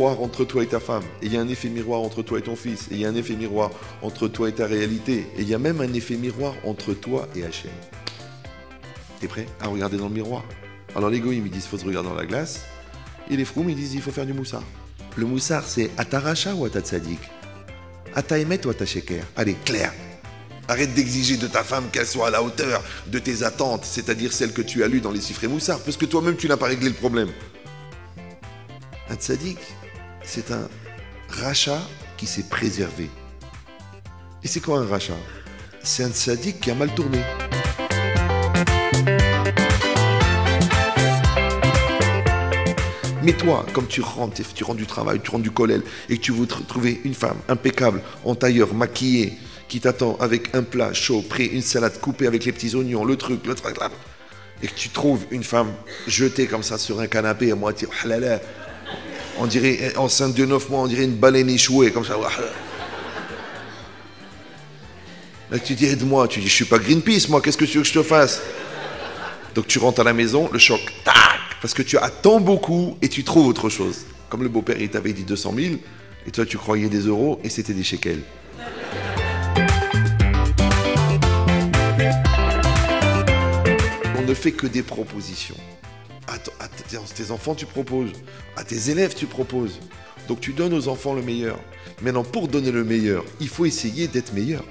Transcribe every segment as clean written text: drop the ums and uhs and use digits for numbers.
miroir entre toi et ta femme. Et il y a un effet miroir entre toi et ton fils. Et il y a un effet miroir entre toi et ta réalité. Et il y a même un effet miroir entre toi et Hachem. T'es prêt à regarder dans le miroir? Alors les goïms, ils disent qu'il faut se regarder dans la glace. Et les froums, ils disent qu'il faut faire du moussard. Le moussard, c'est Ata Racha ou Ata Tzadik? Ata Emet ou Ata Sheker? Allez, clair. Arrête d'exiger de ta femme qu'elle soit à la hauteur de tes attentes, c'est-à-dire celles que tu as lues dans les Sifrei Moussard, parce que toi-même, tu n'as pas réglé le problème. Un tzaddik, c'est un rachat qui s'est préservé. Et c'est quoi un rachat? C'est un tzaddik qui a mal tourné. Mais toi, comme tu rentres du travail, tu rentres du kollel, et que tu veux trouver une femme impeccable, en tailleur, maquillée, qui t'attend avec un plat chaud, prêt, une salade coupée avec les petits oignons, le truc, là, et que tu trouves une femme jetée comme ça sur un canapé à moitié, halala, on dirait, enceinte de 9 mois, on dirait une baleine échouée, comme ça. Là, tu dis, aide-moi, tu dis, je suis pas Greenpeace, moi, qu'est-ce que tu veux que je te fasse? Donc tu rentres à la maison, le choc, tac, parce que tu attends beaucoup et tu trouves autre chose. Comme le beau-père, il t'avait dit 200 000, et toi, tu croyais des euros, et c'était des shekels. On ne fait que des propositions. À tes enfants, tu proposes. À tes élèves, tu proposes. Donc tu donnes aux enfants le meilleur. Maintenant, pour donner le meilleur, il faut essayer d'être meilleur.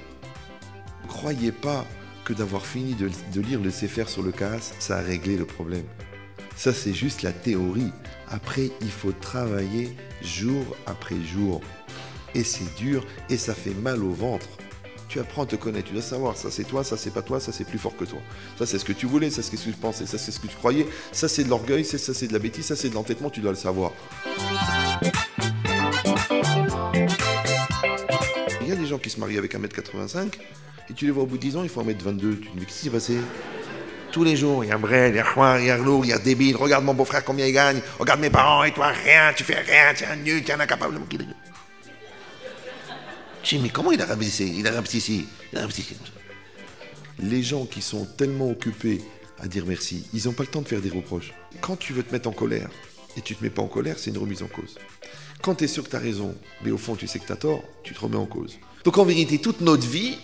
Ne croyez pas que d'avoir fini de lire le Sefer sur le Kaas, ça a réglé le problème. Ça, c'est juste la théorie. Après, il faut travailler jour après jour. Et c'est dur, et ça fait mal au ventre. Tu apprends à te connaître, tu dois savoir, ça c'est toi, ça c'est pas toi, ça c'est plus fort que toi. Ça c'est ce que tu voulais, ça c'est ce que tu pensais, ça c'est ce que tu croyais, ça c'est de l'orgueil, ça c'est de la bêtise, ça c'est de l'entêtement, tu dois le savoir. Il y a des gens qui se marient avec 1m85 et tu les vois au bout de 10 ans, ils font 1m22. Tu te dis, qu'est-ce qui s'est passé? Tous les jours, il y a Brel, il y a Juan, il y a Arlo, il y a débile, regarde mon beau-frère combien il gagne, regarde mes parents et toi rien, tu fais rien, tu es un nul, tu es un incapable. Mais comment il a réussi? Il a réussi ici. Les gens qui sont tellement occupés à dire merci, ils n'ont pas le temps de faire des reproches. Quand tu veux te mettre en colère, et tu ne te mets pas en colère, c'est une remise en cause. Quand tu es sûr que tu as raison, mais au fond tu sais que tu as tort, tu te remets en cause. Donc en vérité, toute notre vie,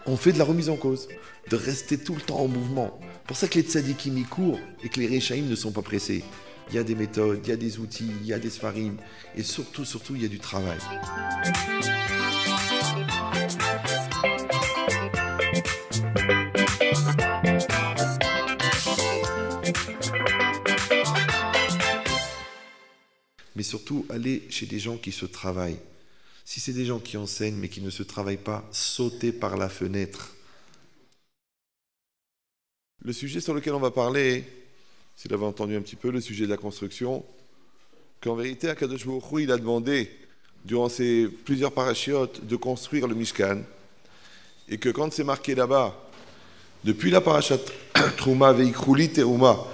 on fait de la remise en cause, de rester tout le temps en mouvement. C'est pour ça que les tzadikim y courent et que les réchaïm ne sont pas pressés. Il y a des méthodes, il y a des outils, il y a des sfarim, et surtout, il y a du travail. Mais surtout, aller chez des gens qui se travaillent. Si c'est des gens qui enseignent mais qui ne se travaillent pas, sautez par la fenêtre. Le sujet sur lequel on va parler, si vous l'avez entendu un petit peu, le sujet de la construction, qu'en vérité, Akadosh Baruch Hu, il a demandé, durant ces plusieurs parachiotes, de construire le Mishkan, et que quand c'est marqué là-bas, depuis la parachat Trouma Veikrouli Teruma,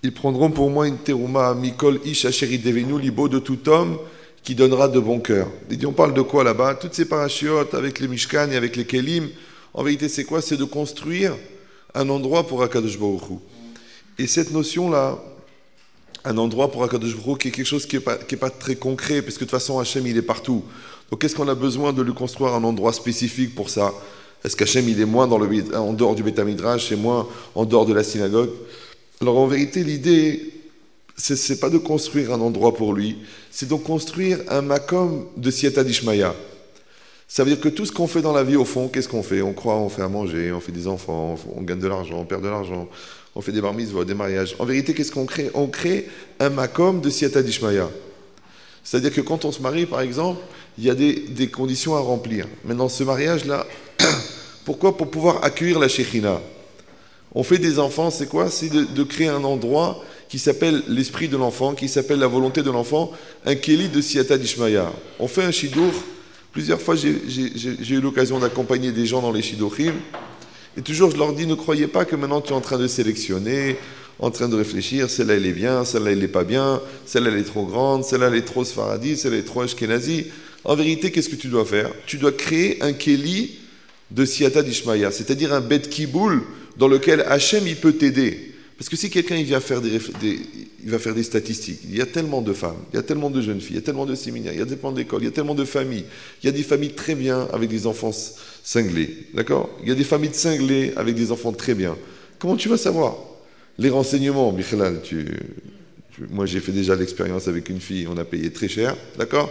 ils prendront pour moi une Teruma, Mikol Ish Asheri Devenu, Libo de tout homme qui donnera de bon cœur. Et on parle de quoi là-bas? Toutes ces parachiotes avec les Mishkan et avec les Kelim, en vérité c'est quoi? C'est de construire un endroit pour Akadosh Baruch Hu. Et cette notion-là, un endroit pour Akadosh Baruch Hu, qui est quelque chose qui est pas très concret, parce que de toute façon Hachem il est partout. Donc est-ce qu'on a besoin de lui construire un endroit spécifique pour ça? Est-ce qu'Hachem il est moins en dehors du Beth Midrash, c'est moins en dehors de la synagogue? Alors en vérité l'idée, c'est pas de construire un endroit pour lui, c'est de construire un makom de Siyata Dishmaya. Ça veut dire que tout ce qu'on fait dans la vie, au fond, qu'est-ce qu'on fait? On croit, on fait à manger, on fait des enfants, on gagne de l'argent, on perd de l'argent, on fait des bar mitzvot, des mariages. En vérité, qu'est-ce qu'on crée? On crée un makom de Siyata Dishmaya. C'est-à-dire que quand on se marie, par exemple, il y a des conditions à remplir. Maintenant, ce mariage-là, pourquoi? Pour pouvoir accueillir la Shekhinah. On fait des enfants, c'est quoi? C'est de créer un endroit qui s'appelle l'esprit de l'enfant, qui s'appelle la volonté de l'enfant, un Keli de Siyata Dishmaya. On fait un Shidour. Plusieurs fois, j'ai eu l'occasion d'accompagner des gens dans les Shidorim. Et toujours, je leur dis, ne croyez pas que maintenant tu es en train de sélectionner, en train de réfléchir, celle-là, elle est bien, celle-là, elle n'est pas bien, celle-là, elle est trop grande, celle-là, elle est trop sfaradi, celle-là, elle est trop ashkenazi. En vérité, qu'est-ce que tu dois faire? Tu dois créer un Keli de Siyata Dishmaya, c'est-à-dire un Bet Kiboul dans lequel Hachem, il peut t'aider. Parce que si quelqu'un il va faire des statistiques, il y a tellement de femmes, il y a tellement de jeunes filles, il y a tellement de séminaires, il y a tellement d'écoles, il y a tellement de familles. Il y a des familles très bien avec des enfants cinglés, d'accord? Il y a des familles cinglées avec des enfants très bien. Comment tu vas savoir? Les renseignements, Michelal, moi j'ai fait déjà l'expérience avec une fille, on a payé très cher, d'accord?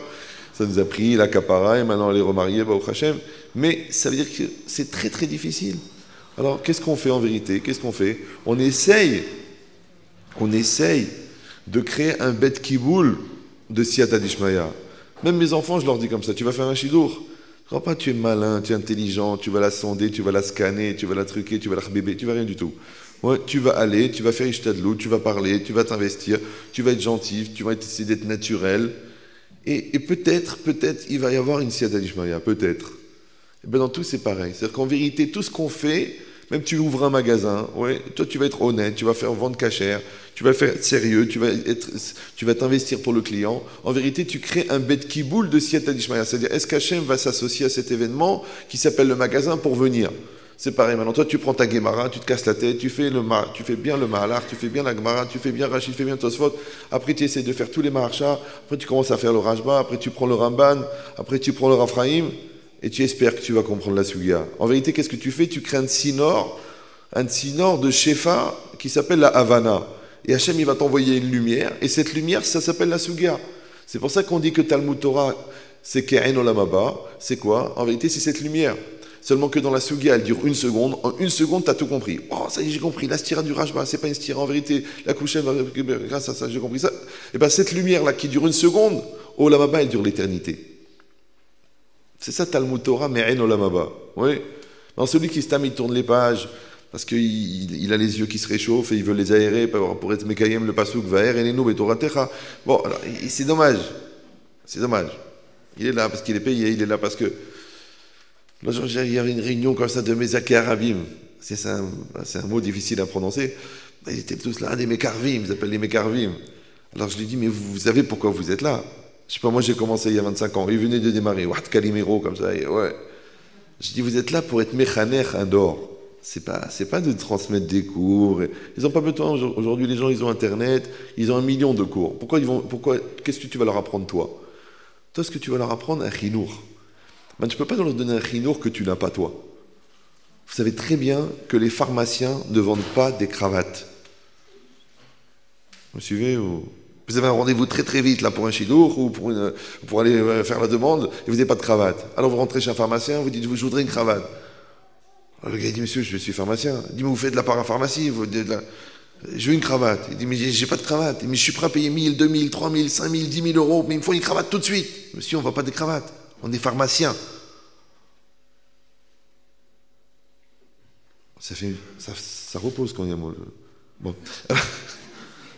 Ça nous a pris la capara et maintenant elle est remariée, au Hachem. Mais ça veut dire que c'est très très difficile. Alors, qu'est-ce qu'on fait en vérité? Qu'est-ce qu'on fait? On essaye de créer un bet kiboul de Siyata Dishmaya. Même mes enfants, je leur dis comme ça, tu vas faire un shidour. Je crois pas, tu es malin, tu es intelligent, tu vas la sonder, tu vas la scanner, tu vas la truquer, tu vas la khbébé, tu vas rien du tout. Ouais, tu vas aller, tu vas faire ishtadlou, tu vas parler, tu vas t'investir, tu vas être gentil, tu vas essayer d'être naturel. Et peut-être, il va y avoir une Siyata Dishmaya, peut-être. Et bien dans tout, c'est pareil. C'est-à-dire qu'en vérité, tout ce qu'on fait, même tu ouvres un magasin, ouais, toi tu vas être honnête, tu vas faire vendre cachère, tu vas faire sérieux, tu vas t'investir pour le client. En vérité, tu crées un bet kiboul de Siyata Dishmaya. C'est-à-dire, est-ce qu'Hachem va s'associer à cet événement qui s'appelle le magasin pour venir? C'est pareil. Maintenant, toi, tu prends ta Gemara, tu te casses la tête, tu fais bien le Mahalar, tu fais bien la Gemara, tu fais bien Rachid, tu fais bien Tosfot. Après, tu essaies de faire tous les Maharsha. Après, tu commences à faire le Rajba. Après, tu prends le Ramban. Après, tu prends le Raphaïm. Et tu espères que tu vas comprendre la Sugia. En vérité, qu'est-ce que tu fais? Tu crées un tsinor de Shefa qui s'appelle la Havana. Et Hachem, il va t'envoyer une lumière. Et cette lumière, ça s'appelle la Sugia. C'est pour ça qu'on dit que Talmud Torah, c'est Ke'en Olam Haba. C'est quoi? En vérité, c'est cette lumière. Seulement que dans la Sugia, elle dure 1 seconde. En 1 seconde, tu as tout compris. Oh, ça y est, j'ai compris. La stira du Rajba, c'est pas une stira. En vérité, la couchette, grâce à ça, j'ai compris ça. Et bien, cette lumière-là qui dure 1 seconde, Olam Haba, elle dure l'éternité. C'est ça Talmud Torah, Me'en Olam Haba. Oui. Dans celui qui se tame, il tourne les pages, parce qu'il a les yeux qui se réchauffent et il veut les aérer pour être Mekayem le Pasuk, Va'er Enenu Betoratecha. Bon, alors, c'est dommage. C'est dommage. Il est là parce qu'il est payé, il est là parce que. Là, il y avait une réunion comme ça de Mezakeh Arabim. C'est un mot difficile à prononcer. Ils étaient tous là, des Mekarvim, ils appellent les Mekarvim. Alors je lui dis, mais vous savez pourquoi vous êtes là? Je sais pas, moi j'ai commencé il y a 25 ans, il venait de démarrer, Watt Kalimero comme ça, et ouais. Je dis, vous êtes là pour être Mechaner Indor. C'est pas de transmettre des cours. Ils n'ont pas besoin, aujourd'hui les gens ils ont Internet, ils ont 1 million de cours. Qu'est-ce que tu vas leur apprendre toi? Toi, ce que tu vas leur apprendre, un chinour. Ben, tu ne peux pas leur donner un chinour que tu n'as pas toi. Vous savez très bien que les pharmaciens ne vendent pas des cravates. Vous suivez ou... Vous avez un rendez-vous très très vite là pour un chidour ou pour aller faire la demande et vous n'avez pas de cravate. Alors vous rentrez chez un pharmacien, vous dites je voudrais une cravate. Alors, le gars dit monsieur je suis pharmacien. Il dit mais vous faites de la parapharmacie, je veux une cravate. Il dit mais j'ai pas de cravate. Il dit mais je suis prêt à payer 1000, 2000, 3000, 5000, 10 000 euros, mais il me faut une cravate tout de suite. Monsieur on ne vend pas des cravates, on est pharmacien. Ça repose quand il y a un mot. Bon.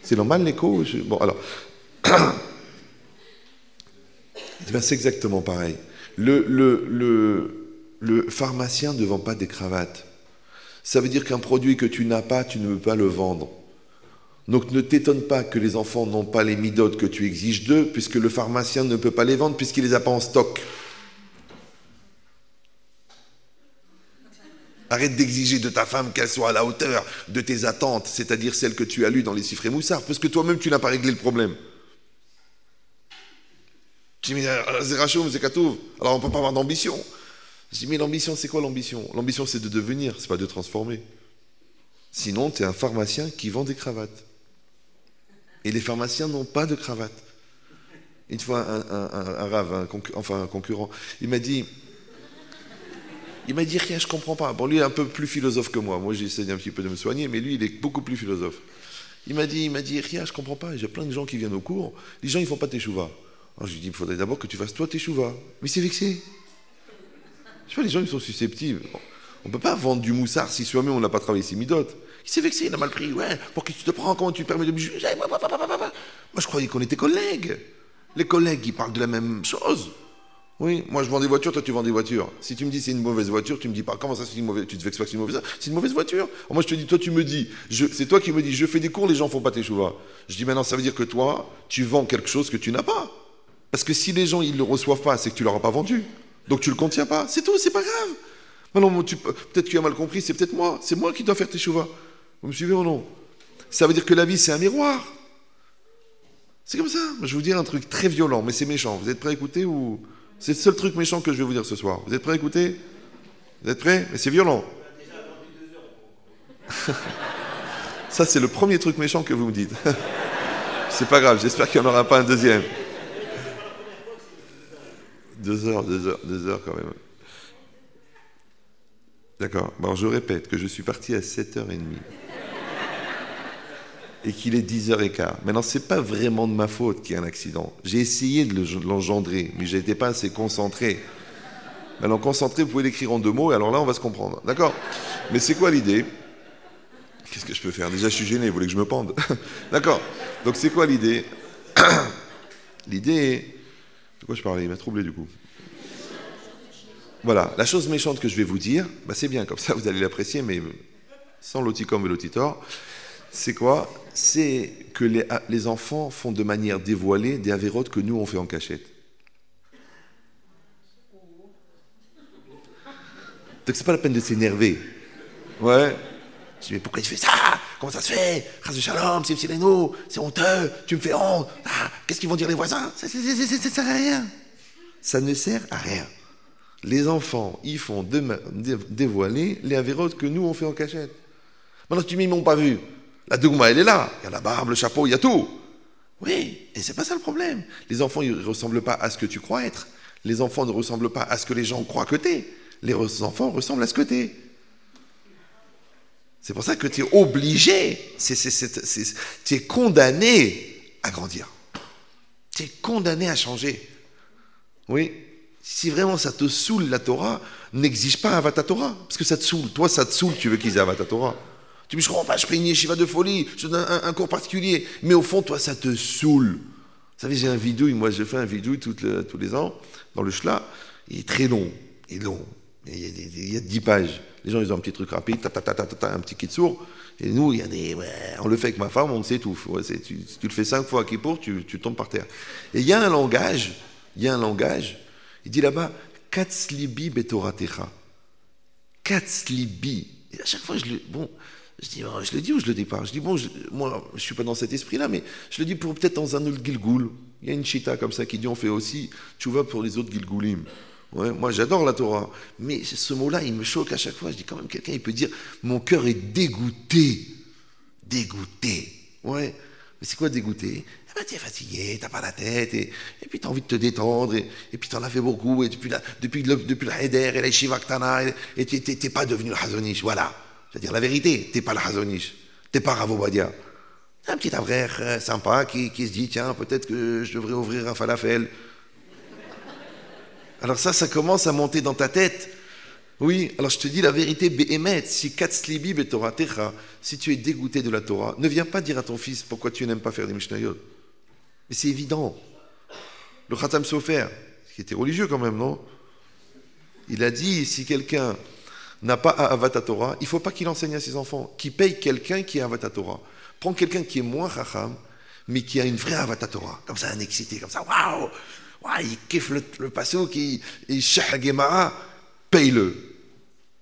C'est normal l'écho? Bon, alors. C'est exactement pareil. Le pharmacien ne vend pas des cravates. Ça veut dire qu'un produit que tu n'as pas, tu ne veux pas le vendre. Donc ne t'étonne pas que les enfants n'ont pas les midotes que tu exiges d'eux, puisque le pharmacien ne peut pas les vendre, puisqu'il ne les a pas en stock. Arrête d'exiger de ta femme qu'elle soit à la hauteur de tes attentes, c'est-à-dire celles que tu as lues dans les Sifrei Moussar, parce que toi-même, tu n'as pas réglé le problème. Tu dis, mais c'est Rachoum, c'est Katouv, alors on ne peut pas avoir d'ambition. Je dis, mais l'ambition, c'est quoi l'ambition? L'ambition, c'est de devenir, c'est pas de transformer. Sinon, tu es un pharmacien qui vend des cravates. Et les pharmaciens n'ont pas de cravates. Une fois, un rave, un concurrent, il m'a dit, rien, je comprends pas. Bon, lui, il est un peu plus philosophe que moi. Moi, j'essaie un petit peu de me soigner, mais lui, il est beaucoup plus philosophe. Il m'a dit, rien, je comprends pas. J'ai plein de gens qui viennent au cours. Les gens, ils font pas teshuva. Alors, je lui dis, il faudrait d'abord que tu fasses toi teshuva. Mais c'est vexé. Je sais pas, les gens, ils sont susceptibles. On peut pas vendre du moussard si soi-même on n'a pas travaillé ses midotes. Il s'est vexé, il a mal pris. Ouais, pour qui tu te prends? Comment tu te permets de me juger? Moi, je croyais qu'on était collègues. Les collègues, ils parlent de la même chose. Oui, moi je vends des voitures, toi tu vends des voitures. Si tu me dis c'est une mauvaise voiture, tu me dis pas comment ça c'est une mauvaise, tu te vexes pas que c'est une mauvaise, c'est une mauvaise voiture. Alors moi je te dis, toi tu me dis, c'est toi qui me dis, je fais des cours, les gens font pas tes chouvas. Je dis maintenant ça veut dire que toi, tu vends quelque chose que tu n'as pas. Parce que si les gens ils le reçoivent pas, c'est que tu leur as pas vendu. Donc tu le contiens pas, c'est tout, c'est pas grave. Maintenant peut-être que tu as mal compris, c'est peut-être moi, c'est moi qui dois faire tes chouvas. Vous me suivez ou non? Ça veut dire que la vie, c'est un miroir. C'est comme ça. Je vais vous dire un truc très violent, mais c'est méchant. Vous êtes prêts à écouter ou... C'est le seul truc méchant que je vais vous dire ce soir. Vous êtes prêts à écouter? Vous êtes prêts? Mais c'est violent. Ça, c'est le premier truc méchant que vous me dites. C'est pas grave, j'espère qu'il n'y en aura pas un deuxième. 2 heures quand même. D'accord. Bon, je répète que je suis parti à 7h30. Et qu'il est 10h15. Maintenant, c'est pas vraiment de ma faute qu'il y a un accident. J'ai essayé de l'engendrer, mais je n'étais pas assez concentré. Maintenant, concentré, vous pouvez l'écrire en 2 mots, et alors là, on va se comprendre. D'accord? Mais c'est quoi l'idée? Qu'est-ce que je peux faire? Déjà, je suis gêné, vous voulez que je me pende? D'accord. Donc, c'est quoi l'idée? L'idée... De quoi je parlais? Il m'a troublé, du coup. Voilà. La chose méchante que je vais vous dire, bah, c'est bien, comme ça, vous allez l'apprécier, mais sans l'oticum et l'otitor. C'est quoi? C'est que les enfants font de manière dévoilée des avérotes que nous, on fait en cachette. Donc, c'est pas la peine de s'énerver. Ouais. Je dis, mais pourquoi tu fais ça? Comment ça se fait? Ras de shalom, c'est c'est honteux, tu me fais honte. Ah, qu'est-ce qu'ils vont dire les voisins? Ça sert à rien. Ça ne sert à rien. Les enfants, ils font dévoiler les avérotes que nous, on fait en cachette. Maintenant, tu dis, mais ils m'ont pas vu. La dougma, elle est là. Il y a la barbe, le chapeau, il y a tout. Oui, et c'est pas ça le problème. Les enfants, ils ne ressemblent pas à ce que tu crois être. Les enfants ne ressemblent pas à ce que les gens croient que t'es. Les enfants ressemblent à ce que t'es. C'est pour ça que tu es obligé, tu es condamné à grandir. Tu es condamné à changer. Oui. Si vraiment ça te saoule la Torah, n'exige pas Avat Torah. Parce que ça te saoule. Toi, ça te saoule, tu veux qu'ils aient Avat Torah. Tu me dis, je comprends pas, je fais une yeshiva de folie, je donne un cours particulier. Mais au fond, toi, ça te saoule. Vous savez, j'ai un vidouille, moi je fais un vidouille tous les ans, dans le Shla. Il est très long, il est long. Il y a 10 pages. Les gens, ils ont un petit truc rapide, un petit kitsour. Et nous, il y a des... Ouais, on le fait avec ma femme, on s'étouffe. Ouais, tu le fais 5 fois à Kippour, tu tombes par terre. Et il y a un langage, il dit là-bas, Katzlibi betoratecha. Katzlibi. Et à chaque fois, je le dis ou je le dis pas? Je dis, bon, moi, je suis pas dans cet esprit-là, mais je le dis pour peut-être dans un autre Gilgoul. Il y a une chita comme ça qui dit, on fait aussi tchouva pour les autres Gilgoulim. Ouais, moi, j'adore la Torah. Mais ce mot-là, il me choque à chaque fois. Je dis, quand même, quelqu'un, il peut dire, mon cœur est dégoûté. Dégoûté. Ouais. Mais c'est quoi dégoûté? Eh ben, tu es fatigué, t'as pas la tête, et puis tu as envie de te détendre, et puis tu en as fait beaucoup, et depuis la Heder et la Yeshiva Ktana, et tu n'es pas devenu le Hazonish. Voilà. C'est-à-dire la vérité, tu n'es pas le Hazonish. Tu n'es pas Rav Ovadia. Un petit frère sympa qui se dit, tiens, peut-être que je devrais ouvrir un falafel. Alors ça commence à monter dans ta tête. Oui, alors je te dis la vérité, Be'emet, si Katzlibi beTorah Techa, si tu es dégoûté de la Torah, ne viens pas dire à ton fils pourquoi tu n'aimes pas faire des Mishnayot. Mais c'est évident. Le Khatam Sofer, qui était religieux quand même, non? Il a dit, si quelqu'un n'a pas Ahavat Torah, il ne faut pas qu'il enseigne à ses enfants, qu'il paye quelqu'un qui a Ahavat Torah. Prends quelqu'un qui est moins Chacham, mais qui a une vraie Ahavat Torah. Comme ça, un excité, comme ça, waouh! Il kiffe le passo, il shah Gemara, paye-le.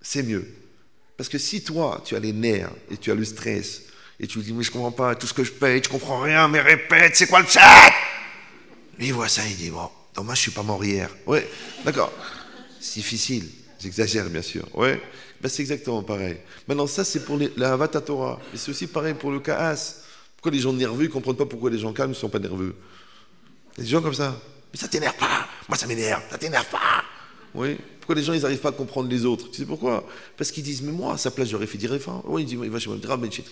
C'est mieux. Parce que si toi, tu as les nerfs et tu as le stress, et tu lui dis, mais je comprends pas, tout ce que je paye, je comprends rien, mais répète, c'est quoi le chat? Lui, il voit ça, il dit, bon, non, moi, je suis pas mort hier. Ouais, d'accord. C'est difficile. J'exagère, bien sûr. Ouais. Ben, c'est exactement pareil. Maintenant, ça, c'est pour la Ahavat Torah. Et c'est aussi pareil pour le Kaas. Pourquoi les gens nerveux, ils ne comprennent pas pourquoi les gens calmes ne sont pas nerveux? Il y a des gens comme ça. Mais ça t'énerve pas. Moi, ça m'énerve. Ça t'énerve pas. Oui. Pourquoi les gens, ils n'arrivent pas à comprendre les autres? Tu sais pourquoi? Parce qu'ils disent, mais moi, à sa place, j'aurais fait dire enfin. Oui, il dit, il va chez moi,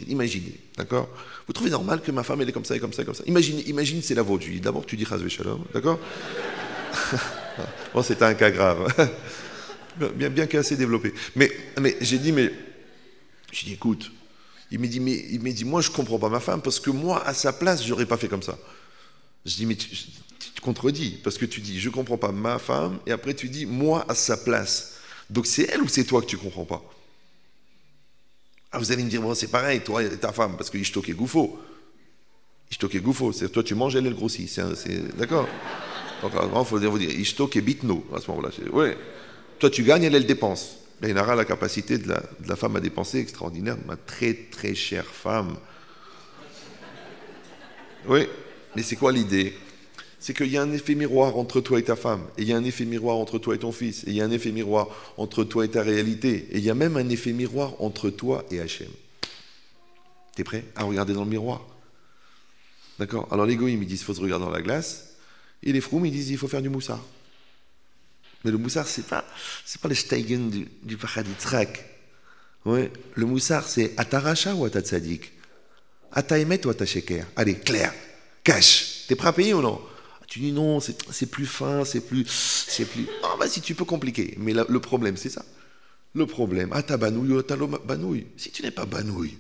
imaginez, d'accord? Vous trouvez normal que ma femme, elle est comme ça et comme ça et comme ça? Imagine, c'est la vôtre. D'abord, tu dis Chazvé Shalom, d'accord? Bon, c'était un cas grave. bien qu'assez développé. Mais j'ai dit, écoute, il me dit, moi, je comprends pas ma femme parce que moi, à sa place, j'aurais pas fait comme ça. Je dis, mais tu contredis, parce que tu dis, je comprends pas ma femme, et après tu dis, moi, à sa place. Donc c'est elle ou c'est toi que tu comprends pas? Ah, vous allez me dire, bon, c'est pareil, toi et ta femme, parce que Ishtok est gouffo. Ishtok est gouffo, c'est toi tu manges, elle grossit. D'accord? Donc, il faut vous dire, Ishtok est bitno, à ce moment-là. Ouais. Toi, tu gagnes, elle dépense. Mais il aura la capacité de la femme à dépenser extraordinaire. Ma très, très chère femme, Oui, mais c'est quoi l'idée? C'est qu'il y a un effet miroir entre toi et ta femme, et il y a un effet miroir entre toi et ton fils, et il y a un effet miroir entre toi et ta réalité, et il y a même un effet miroir entre toi et Hachem. T'es prêt à regarder dans le miroir? D'accord? Alors les goïms, ils disent qu'il faut se regarder dans la glace, et les froums, ils disent qu'il faut faire du moussard. Mais le moussard, c'est pas le steigen du Pachaditzrak. Ouais. Le moussard, c'est Ataracha ou Atatzadik? Ataemet ou Atacheker? Allez, clair, cash. T'es prêt à payer ou non? Tu dis non, c'est plus fin, c'est plus... Ah, vas-y, tu peux compliquer. Mais le problème, c'est ça. Le problème, ta banouille ou ta banouille. Si tu n'es pas banouille,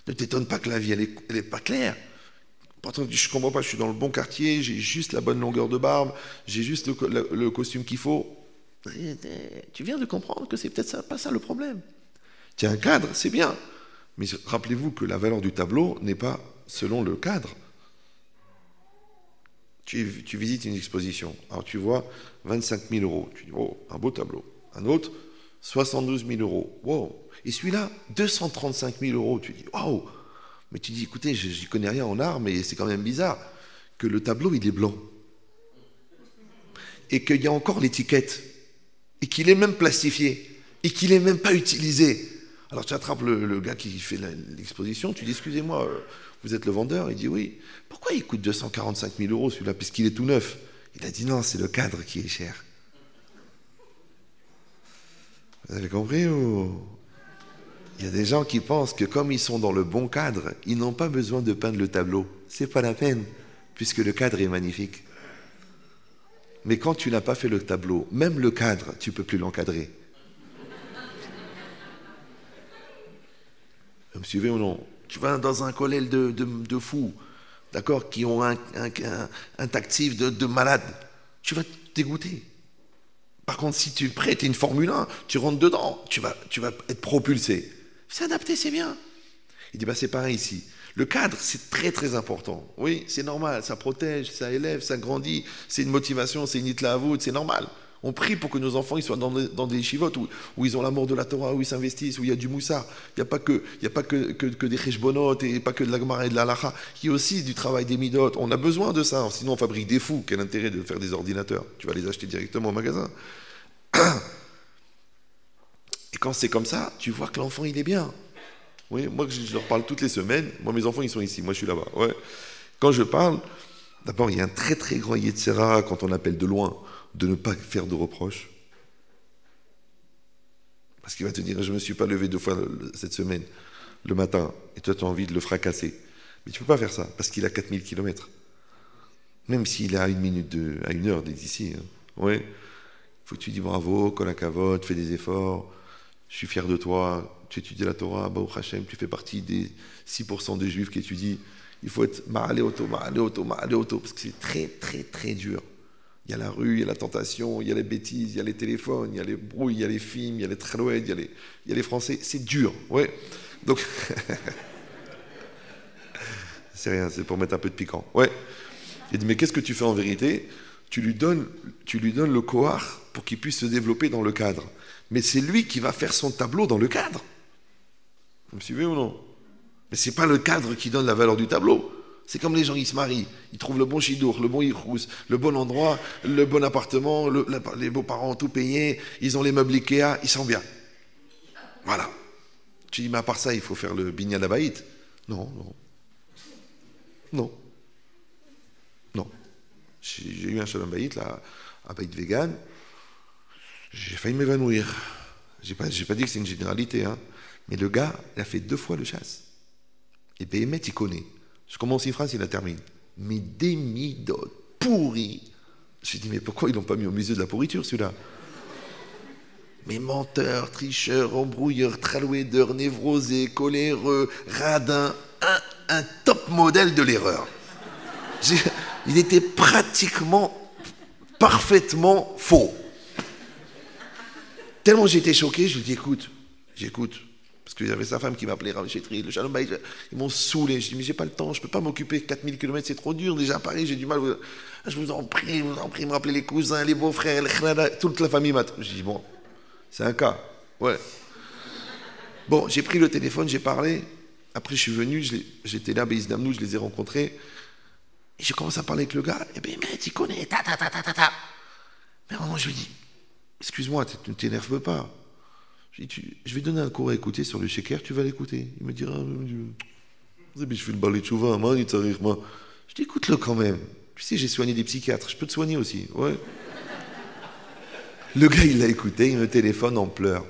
ne t'étonne pas que la vie, elle est pas claire. Pourtant, je ne comprends pas, je suis dans le bon quartier, j'ai juste la bonne longueur de barbe, j'ai juste le costume qu'il faut. Tu viens de comprendre que c'est peut-être pas ça le problème. Tiens, un cadre, c'est bien. Mais rappelez-vous que la valeur du tableau n'est pas selon le cadre. Tu visites une exposition, alors tu vois 25 000 euros, tu dis, oh, un beau tableau. Un autre, 72 000 euros, wow. Et celui-là, 235 000 euros, tu dis, waouh. Mais tu dis, écoutez, je n'y connais rien en art, mais c'est quand même bizarre que le tableau, il est blanc. Et qu'il y a encore l'étiquette. Et qu'il est même plastifié. Et qu'il n'est même pas utilisé. Alors tu attrapes le gars qui fait l'exposition, tu dis, excusez-moi, vous êtes le vendeur? Il dit, oui. Pourquoi il coûte 245 000 euros celui-là, puisqu'il est tout neuf? Il a dit, non, c'est le cadre qui est cher. Vous avez compris ou... Il y a des gens qui pensent que comme ils sont dans le bon cadre, ils n'ont pas besoin de peindre le tableau. C'est pas la peine, puisque le cadre est magnifique. Mais quand tu n'as pas fait le tableau, même le cadre, tu ne peux plus l'encadrer. Vous me suivez ou non? Tu vas dans un collège de fous, d'accord, qui ont un tactif de malade. Tu vas te dégoûter. Par contre, si tu prêtes une Formule 1, tu rentres dedans, tu vas être propulsé. C'est adapté, c'est bien. Il dit, c'est pareil ici. Le cadre, c'est très très important. Oui, c'est normal, ça protège, ça élève, ça grandit, c'est une motivation, c'est une itlaavout, c'est normal. On prie pour que nos enfants ils soient dans des chivotes où ils ont l'amour de la Torah, où ils s'investissent, où il y a du moussard. Il n'y a pas que des cheshbonot et pas que de la Gemara et de la halacha. Il y a aussi du travail des midot. On a besoin de ça, sinon on fabrique des fous. Quel intérêt de faire des ordinateurs? Tu vas les acheter directement au magasin. Et quand c'est comme ça, tu vois que l'enfant il est bien. Oui, moi je leur parle toutes les semaines. Moi mes enfants ils sont ici, moi je suis là-bas. Ouais. Quand je parle, d'abord il y a un très très grand Yetzera quand on appelle de loin, de ne pas faire de reproches. Parce qu'il va te dire, je ne me suis pas levé 2 fois cette semaine, le matin, et toi tu as envie de le fracasser. Mais tu ne peux pas faire ça, parce qu'il a 4000 km. Même s'il est à 1 heure d'ici. Hein. Ouais. Il faut que tu dis bravo, kol hakavod, fais des efforts, je suis fier de toi, tu étudies la Torah, Baruch Hashem, tu fais partie des 6% des juifs qui étudient. Il faut être ma'ale auto, parce que c'est très très très dur. Il y a la rue, il y a la tentation, il y a les bêtises, il y a les téléphones, il y a les brouilles, il y a les films, il y a les tralouettes, il y a les Français. C'est dur, ouais. Donc, c'est rien, c'est pour mettre un peu de piquant. Ouais. Il dit, mais qu'est-ce que tu fais en vérité? Tu lui donnes le kohar pour qu'il puisse se développer dans le cadre. Mais c'est lui qui va faire son tableau dans le cadre. Vous me suivez ou non? Mais c'est pas le cadre qui donne la valeur du tableau. C'est comme les gens qui se marient. Ils trouvent le bon chidour, le bon yichous, le bon endroit, le bon appartement, les beaux-parents ont tout payé, ils ont les meubles Ikea, ils sont bien. Voilà. Tu dis, mais à part ça, il faut faire le binyan abayit. Non. J'ai eu un shalom bayit, là, un bayit vegan. J'ai failli m'évanouir. J'ai pas dit que c'est une généralité, hein. Mais le gars, il a fait 2 fois le chasse. Et Béhémet, il connaît. Je commence une phrase, il la termine. Mais des midotes pourris. Je me suis dit, mais pourquoi ils l'ont pas mis au musée de la pourriture, celui-là? Mais menteur, tricheur, embrouilleur, tralouédeur, névrosé, coléreux, radin, un top modèle de l'erreur. Il était pratiquement, parfaitement faux. Tellement j'étais choqué, je lui dis, j'écoute. Parce qu'il y avait sa femme qui m'appelait Rav Chetri, le Shalom Bayit, ils m'ont saoulé. Je dis, mais j'ai pas le temps, je peux pas m'occuper, 4000 km, c'est trop dur. Déjà à Paris, j'ai du mal. Je vous en prie, me rappelez les cousins, les beaux-frères, les khnada, toute la famille m'a. Je dis, bon, c'est un cas. Ouais. Bon, j'ai pris le téléphone, j'ai parlé. Après, je suis venu, j'étais là, Beis Damnou, je les ai rencontrés. Et je commence à parler avec le gars, et bien, mais tu connais, ta. Mais à un moment, je lui dis, excuse-moi, tu ne t'énerves pas. Je vais donner un cours à écouter sur le shaker, tu vas l'écouter. Il me dira, je fais le balai de chouva, moi, il t'arrive, moi. Je dis, écoute-le quand même. Tu sais, j'ai soigné des psychiatres, je peux te soigner aussi. Ouais. Le gars, il l'a écouté, il me téléphone en pleurs.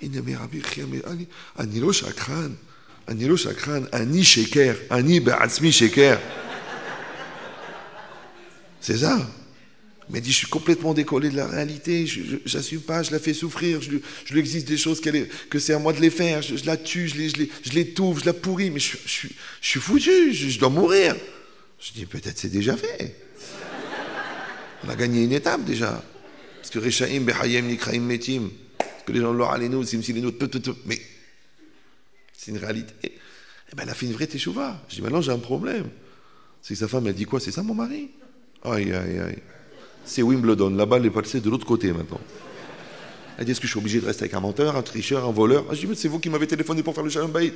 Il me dit, Rabbi, Anilo Shakran, Ani Shaker, Ani Ba'atzmi Shaker. C'est ça. Il m'a dit, je suis complètement décollé de la réalité, je n'assume pas, je la fais souffrir, je lui existe des choses que c'est à moi de les faire, je la tue, je l'étouffe, je la pourris, mais je suis foutu, je dois mourir. Je dis, peut-être c'est déjà fait. On a gagné une étape déjà. Parce que Rechaim, Behayem, Nikraim, Metim, parce que les gens de l'Oraleno, Simsileno, mais c'est une réalité. Et ben, elle a fait une vraie teshuva. Je dis, maintenant j'ai un problème. C'est que sa femme, elle dit quoi? C'est ça mon mari? Aïe. C'est Wimbledon, la balle est passée de l'autre côté maintenant. Elle dit, est-ce que je suis obligé de rester avec un menteur, un tricheur, un voleur? Je dis, mais c'est vous qui m'avez téléphoné pour faire le Shalom Bayit.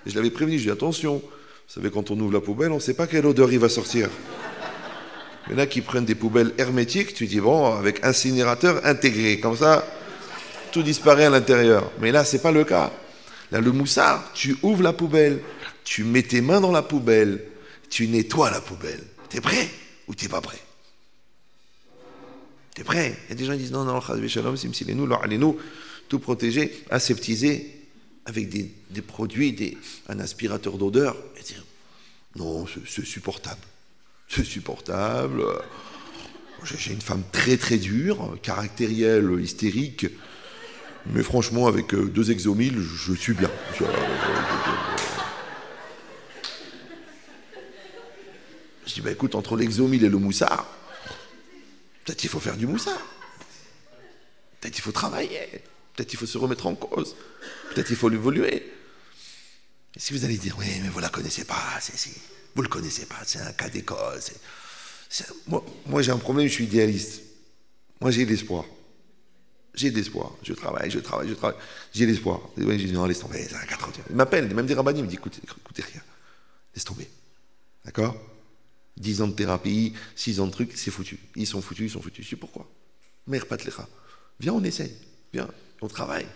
Et je l'avais prévenu, je dis, attention, vous savez, quand on ouvre la poubelle, on ne sait pas quelle odeur il va sortir. Il y en a qui prennent des poubelles hermétiques, tu dis, bon, avec incinérateur intégré, comme ça, tout disparaît à l'intérieur. Mais là, ce n'est pas le cas. Là, le moussard, tu ouvres la poubelle, tu mets tes mains dans la poubelle, tu nettoies la poubelle. T'es prêt ou t'es pas prêt? T'es prêt? Il y a des gens qui disent, non, Shalom, tout protéger, aseptiser, avec des produits, un aspirateur d'odeur. Non, c'est supportable. C'est supportable. J'ai une femme très très dure, caractérielle, hystérique, mais franchement, avec 2 exomil, je suis bien. Je dis, bah écoute, entre l'exomil et le moussard, peut-être il faut faire du moussard. Peut-être il faut travailler. Peut-être il faut se remettre en cause. Peut-être il faut l'évoluer. Et si vous allez dire, oui, mais vous ne la connaissez pas, vous ne le connaissez pas, c'est un cas d'école. Moi, j'ai un problème, je suis idéaliste. Moi, j'ai de l'espoir. J'ai de l'espoir. Je travaille. J'ai de l'espoir. Je dis, non, laisse tomber, ça a 4 ans. Il m'appelle, même des rabbins, il me dit, écoutez rien. Laisse tomber. D'accord? 10 ans de thérapie, 6 ans de trucs, c'est foutu. Ils sont foutus. Je dis, pourquoi? Mère Patlecha. Viens, on essaye. Viens, on travaille.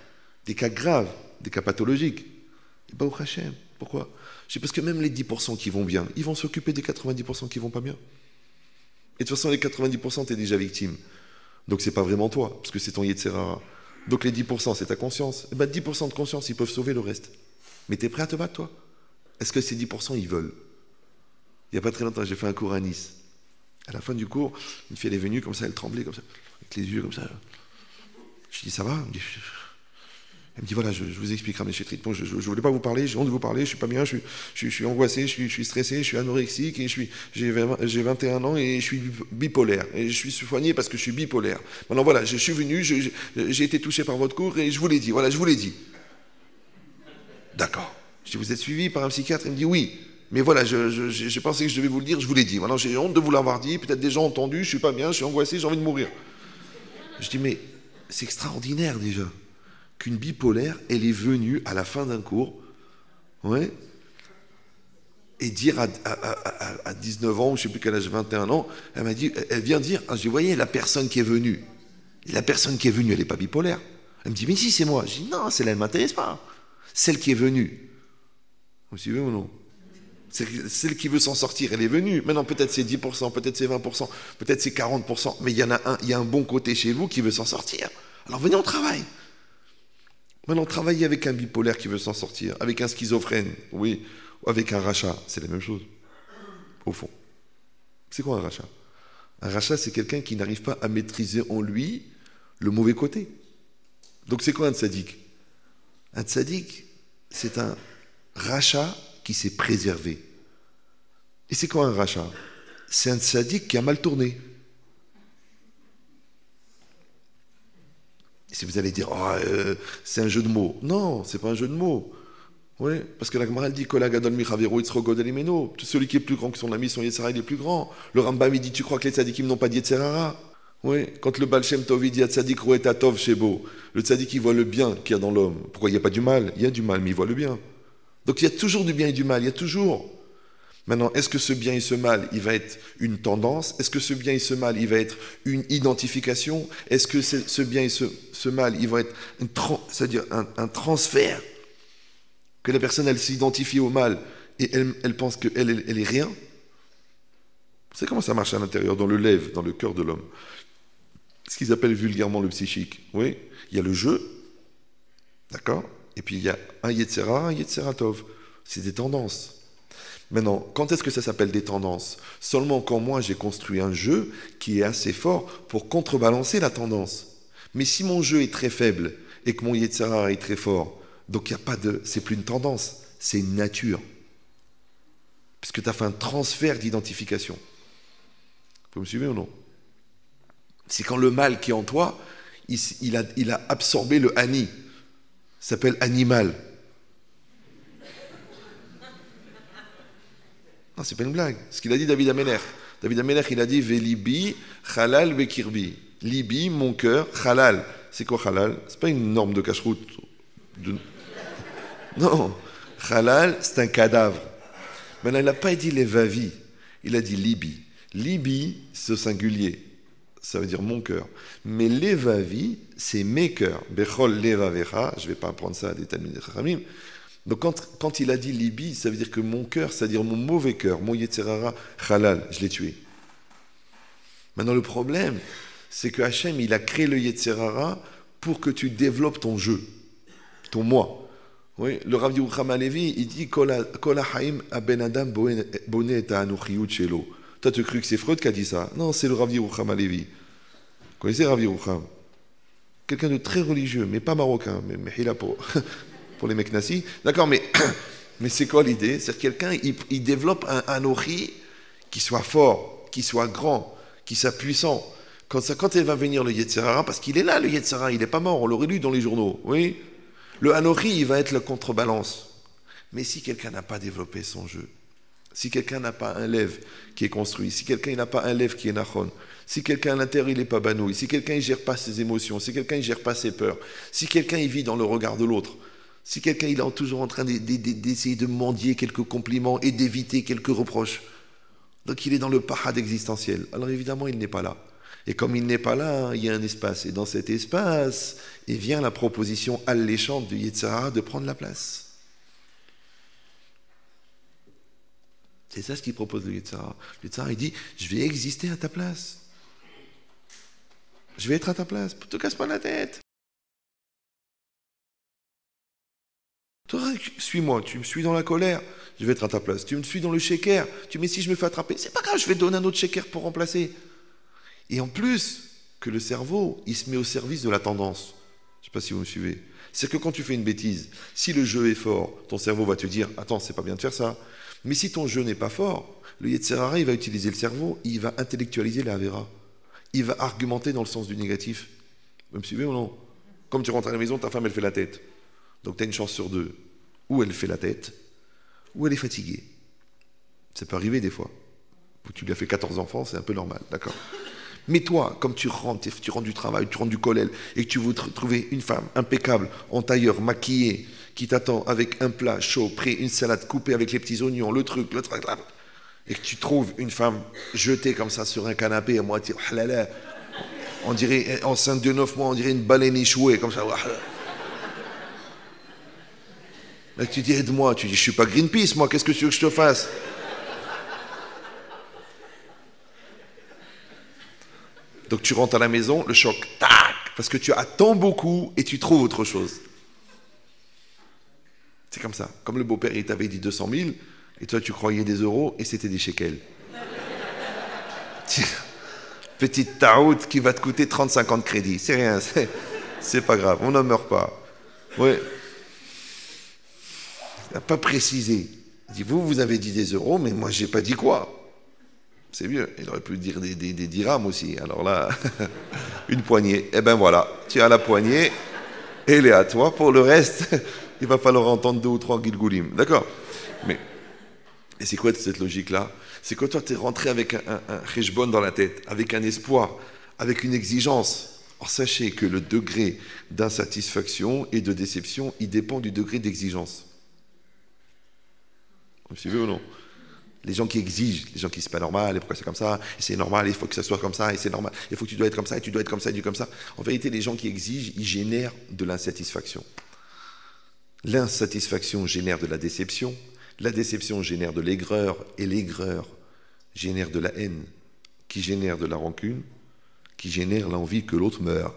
Des cas graves, des cas pathologiques. Et bah, au Hachem. Pourquoi? Je dis, parce que même les 10% qui vont bien, ils vont s'occuper des 90% qui vont pas bien. Et de toute façon, les 90%, tu es déjà victime. Donc, c'est pas vraiment toi, parce que c'est ton Yetzerara. Donc, les 10%, c'est ta conscience. Et ben, 10% de conscience, ils peuvent sauver le reste. Mais tu es prêt à te battre, toi? Est-ce que ces 10%, ils veulent? Il n'y a pas très longtemps, j'ai fait un cours à Nice. À la fin du cours, une fille, elle est venue comme ça, elle tremblait comme ça, avec les yeux comme ça. Je dis, ça va? Elle me dit, voilà, je vous explique, Rabbi Chetrit. Bon, je ne voulais pas vous parler, j'ai honte de vous parler, je ne suis pas bien, je suis angoissé, je suis stressé, je suis anorexique, et j'ai 21 ans et je suis bipolaire. Et je suis soigné parce que je suis bipolaire. Maintenant, voilà, je suis venu, j'ai été touché par votre cours et je vous l'ai dit. Voilà, je vous l'ai dit. D'accord. Je dis, vous êtes suivi par un psychiatre? Il me dit, oui. Mais voilà, j'ai pensé que je devais vous le dire, je vous l'ai dit. Maintenant, j'ai honte de vous l'avoir dit, peut-être des gens ont entendu, je ne suis pas bien, je suis angoissé, j'ai envie de mourir. Je dis, mais c'est extraordinaire déjà qu'une bipolaire, elle est venue à la fin d'un cours, ouais, et dire à 19 ans, ou je ne sais plus quel âge, 21 ans, elle vient dire, je dis, vous voyez, la personne qui est venue, elle n'est pas bipolaire. Elle me dit, mais si, c'est moi. Je dis, non, celle-là, elle ne m'intéresse pas. Celle qui est venue. Vous suivez ou non? Celle qui veut s'en sortir, elle est venue. Maintenant, peut-être c'est 10%, peut-être c'est 20%, peut-être c'est 40%, mais il y a un bon côté chez vous qui veut s'en sortir. Alors venez, on travaille. Maintenant, travailler avec un bipolaire qui veut s'en sortir, avec un schizophrène, oui, ou avec un rachat, c'est la même chose, au fond. C'est quoi un rachat? Un rachat, c'est quelqu'un qui n'arrive pas à maîtriser en lui le mauvais côté. Donc c'est quoi un tzaddik? Un tzaddik, c'est un rachat qui s'est préservé. Et c'est quoi un rachat? C'est un tzaddik qui a mal tourné. Et si vous allez dire, oh, c'est un jeu de mots. Non, c'est pas un jeu de mots. Oui, parce que la Gemara dit, celui qui est plus grand que son ami, son Yetzirah, il est plus grand. Le Rambam, il dit, tu crois que les tzadikim n'ont pas de Yetzirah? Oui, quand le Baal Shem Tov, il dit, tzadik roeta tov shebo, le tzadik, il voit le bien qu'il y a dans l'homme. Pourquoi il n'y a pas du mal? Il y a du mal, mais il voit le bien. Donc il y a toujours du bien et du mal, il y a toujours. Maintenant, est-ce que ce bien et ce mal, il va être une tendance? Est-ce que ce bien et ce mal, il va être une identification? Est-ce que ce bien et ce mal, il va être c'est-à-dire un transfert? Que la personne, elle s'identifie au mal et elle pense qu'elle elle est rien? Vous savez comment ça marche à l'intérieur, dans le lève, dans le cœur de l'homme? Ce qu'ils appellent vulgairement le psychique. Oui, il y a le jeu, d'accord? Et puis il y a un Yetzera, un Yetzeratov. C'est des tendances. Maintenant, quand est-ce que ça s'appelle des tendances? Seulement quand moi j'ai construit un jeu qui est assez fort pour contrebalancer la tendance. Mais si mon jeu est très faible et que mon Yetzera est très fort, donc il n'y a pas de, c'est plus une tendance, c'est une nature. Puisque tu as fait un transfert d'identification. Vous me suivez ou non? C'est quand le mal qui est en toi, il a absorbé le Ani. Ça s'appelle animal. Non, c'est pas une blague. Ce qu'il a dit David Ameler. David Ameler, il a dit Velibi, Halal, Bekirbi. Libi, mon cœur, Halal. C'est quoi Halal? C'est pas une norme de cache-route. Non. Halal, c'est un cadavre. Maintenant, il n'a pas dit les vavi. Il a dit Libi. Libi, c'est au singulier. Ça veut dire mon cœur. Mais levavi, c'est mes cœurs. Bechol levavecha. Je ne vais pas apprendre ça à des talmidim chachamim. Donc quand il a dit Libi, ça veut dire que mon cœur, c'est-à-dire mon mauvais cœur, mon Yetzerara, halal, je l'ai tué. Maintenant le problème, c'est que Hachem, il a créé le Yetzerara pour que tu développes ton jeu, ton moi. Oui, le Rav Yerucham Halevi, il dit Kol haim ben adam boné et anuchiyut shelo. Toi, tu as cru que c'est Freud qui a dit ça? Non, c'est le Rav Yerucham Halevi. Vous connaissez Rav Yerucham? Quelqu'un de très religieux, mais pas marocain, mais il a pour les mecs nazis. D'accord, mais c'est quoi l'idée? C'est que quelqu'un, il développe un ori qui soit fort, qui soit grand, qui soit puissant. Quand il va venir le Yetzerara, parce qu'il est là, le Yetzerara, il n'est pas mort, on l'aurait lu dans les journaux, oui. Le Hanori, il va être la contrebalance. Mais si quelqu'un n'a pas développé son jeu, si quelqu'un n'a pas un lève qui est construit, si quelqu'un n'a pas un lève qui est nachon, si quelqu'un à l'intérieur il n'est pas banouille, si quelqu'un ne gère pas ses émotions, si quelqu'un ne gère pas ses peurs, si quelqu'un il vit dans le regard de l'autre, si quelqu'un il est toujours en train d'essayer de mendier quelques compliments et d'éviter quelques reproches, donc il est dans le pahad existentiel, alors évidemment il n'est pas là. Et comme il n'est pas là, il y a un espace. Et dans cet espace, il vient la proposition alléchante du Yetzirah de prendre la place. C'est ça ce qu'il propose le Yetzirah. Le Yetzirah, il dit, je vais exister à ta place. Je vais être à ta place. Ne te casse pas la tête. Toi, suis-moi, tu me suis dans la colère, je vais être à ta place. Tu me suis dans le shaker, mais si je me fais attraper, c'est pas grave, je vais te donner un autre shaker pour remplacer. Et en plus, que le cerveau, il se met au service de la tendance. Je ne sais pas si vous me suivez. C'est que quand tu fais une bêtise, si le jeu est fort, ton cerveau va te dire « Attends, c'est pas bien de faire ça ». Mais si ton jeu n'est pas fort, le Yetzirah, il va utiliser le cerveau, il va intellectualiser la Avera. Il va argumenter dans le sens du négatif. Vous me suivez ou non? Comme tu rentres à la maison, ta femme, elle fait la tête. Donc tu as une chance sur deux. Ou elle fait la tête, ou elle est fatiguée. Ça peut arriver des fois. Tu lui as fait 14 enfants, c'est un peu normal, d'accord? Mais toi, comme tu rentres du travail, tu rentres du collège, et que tu veux trouver une femme impeccable, en tailleur, maquillée, qui t'attend avec un plat chaud, prêt, une salade coupée avec les petits oignons, le truc, là, et que tu trouves une femme jetée comme ça sur un canapé à moitié, on dirait, enceinte de 9 mois, on dirait une baleine échouée, comme ça. Là, tu dis, aide-moi, tu dis, je suis pas Greenpeace, moi, qu'est-ce que tu veux que je te fasse? Donc tu rentres à la maison, le choc, tac, parce que tu attends beaucoup et tu trouves autre chose. C'est comme ça. Comme le beau-père, il t'avait dit 200 000, et toi tu croyais des euros, et c'était des shekels. Petite taout qui va te coûter 30-50 crédits. C'est rien, c'est pas grave, on n'en meurt pas. Ouais. Il n'a pas précisé. Il dit, vous avez dit des euros, mais moi j'ai pas dit quoi. C'est mieux. Il aurait pu dire des dirhams aussi. Alors là, une poignée. Eh ben voilà, tu as la poignée, elle est à toi. Pour le reste, il va falloir entendre 2 ou 3 gilgoulim. D'accord? Mais, et c'est quoi cette logique-là? C'est que toi, tu es rentré avec un cheshbon dans la tête, avec un espoir, avec une exigence. Or, sachez que le degré d'insatisfaction et de déception, il dépend du degré d'exigence. Vous me suivez ou non? Les gens qui exigent, les gens qui disent c'est pas normal, et pourquoi c'est comme ça, et c'est normal, il faut que ça soit comme ça, et c'est normal, il faut que tu dois être comme ça, et tu dois être comme ça, et tu dois être comme ça. En vérité, les gens qui exigent, ils génèrent de l'insatisfaction. L'insatisfaction génère de la déception génère de l'aigreur, et l'aigreur génère de la haine, qui génère de la rancune, qui génère l'envie que l'autre meure.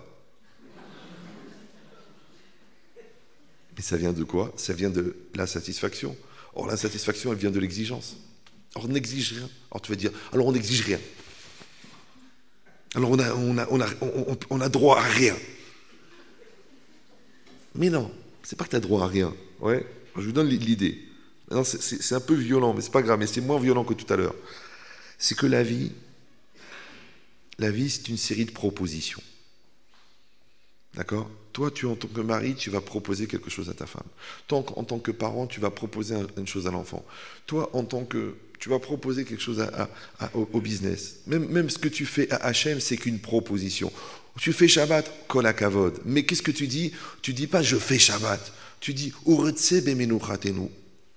Mais ça vient de quoi? Ça vient de l'insatisfaction. Or, l'insatisfaction, elle vient de l'exigence. Or, on n'exige rien. Alors, tu vas dire, alors on n'exige rien. Alors, on a droit à rien. Mais non, c'est pas que tu as droit à rien. Ouais, je vous donne l'idée. Non, c'est un peu violent, mais c'est pas grave, mais c'est moins violent que tout à l'heure. C'est que la vie, c'est une série de propositions. D'accord? Toi, en tant que mari, tu vas proposer quelque chose à ta femme. Toi, en tant que parent, tu vas proposer une chose à l'enfant. Toi, tu vas proposer quelque chose au business. Même ce que tu fais à Hachem, c'est qu'une proposition. Tu fais Shabbat, kol hakavod. Mais qu'est-ce que tu dis? Tu dis pas je fais Shabbat. Tu dis urtse bemenuchatenu.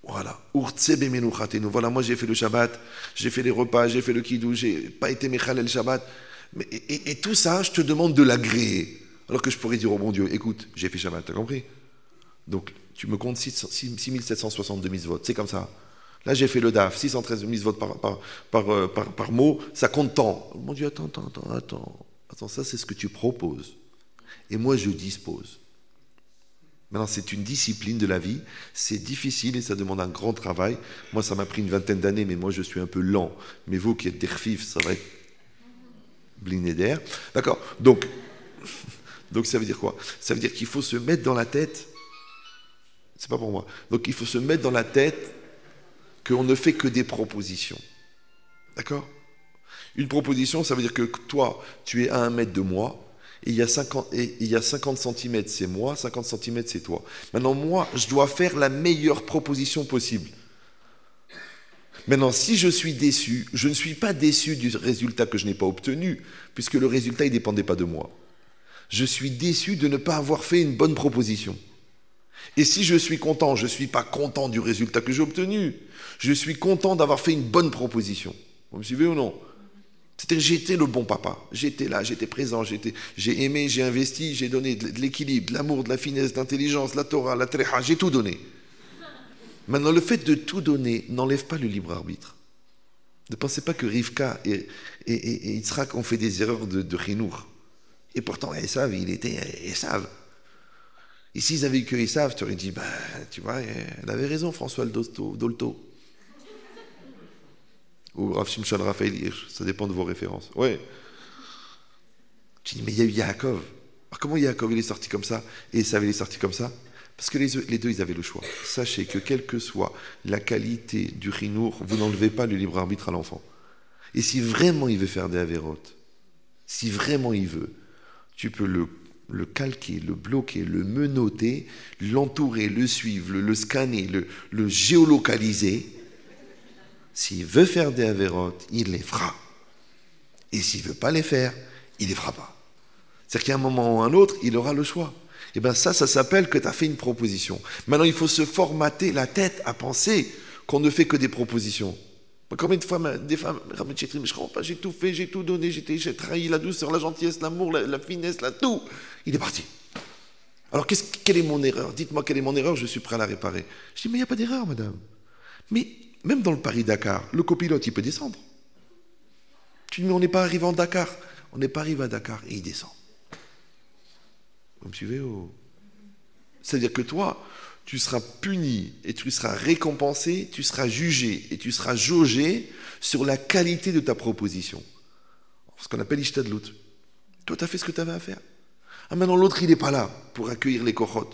Voilà, urtse bemenuchatenu. Voilà, moi j'ai fait le Shabbat, j'ai fait les repas, j'ai fait le kidou, j'ai pas été mechal el Shabbat. Et tout ça, je te demande de l'agréer. Alors que je pourrais dire au bon Dieu, écoute, j'ai fait Shabbat, t'as compris? Donc, tu me comptes 6762 mitzvot, c'est comme ça. Là, j'ai fait le DAF, 613 mitzvot par mot, ça compte tant. Mon Dieu, attends, ça c'est ce que tu proposes. Et moi, je dispose. Maintenant, c'est une discipline de la vie, c'est difficile et ça demande un grand travail. Moi, ça m'a pris une vingtaine d'années, mais moi, je suis un peu lent. Mais vous qui êtes des khfif, ça va être bliné d'air. D'accord? Donc ça veut dire quoi? Ça veut dire qu'il faut se mettre dans la tête, c'est pas pour moi, donc il faut se mettre dans la tête qu'on ne fait que des propositions. D'accord? Une proposition, ça veut dire que toi, tu es à 1 mètre de moi, et il y a 50 cm c'est moi, 50 cm c'est toi. Maintenant, moi, je dois faire la meilleure proposition possible. Maintenant, si je suis déçu, je ne suis pas déçu du résultat que je n'ai pas obtenu, puisque le résultat, il ne dépendait pas de moi. Je suis déçu de ne pas avoir fait une bonne proposition. Et si je suis content, je ne suis pas content du résultat que j'ai obtenu. Je suis content d'avoir fait une bonne proposition. Vous me suivez ou non? C'est-à-dire j'étais le bon papa. J'étais là, j'étais présent, j'ai aimé, j'ai investi, j'ai donné de l'équilibre, de l'amour, de la finesse, de l'intelligence, la Torah, la Tréha, j'ai tout donné. Maintenant, le fait de tout donner n'enlève pas le libre arbitre. Ne pensez pas que Rivka et Yitzhak ont fait des erreurs de chinour. Et pourtant, Esav, il était Esav. Et s'ils avaient eu que Esav, tu aurais dit, tu vois, elle avait raison, François Dolto. Ou Rav Shimshon Raphaël Hirsch, ça dépend de vos références. Ouais. Tu dis, mais il y a eu Yaakov. Alors comment Yaakov, il est sorti comme ça, et Esav, il est sorti comme ça? Parce que les deux, ils avaient le choix. Sachez que quelle que soit la qualité du chinour, vous n'enlevez pas le libre arbitre à l'enfant. Et si vraiment il veut faire des avérotes, si vraiment il veut, tu peux le calquer, le bloquer, le menotter, l'entourer, le suivre, le scanner, le géolocaliser. S'il veut faire des avérotes, il les fera. Et s'il ne veut pas les faire, il ne les fera pas. C'est-à-dire qu'à un moment ou un autre, il aura le choix. Et bien ça s'appelle que tu as fait une proposition. Maintenant, il faut se formater la tête à penser qu'on ne fait que des propositions. Combien de fois, des femmes, mais je ne comprends pas, j'ai tout fait, j'ai tout donné, j'ai trahi la douceur, la gentillesse, l'amour, la finesse, tout. Il est parti. Alors, quelle est mon erreur? Dites-moi quelle est mon erreur, je suis prêt à la réparer. Je dis, mais il n'y a pas d'erreur, madame. Mais même dans le Paris-Dakar, le copilote, il peut descendre. Tu dis, mais on n'est pas arrivé en Dakar. On n'est pas arrivé à Dakar et il descend. Vous me suivez? C'est-à-dire que toi, tu seras puni et tu seras récompensé, tu seras jugé et tu seras jaugé sur la qualité de ta proposition. Ce qu'on appelle Ishtadlut. Toi, tu as fait ce que tu avais à faire. Ah, maintenant, l'autre, il n'est pas là pour accueillir les kochot.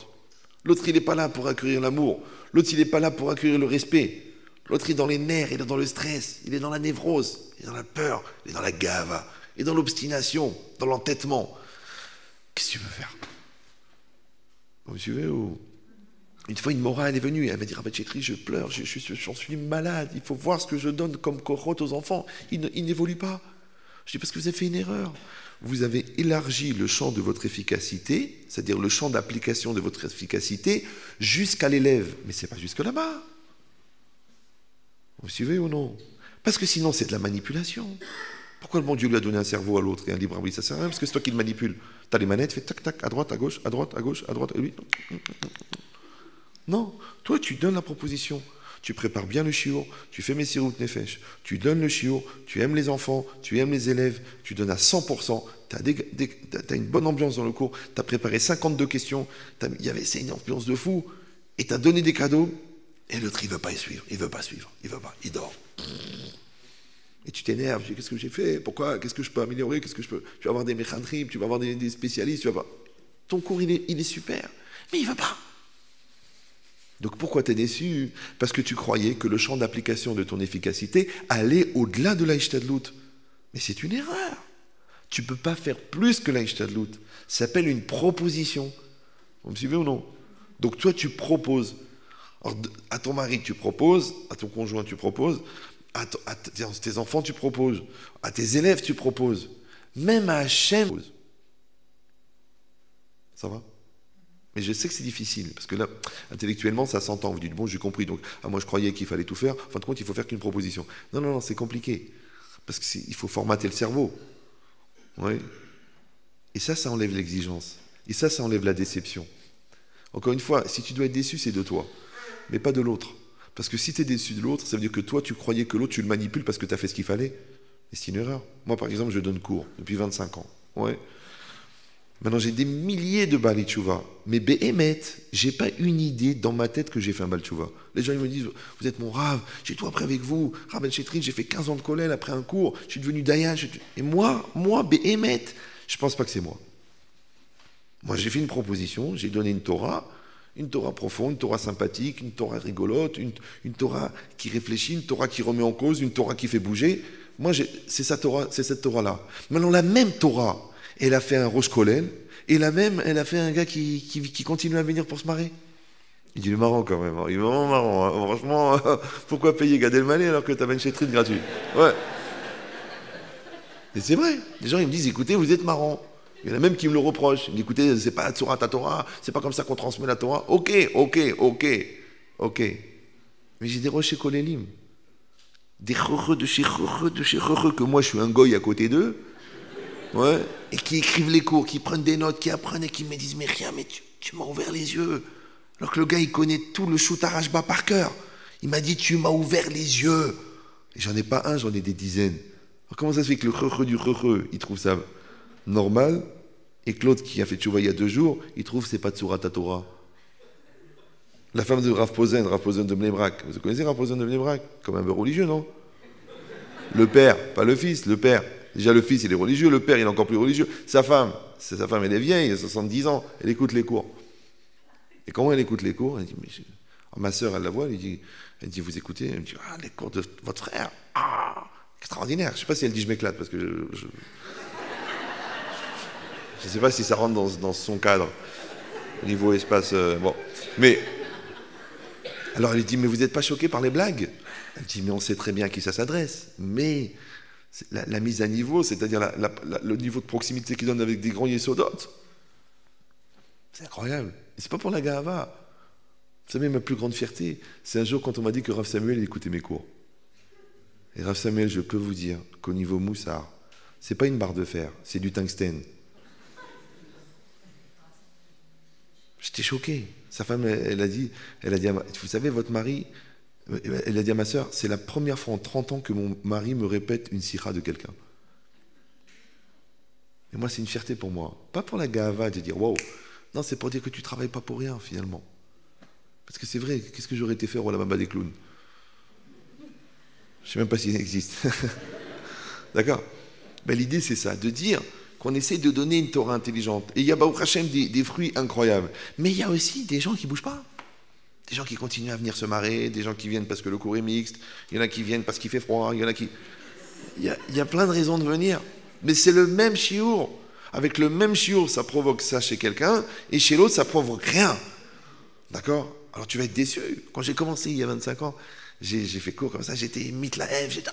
L'autre, il n'est pas là pour accueillir l'amour. L'autre, il n'est pas là pour accueillir le respect. L'autre, il est dans les nerfs, il est dans le stress, il est dans la névrose, il est dans la peur, il est dans la gava, il est dans l'obstination, dans l'entêtement. Qu'est-ce que tu veux faire? Vous me suivez ou... Une fois, une mora, elle est venue, elle m'a dit, Rabbi Chetri, je pleure, j'en suis malade, il faut voir ce que je donne comme kohot aux enfants, ils n'évoluent pas. Je dis, parce que vous avez fait une erreur. Vous avez élargi le champ de votre efficacité, c'est-à-dire le champ d'application de votre efficacité, jusqu'à l'élève. Mais ce n'est pas jusque là-bas. Vous suivez ou non? Parce que sinon, c'est de la manipulation. Pourquoi le bon Dieu lui a donné un cerveau à l'autre et un libre arbitre? Ça sert à rien, parce que c'est toi qui le manipules. Tu as les manettes, fais tac, tac, à droite, à gauche, à droite, à gauche, à droite, et lui. Non, toi, tu donnes la proposition. Tu prépares bien le shiur, tu fais Messirut Nefesh, tu donnes le shiur, tu aimes les enfants, tu aimes les élèves, tu donnes à 100%, tu as une bonne ambiance dans le cours, tu as préparé 52 questions, c'est une ambiance de fou, et tu as donné des cadeaux, et l'autre, il ne veut pas y suivre, il ne veut pas suivre, il ne veut pas, il dort. Et tu t'énerves, tu dis, qu'est-ce que j'ai fait? Pourquoi? Qu'est-ce que je peux améliorer? Tu vas avoir des méchanrim, tu vas avoir des spécialistes, tu vas avoir... Ton cours, il est super, mais il ne veut pas. Donc pourquoi tu es déçu? Parce que tu croyais que le champ d'application de ton efficacité allait au-delà de l'Aïchtadlout. Mais c'est une erreur. Tu ne peux pas faire plus que l'Aïchtadlout. Ça s'appelle une proposition. Vous me suivez ou non? Donc toi, tu proposes. Alors, à ton mari, tu proposes. À ton conjoint, tu proposes. À tes enfants, tu proposes. À tes élèves, tu proposes. Même à Hachem. Ça va? Mais je sais que c'est difficile, parce que là, intellectuellement, ça s'entend. Vous dites, bon, j'ai compris, donc moi je croyais qu'il fallait tout faire. En fin de compte, il faut faire qu'une proposition. Non, non, non, c'est compliqué. Parce qu'il faut formater le cerveau. Oui. Et ça enlève l'exigence. Et ça enlève la déception. Encore une fois, si tu dois être déçu, c'est de toi, mais pas de l'autre. Parce que si tu es déçu de l'autre, ça veut dire que toi, tu croyais que l'autre, tu le manipules parce que tu as fait ce qu'il fallait. Et c'est une erreur. Moi, par exemple, je donne cours depuis 25 ans. Ouais. Maintenant, j'ai des milliers de Baalei Tshuva. Mais Béhémet, j'ai pas une idée dans ma tête que j'ai fait un Baal Tshuva. Les gens ils me disent, vous êtes mon Rav, j'ai tout appris avec vous. Rav Ben Chetrin, j'ai fait 15 ans de kollel après un cours, je suis devenu Dayan. Et moi, Béhémet, je pense pas que c'est moi. Moi, j'ai fait une proposition, j'ai donné une Torah profonde, une Torah sympathique, une Torah rigolote, une Torah qui réfléchit, une Torah qui remet en cause, une Torah qui fait bouger. Moi, c'est cette Torah-là. Maintenant, la même Torah, elle a fait un Rosh Kollel, et la même, elle a fait un gars qui continue à venir pour se marrer. Il dit, il est marrant quand même, hein. Il est vraiment marrant. Hein. Franchement, pourquoi payer Gad Elmaleh alors que tu as Ben Chetrin gratuit? Ouais. Et c'est vrai. Les gens, ils me disent, écoutez, vous êtes marrant. Il y en a même qui me le reprochent. Ils me disent, écoutez, c'est pas la Tzurat Torah, c'est pas comme ça qu'on transmet la Torah. Ok. Mais j'ai des rochers kolélim. Des choreux de chez choreux, que moi je suis un goy à côté d'eux. Ouais, et qui écrivent les cours, qui prennent des notes, qui apprennent et qui me disent, mais rien, mais tu m'as ouvert les yeux. Alors que le gars, il connaît tout le Shout Arashba par cœur. Il m'a dit, tu m'as ouvert les yeux. Et j'en ai pas un, j'en ai des dizaines. Alors comment ça se fait que le cheux du cheux, il trouve ça normal, et que l'autre qui a fait tchouva il y a 2 jours, il trouve que c'est pas Tzurat Torah? La femme de Rav Posen de Bnei Brak. Vous connaissez Rav Posen de Bnei Brak? Comme un peu religieux, non? Le père, pas le fils, le père. Déjà, le fils, il est religieux, le père, il est encore plus religieux. Sa femme, elle est vieille, elle a 70 ans, elle écoute les cours. Et comment elle écoute les cours? Elle dit, mais ma sœur, elle la voit, elle dit, vous écoutez? Elle me dit, les cours de votre frère, extraordinaire. Je ne sais pas si elle dit, je m'éclate, parce que je ne sais pas si ça rentre dans son cadre, au niveau espace, bon. Mais, alors elle dit, mais vous n'êtes pas choqué par les blagues? Elle dit, mais on sait très bien à qui ça s'adresse, mais... La mise à niveau, c'est-à-dire le niveau de proximité qu'il donne avec des grands yesodot, c'est incroyable. Et c'est pas pour la Gahava. Vous savez, ma plus grande fierté, c'est un jour quand on m'a dit que Rav Samuel écoutait mes cours. Et Rav Samuel, je peux vous dire qu'au niveau moussard, c'est pas une barre de fer, c'est du tungstène. J'étais choqué. Sa femme, elle a dit, vous savez, votre mari... Elle a dit à ma sœur, c'est la première fois en 30 ans que mon mari me répète une sikha de quelqu'un. Et moi, c'est une fierté pour moi. Pas pour la gava de dire, waouh. Non, c'est pour dire que tu ne travailles pas pour rien, finalement. Parce que c'est vrai, qu'est-ce que j'aurais été faire au la Mamba des clowns? Je ne sais même pas s'il existe. D'accord? Ben, l'idée, c'est ça, de dire qu'on essaie de donner une Torah intelligente. Et il y a, Baruch Hashem, des fruits incroyables. Mais il y a aussi des gens qui ne bougent pas. Des gens qui continuent à venir se marrer, des gens qui viennent parce que le cours est mixte, il y en a qui viennent parce qu'il fait froid, il y en a qui... Il y a plein de raisons de venir. Mais c'est le même chiour. Avec le même chiour, ça provoque ça chez quelqu'un, et chez l'autre, ça provoque rien. D'accord? Alors tu vas être déçu. Quand j'ai commencé il y a 25 ans, j'ai fait cours comme ça, j'étais mitlaev, j'étais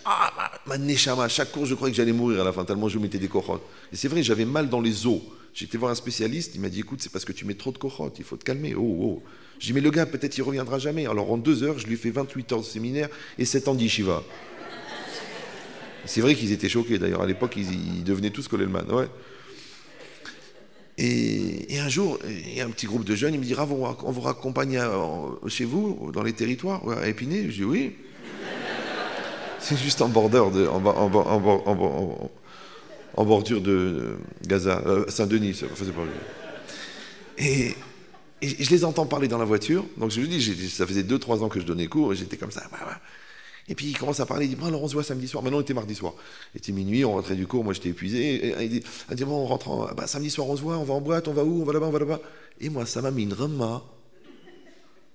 ma neshama. Chaque cours, je croyais que j'allais mourir à la fin, tellement je mettais des cochotes. Et c'est vrai, j'avais mal dans les os. J'étais voir un spécialiste, il m'a dit, écoute, c'est parce que tu mets trop de cochotes, il faut te calmer. Oh, oh. Je dis, mais le gars, peut-être il reviendra jamais. Alors en 2 heures, je lui ai fait 28 heures de séminaire et 7 ans d'yeshiva. C'est vrai qu'ils étaient choqués, d'ailleurs. À l'époque, ils devenaient tous Kollelman. Ouais. Et un jour, il y a un petit groupe de jeunes, il me dit, Rav, on vous raccompagne chez vous, dans les territoires, à Épinay. Je dis, oui. C'est juste en bordure de Gaza, Saint-Denis. C'est pas... Et je les entends parler dans la voiture. Donc je lui dis, ça faisait 2-3 ans que je donnais cours, et j'étais comme ça. Et puis il commence à parler, il dit, bon, alors on se voit samedi soir. Maintenant on était mardi soir. Il était minuit, on rentrait du cours, moi j'étais épuisé. Et il dit, bon, on rentre samedi soir, on se voit, on va en boîte, on va où, on va là-bas, on va là-bas. Et moi, ça m'a mis une rema,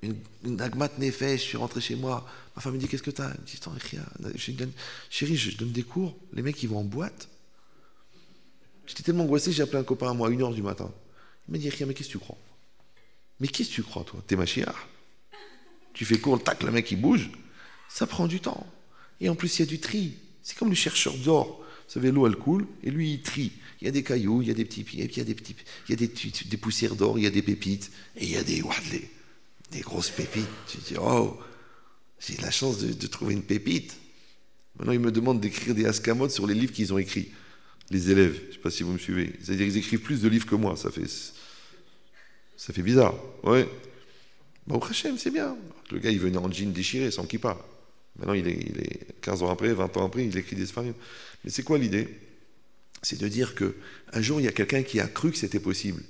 une agmat nefesh, je suis rentré chez moi. Ma femme me dit, qu'est-ce que t'as? Elle me dit, chérie, je donne des cours, les mecs ils vont en boîte. J'étais tellement angoissé, j'ai appelé un copain à moi à 1h du matin. Il m'a dit, mais qu'est-ce que tu crois? Mais qu'est-ce que tu crois, toi? T'es Mashiach. Tu fais cours, tac, le mec il bouge. Ça prend du temps. Et en plus, il y a du tri. C'est comme le chercheur d'or. Vous savez, l'eau, elle coule, et lui, il trie. Il y a des cailloux, il y a des petits pieds, et puis il y a des poussières d'or, il y a des pépites, et il y a des grosses pépites. Tu dis, oh, j'ai la chance de trouver une pépite. Maintenant, il me demande d'écrire des ascamotes sur les livres qu'ils ont écrits. Les élèves, je ne sais pas si vous me suivez. C'est-à-dire qu'ils écrivent plus de livres que moi. Ça fait bizarre. Ouais. Bon, Hachem, c'est bien. Le gars, il venait en jean déchiré, sans kippa. Maintenant, il est 15 ans après, 20 ans après, il écrit des sfarim. Mais c'est quoi l'idée? C'est de dire qu'un jour, il y a quelqu'un qui a cru que c'était possible.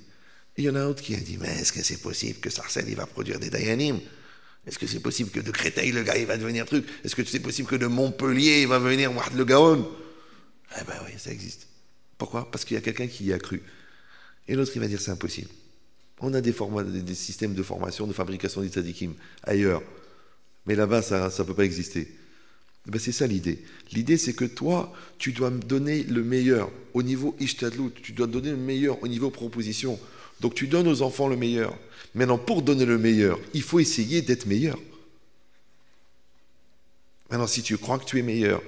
Et il y en a un autre qui a dit, mais est-ce que c'est possible que Sarcelles, il va produire des Dayanim? Est-ce que c'est possible que de Créteil, le gars, il va devenir truc? Est-ce que c'est possible que de Montpellier, il va venir Wahd le Gaon? Eh ben oui, ça existe. Pourquoi? Parce qu'il y a quelqu'un qui y a cru. Et l'autre, il va dire, c'est impossible. On a des systèmes de formation, de fabrication des tzadikim ailleurs. Mais là-bas, ça ne peut pas exister. Ben, c'est ça l'idée. L'idée, c'est que toi, tu dois me donner le meilleur au niveau ishtadlout, tu dois donner le meilleur au niveau proposition. Donc tu donnes aux enfants le meilleur. Maintenant, pour donner le meilleur, il faut essayer d'être meilleur. Maintenant, si tu crois que tu es meilleur,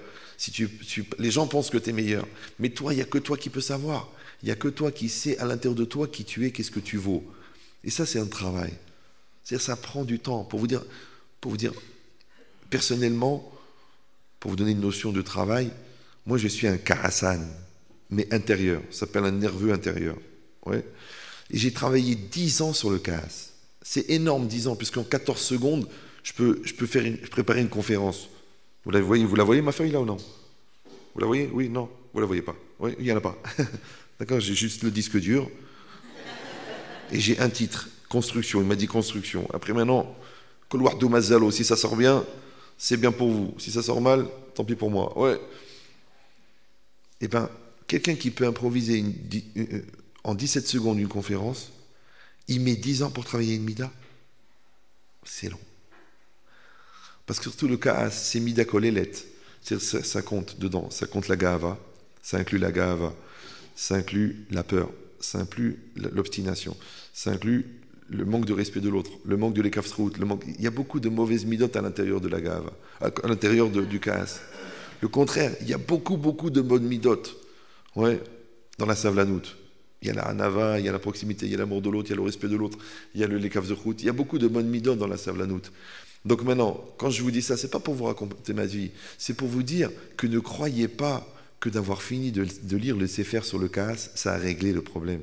les gens pensent que tu es meilleur, mais toi, il n'y a que toi qui peux savoir. Il n'y a que toi qui sais à l'intérieur de toi qui tu es, qu'est-ce que tu vaux. Et ça, c'est un travail. C'est-à-dire, ça prend du temps. Pour vous dire personnellement, pour vous donner une notion de travail, moi, je suis un karasan, mais intérieur. Ça s'appelle un nerveux intérieur. Ouais. Et j'ai travaillé 10 ans sur le KAS. C'est énorme, 10 ans, puisqu'en 14 secondes, je peux préparer une conférence. Vous la voyez ma feuille là ou non? Vous la voyez? Oui, non? Vous la voyez pas? Oui, il n'y en a pas. D'accord, j'ai juste le disque dur. Et j'ai un titre, construction. Il m'a dit construction. Après maintenant, Couloir de Mazalo, si ça sort bien, c'est bien pour vous. Si ça sort mal, tant pis pour moi. Ouais. Eh bien, quelqu'un qui peut improviser en 17 secondes une conférence, il met 10 ans pour travailler une mida. C'est long. Parce que surtout le cas, c'est mida kolelet. Ça compte dedans. Ça compte la gahava. Ça inclut la gahava. Ça inclut la peur. Ça inclut l'obstination. Ça inclut le manque de respect de l'autre, le manque de l'ékafsrout, il y a beaucoup de mauvaises midotes à l'intérieur de la gave, à l'intérieur du kaas. Le contraire, il y a beaucoup de bonnes midotes, ouais, dans la savlanout. Il y a la hanava, il y a la proximité, il y a l'amour de l'autre, il y a le respect de l'autre, il y a le lekafsrout, il y a beaucoup de bonnes midotes dans la savlanout. Donc maintenant, quand je vous dis ça, c'est pas pour vous raconter ma vie, c'est pour vous dire que ne croyez pas que d'avoir fini de lire le Sefer sur le kaas, ça a réglé le problème.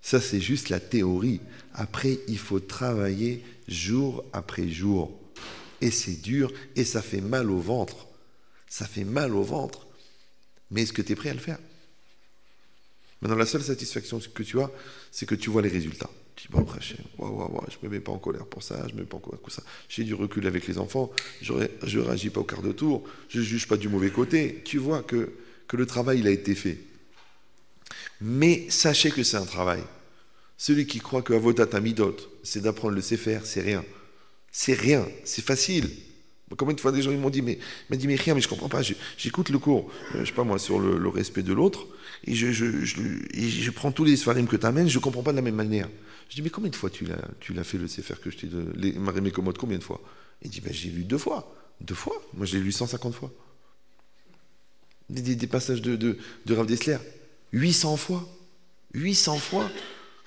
Ça, c'est juste la théorie. Après, il faut travailler jour après jour. Et c'est dur, et ça fait mal au ventre. Ça fait mal au ventre. Mais est-ce que tu es prêt à le faire? Maintenant, la seule satisfaction que tu as, c'est que tu vois les résultats. Tu dis, bon, je ne me mets pas en colère pour ça, je ne me mets pas en colère pour ça. J'ai du recul avec les enfants, je ne réagis pas au quart de tour, je ne juge pas du mauvais côté. Tu vois que le travail, il a été fait. Mais sachez que c'est un travail. Celui qui croit que Avodat Amidot, c'est d'apprendre le Sefer, c'est rien. C'est rien, c'est facile. Combien de fois des gens ils m'ont dit, mais rien, mais je comprends pas. J'écoute le cours, je sais pas moi, sur le respect de l'autre, et je prends tous les sfarim que tu amènes, je comprends pas de la même manière. Je dis, mais combien de fois tu l'as fait le Sefer que je t'ai donné, les Marémé Komod, combien de fois? Il dit, j'ai lu 2 fois. 2 fois? Moi, je l'ai lu 150 fois. Des passages de Rav Dessler, 800 fois. 800 fois,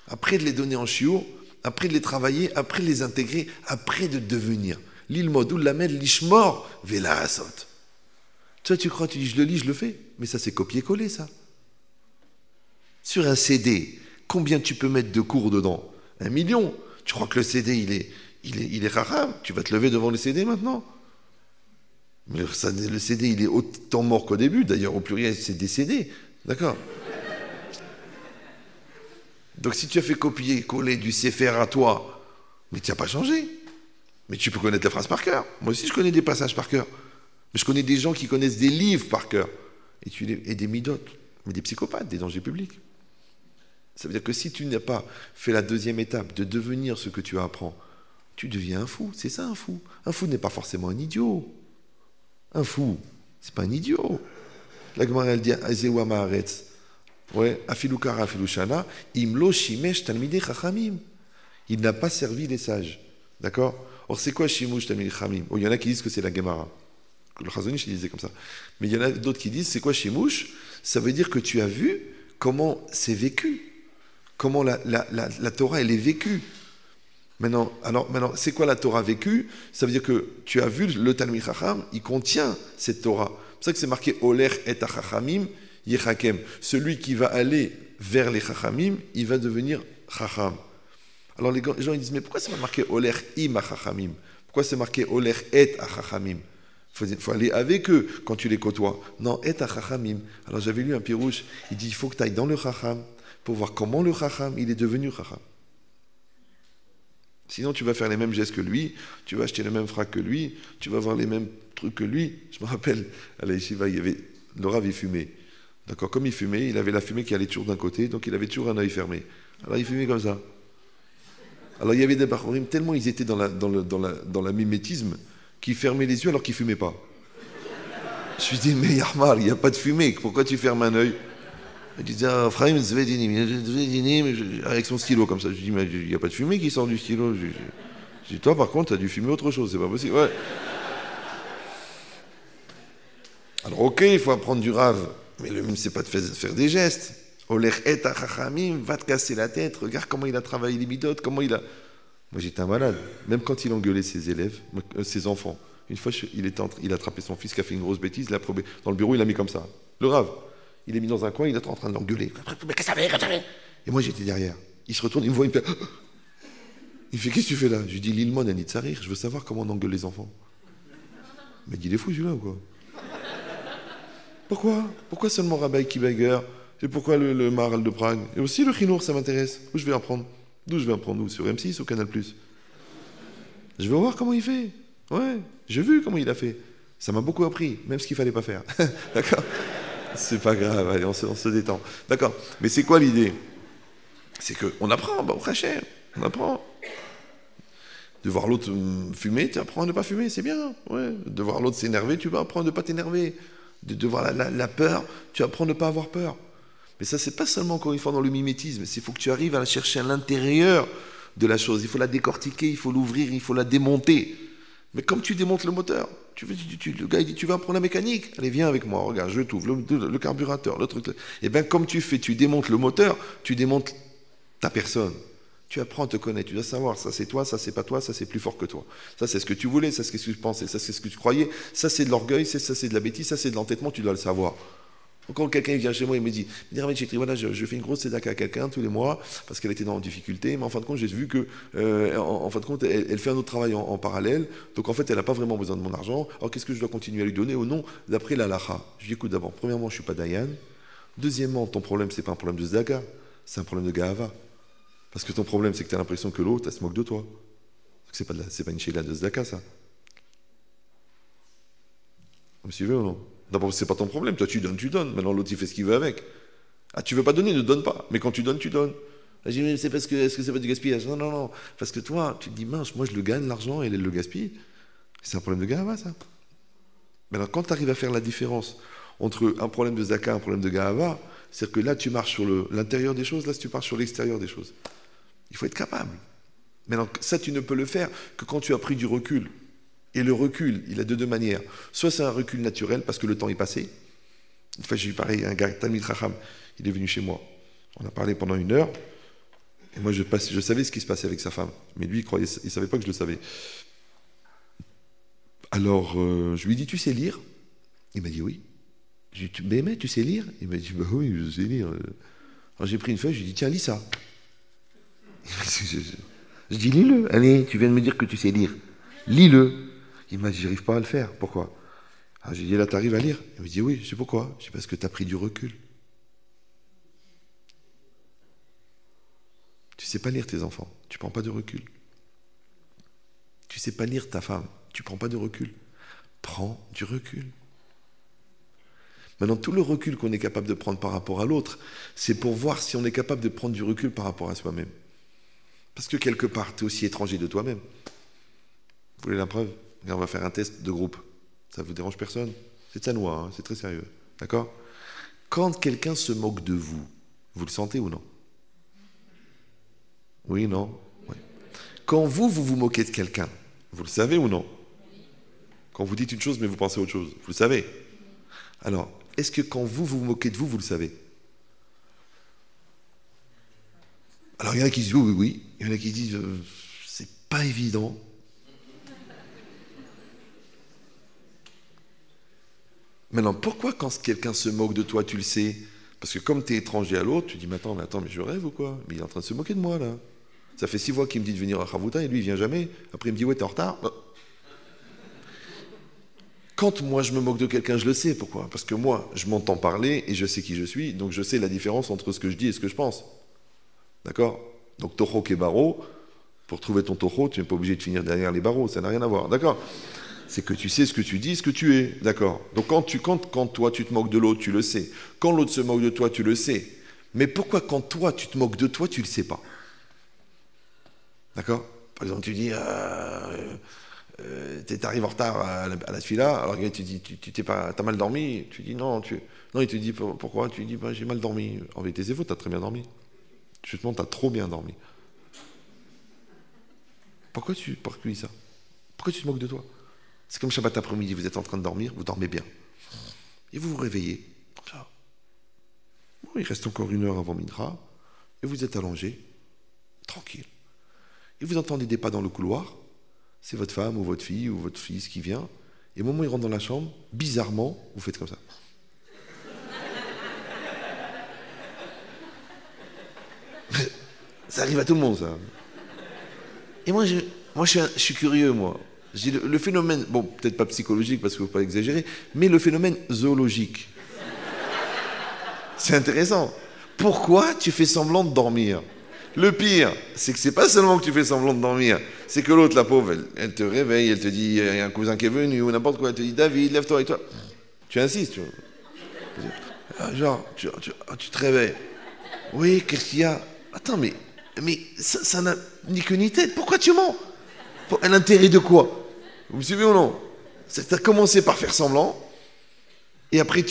après de les donner en chiot, après de les travailler, après de les intégrer, après de devenir. L'île Modou, l'Amed, l'Ishmor, Vela Asot. Toi, tu crois, tu dis, je le lis, je le fais. Mais ça, c'est copier-coller, ça. Sur un CD, combien tu peux mettre de cours dedans? 1 million. Tu crois que le CD, il est haram? Tu vas te lever devant le CD maintenant? Mais le CD, il est autant mort qu'au début. D'ailleurs, au pluriel, c'est décédé. D'accord? Donc, si tu as fait copier-coller du Sefer à toi, mais tu n'as pas changé. Mais tu peux connaître la phrase par cœur. Moi aussi, je connais des passages par cœur. Mais je connais des gens qui connaissent des livres par cœur. Et des midotes. Mais des psychopathes, des dangers publics. Ça veut dire que si tu n'as pas fait la deuxième étape de devenir ce que tu apprends, tu deviens un fou. C'est ça, un fou. Un fou n'est pas forcément un idiot. Un fou, c'est pas un idiot. La Gemara, elle dit Azewa Ma'aretz. Ouais, Afilu Kara, Afilu Shana, Imlo Shimesh Talmidei Chachamim. Il n'a pas servi les sages. D'accord? Or, c'est quoi Shimush Talmidei Chachamim? Il y en a qui disent que c'est la Gemara. Le Chazonish, il disait comme ça. Mais il y en a d'autres qui disent c'est quoi Shimush? Ça veut dire que tu as vu comment c'est vécu. Comment la Torah, elle est vécue. Maintenant, c'est quoi la Torah vécue? Ça veut dire que tu as vu le Talmid Chacham, il contient cette Torah. C'est pour ça que c'est marqué Oler et Chachamim Yechakem. Celui qui va aller vers les Chachamim, il va devenir Chacham. Alors les gens ils disent mais pourquoi c'est pas marqué Oler im Chachamim? Pourquoi c'est marqué Oler et Chachamim? Il faut aller avec eux quand tu les côtoies. Non, et Chachamim. Alors j'avais lu un pirouche, il dit il faut que tu ailles dans le Chacham pour voir comment le Chacham, il est devenu Chacham. Sinon, tu vas faire les mêmes gestes que lui, tu vas acheter le même frac que lui, tu vas voir les mêmes trucs que lui. Je me rappelle, à la yeshiva, il y avait le Rav, il fumait. D'accord, comme il fumait, il avait la fumée qui allait toujours d'un côté, donc il avait toujours un œil fermé. Alors il fumait comme ça. Alors il y avait des bachorim, tellement ils étaient dans la mimétisme, qu'ils fermaient les yeux alors qu'ils ne fumaient pas. Je me suis dit, mais Yarmar, il n'y a pas de fumée, pourquoi tu fermes un œil? Il disait, Frahim Zvedinim, avec son stylo comme ça. Je dis, mais il n'y a pas de fumée qui sort du stylo. Je dis, toi par contre, tu as dû fumer autre chose, c'est pas possible. Ouais. Alors ok, il faut apprendre du rave, mais le mieux c'est pas de faire des gestes. Oler et chachamim, va te casser la tête, regarde comment il a travaillé les midotes, comment il a... Moi j'étais un malade, même quand il engueulait ses élèves, ses enfants. Une fois, il a attrapé son fils qui a fait une grosse bêtise, il a probé dans le bureau, il l'a mis comme ça. Le rave. Il est mis dans un coin, il est en train de l'engueuler. Mais qu'est-ce que ça fait? Et moi, j'étais derrière. Il se retourne, il me voit, il me fait... Il fait, qu'est-ce que tu fais là? Je lui dis, l'ilmon a ni de sarir, je veux savoir comment on engueule les enfants. Il m'a dit, il est fou celui-là ou quoi? Pourquoi seulement Rabbi Kibager? Et pourquoi le Maharal de Prague? Et aussi le Chinour, ça m'intéresse. Où je vais apprendre? D'où je vais apprendre? Où? Sur M6 ou Canal+? Je veux voir comment il fait. Ouais, j'ai vu comment il a fait. Ça m'a beaucoup appris, même ce qu'il fallait pas faire. D'accord? C'est pas grave, allez, on se détend. D'accord. Mais c'est quoi l'idée? C'est qu'on apprend, au Hachem, on apprend. De voir l'autre fumer, tu apprends à ne pas fumer, c'est bien. Ouais. De voir l'autre s'énerver, tu vas apprendre à ne pas t'énerver. De voir la peur, tu apprends à ne pas avoir peur. Mais ça, c'est pas seulement encore une fois dans le mimétisme, il faut que tu arrives à la chercher à l'intérieur de la chose. Il faut la décortiquer, il faut l'ouvrir, il faut la démonter. Mais comme tu démontes le moteur, le gars il dit tu vas apprendre la mécanique, allez viens avec moi, regarde, je t'ouvre le carburateur, le truc. Et bien comme tu démontes le moteur, tu démontes ta personne. Tu apprends à te connaître, tu dois savoir, ça c'est toi, ça c'est pas toi, ça c'est plus fort que toi. Ça c'est ce que tu voulais, ça c'est ce que tu pensais, ça c'est ce que tu croyais, ça c'est de l'orgueil, ça c'est de la bêtise, ça c'est de l'entêtement, tu dois le savoir. Quand quelqu'un vient chez moi et me dit voilà, je fais une grosse tzedaka à quelqu'un tous les mois parce qu'elle était dans difficulté, mais en fin de compte j'ai vu que en fin de compte elle fait un autre travail en parallèle, donc en fait elle n'a pas vraiment besoin de mon argent. Alors qu'est-ce que je dois continuer à lui donner ou non d'après la halakha? Je dis écoute, d'abord, premièrement je suis pas dayan, deuxièmement ton problème c'est pas un problème de tzedaka, c'est un problème de gahava, parce que ton problème c'est que tu as l'impression que l'autre elle se moque de toi, c'est pas une sheila de tzedaka ça. Vous me suivez ou non? D'abord, c'est pas ton problème. Toi, tu donnes. Maintenant, l'autre, il fait ce qu'il veut avec. Ah, tu veux pas donner, ne donne pas. Mais quand tu donnes, tu donnes. Je dis, mais c'est parce que, est-ce que c'est pas du gaspillage? Non, non, non. Parce que toi, tu te dis, mince, moi, je le gagne, l'argent, et elle le gaspille. C'est un problème de gahava, ça. Maintenant, quand tu arrives à faire la différence entre un problème de zaka et un problème de gahava, c'est que là, tu marches sur l'intérieur des choses, là, tu pars sur l'extérieur des choses. Il faut être capable. Maintenant, ça, tu ne peux le faire que quand tu as pris du recul. Et le recul, il a de deux manières. Soit c'est un recul naturel parce que le temps est passé. Une fois, j'ai eu pareil, un gars, Talmid Chacham, il est venu chez moi. On a parlé pendant 1 heure. Et moi, je savais ce qui se passait avec sa femme. Mais lui, il ne savait pas que je le savais. Alors, je lui ai dit, tu sais lire? Il m'a dit oui. J'ai dit, mais tu sais lire? Il m'a dit, bah oui, je sais lire. Alors j'ai pris une feuille, je lui ai dit, tiens, lis ça. Je dis, lis-le. Allez, tu viens de me dire que tu sais lire. Lis-le. Il m'a dit, j'arrive pas à le faire. Pourquoi? Alors j'ai dit, là, tu arrives à lire? Il m'a dit, oui, je sais pourquoi. Je dis, parce que tu as pris du recul. Tu sais pas lire tes enfants, tu prends pas de recul. Tu sais pas lire ta femme, tu prends pas de recul. Prends du recul. Maintenant, tout le recul qu'on est capable de prendre par rapport à l'autre, c'est pour voir si on est capable de prendre du recul par rapport à soi-même. Parce que quelque part, tu es aussi étranger de toi-même. Vous voulez la preuve? On va faire un test de groupe. Ça vous dérange personne? C'est à noix, hein, c'est très sérieux. D'accord? Quand quelqu'un se moque de vous, vous le sentez ou non? Oui, non? Oui. Quand vous vous moquez de quelqu'un, vous le savez ou non? Quand vous dites une chose mais vous pensez à autre chose, vous le savez? Alors, est-ce que quand vous vous moquez de vous, vous le savez? Alors, il y en a qui disent oui, oui, oui. Il y en a qui disent c'est pas évident. Maintenant, pourquoi quand quelqu'un se moque de toi, tu le sais? Parce que comme tu es étranger à l'autre, tu dis mais attends, mais je rêve ou quoi? Mais il est en train de se moquer de moi là. Ça fait 6 fois qu'il me dit de venir à Chavouta et lui il vient jamais. Après il me dit ouais t'es en retard. Quand moi je me moque de quelqu'un, je le sais. Pourquoi? Parce que moi je m'entends parler et je sais qui je suis, donc je sais la différence entre ce que je dis et ce que je pense. D'accord? Donc Toho Kebaro, pour trouver ton Toho, tu n'es pas obligé de finir derrière les barreaux, ça n'a rien à voir. D'accord? C'est que tu sais ce que tu dis, ce que tu es. D'accord? Donc quand toi tu te moques de l'autre, tu le sais. Quand l'autre se moque de toi, tu le sais. Mais pourquoi quand toi tu te moques de toi, tu le sais pas? D'accord? Par exemple, tu dis, t'arrives en retard à la fila, alors tu dis, t'as mal dormi, tu dis non, non, il te dit pourquoi? Tu dis, bah, j'ai mal dormi. En vérité, c'est faux, t'as très bien dormi. Justement, t'as trop bien dormi. Pourquoi tu dis ça? Pourquoi tu te moques de toi? C'est comme Shabbat après-midi, vous êtes en train de dormir, vous dormez bien. Et vous vous réveillez, comme ça. Bon, il reste encore 1 heure avant Mincha, et vous êtes allongé, tranquille. Et vous entendez des pas dans le couloir, c'est votre femme ou votre fille ou votre fils qui vient, et au moment où il rentre dans la chambre, bizarrement, vous faites comme ça. Ça arrive à tout le monde, ça. Et moi, je suis curieux, moi. Le phénomène, bon, peut-être pas psychologique parce qu'il ne faut pas exagérer, mais le phénomène zoologique. C'est intéressant. Pourquoi tu fais semblant de dormir? Le pire, c'est que c'est pas seulement que tu fais semblant de dormir, c'est que l'autre, la pauvre, elle te réveille, elle te dit, il y a un cousin qui est venu, ou n'importe quoi, elle te dit, David, lève-toi et toi. Tu insistes, tu vois. Genre, tu te réveilles. Oui, qu'est-ce qu'il y a? Attends, mais ça n'a ni queue ni tête. Pourquoi tu mens? L'intérêt de quoi? Vous me suivez ou non? Tu as commencé par faire semblant, et après,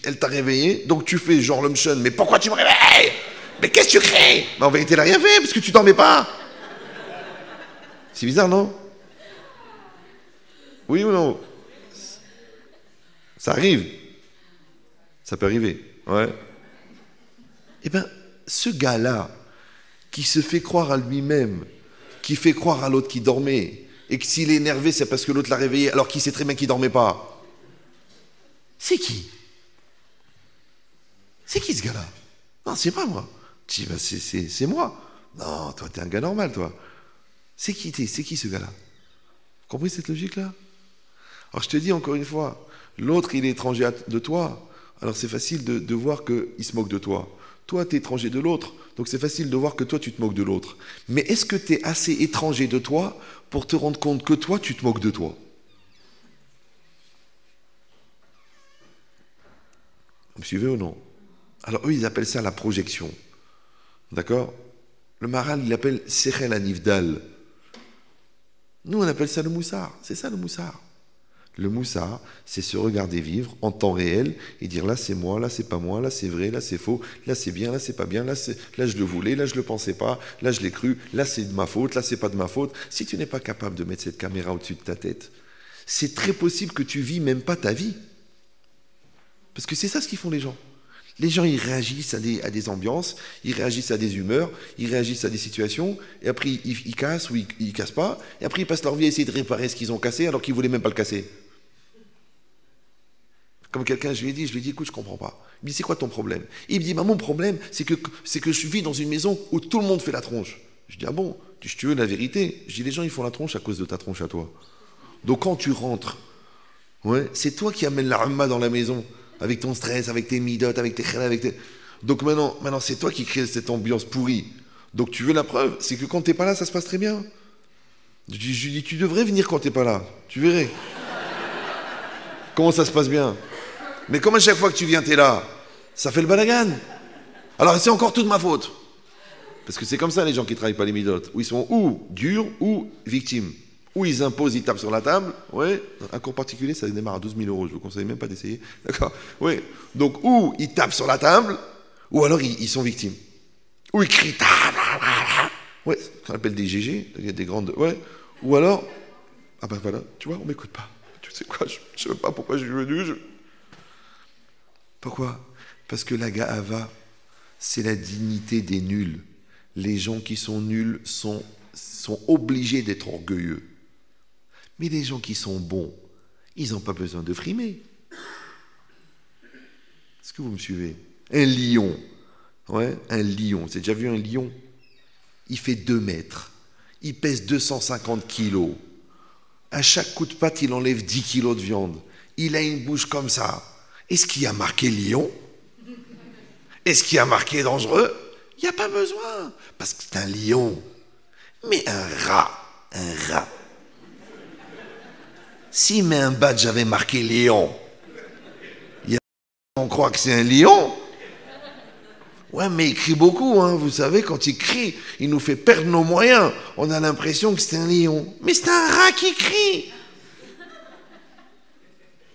elle t'a réveillé, donc tu fais genre l'homme chun, mais pourquoi tu me réveilles? Mais qu'est-ce que tu crées? Mais en vérité, elle n'a rien fait, parce que tu dormais pas. C'est bizarre, non? Oui ou non? Ça arrive. Ça peut arriver, ouais. Eh bien, ce gars-là, qui se fait croire à lui-même, qui fait croire à l'autre qui dormait, et que s'il est énervé, c'est parce que l'autre l'a réveillé, alors qu'il sait très bien qu'il ne dormait pas. C'est qui? C'est qui ce gars-là? Non, c'est pas moi. Tu dis, bah, c'est moi. Non, toi, t'es un gars normal, toi. C'est qui ce gars-là? Vous comprenez cette logique-là? Alors, je te dis encore une fois, l'autre, il est étranger de toi. Alors, c'est facile de voir qu'il se moque de toi. Toi, tu es étranger de l'autre. Donc, c'est facile de voir que toi, tu te moques de l'autre. Mais est-ce que tu es assez étranger de toi pour te rendre compte que toi, tu te moques de toi? Vous me suivez ou non? Alors, eux, ils appellent ça la projection. D'accord? Le Maharal, il l'appelle Sechel Anivdal. Nous, on appelle ça le moussard. C'est ça, le moussard. Le moussard, c'est se regarder vivre en temps réel et dire là, c'est moi, là, c'est pas moi, là, c'est vrai, là, c'est faux, là, c'est bien, là, c'est pas bien, là, je le voulais, là, je le pensais pas, là, je l'ai cru, là, c'est de ma faute, là, c'est pas de ma faute. Si tu n'es pas capable de mettre cette caméra au-dessus de ta tête, c'est très possible que tu vis même pas ta vie. Parce que c'est ça ce qu'ils font les gens. Les gens, ils réagissent à des ambiances, ils réagissent à des humeurs, ils réagissent à des situations, et après, ils cassent ou ils cassent pas, et après, ils passent leur vie à essayer de réparer ce qu'ils ont cassé alors qu'ils voulaient même pas le casser. Comme quelqu'un, je lui ai dit, écoute, je comprends pas. Il me dit, c'est quoi ton problème? Il me dit, bah, mon problème, c'est que je vis dans une maison où tout le monde fait la tronche. Je dis, ah bon? Tu veux la vérité? Je dis, les gens, ils font la tronche à cause de ta tronche à toi. Donc quand tu rentres, ouais, c'est toi qui amènes la ramma dans la maison, avec ton stress, avec tes midotes, avec tes khélas, avec tes... Donc maintenant, c'est toi qui crée cette ambiance pourrie. Donc tu veux la preuve? C'est que quand t'es pas là, ça se passe très bien. Je lui dis, tu devrais venir quand t'es pas là. Tu verrais. Comment ça se passe bien? Mais comme à chaque fois que tu viens, t'es là, ça fait le balagan. Alors c'est encore toute ma faute. Parce que c'est comme ça les gens qui travaillent pas les midotes. Où ils sont ou durs ou victimes. Ou ils imposent, ils tapent sur la table. Ouais. Un cours particulier, ça démarre à 12 000 €. Je vous conseille même pas d'essayer. D'accord. Oui. Donc, ou ils tapent sur la table, ou alors ils sont victimes. Ou ils crient. Ouais. Ce qu'on appelle des GG. Il y a des grandes. Ouais. Ou alors. Ah ben voilà. Tu vois, on m'écoute pas. Tu sais quoi, je sais même pas pourquoi je suis venu. Pourquoi? Parce que la Ga'ava, c'est la dignité des nuls. Les gens qui sont nuls sont obligés d'être orgueilleux. Mais les gens qui sont bons, ils n'ont pas besoin de frimer. Est-ce que vous me suivez? Un lion, ouais, un lion. Vous avez déjà vu un lion? Il fait 2 mètres. Il pèse 250 kilos. À chaque coup de patte, il enlève 10 kilos de viande. Il a une bouche comme ça. Est-ce qu'il y a marqué lion? Est-ce qu'il y a marqué dangereux? Il n'y a pas besoin. Parce que c'est un lion. Mais un rat. S'il met un badge, j'avais marqué lion. On croit que c'est un lion. Ouais, mais il crie beaucoup, hein. Vous savez, quand il crie, il nous fait perdre nos moyens. On a l'impression que c'est un lion. Mais c'est un rat qui crie.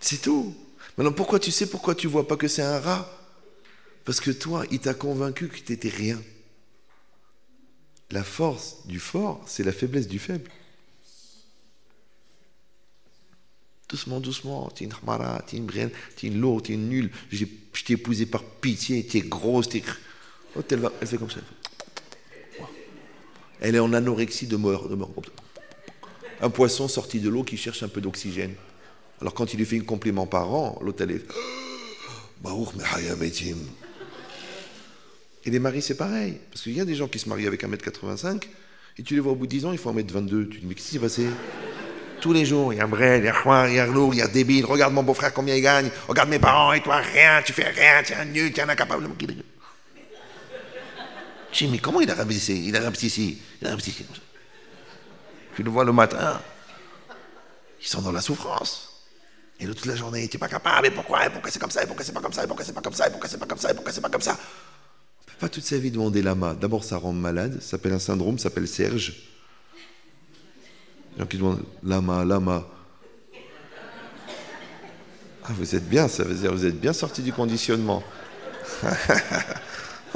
C'est tout. Maintenant, pourquoi tu vois pas que c'est un rat? Parce que toi, il t'a convaincu que tu n'étais rien. La force du fort, c'est la faiblesse du faible. Doucement, doucement, t'es une hamara, t'es une brienne, t'es une lourde, t'es une nulle. Je t'ai épousée par pitié, t'es grosse, t'es... Oh, elle fait comme ça. Elle est en anorexie de mort. Un poisson sorti de l'eau qui cherche un peu d'oxygène. Alors quand il lui fait un compliment par an, l'autre elle est... Et les maris, c'est pareil. Parce qu'il y a des gens qui se marient avec 1m85, et tu les vois au bout de 10 ans, ils font 1m22. Tu te dis, mais qu'est-ce qui s'est passé? Tous les jours, il y a Brel, il y a Juan, il y a Lourd, il y a débile. Regarde mon beau-frère combien il gagne. Regarde mes parents, et toi, rien, tu fais rien, tu es un nul, tu es un incapable. Je dis, mais comment il a réussi? Il a réussi ici. Tu le vois le matin, ils sont dans la souffrance. Et toute la journée, tu n'es pas capable, et pourquoi c'est comme ça, et pourquoi c'est pas comme ça, et pourquoi c'est pas comme ça, et pourquoi c'est pas comme ça, et pourquoi c'est pas comme ça. On ne peut pas toute sa vie demander l'ama. D'abord, ça rend malade, ça s'appelle un syndrome, ça s'appelle Serge. Les gens qui demandent lama. Ah, vous êtes bien, ça veut dire vous êtes bien sorti du conditionnement.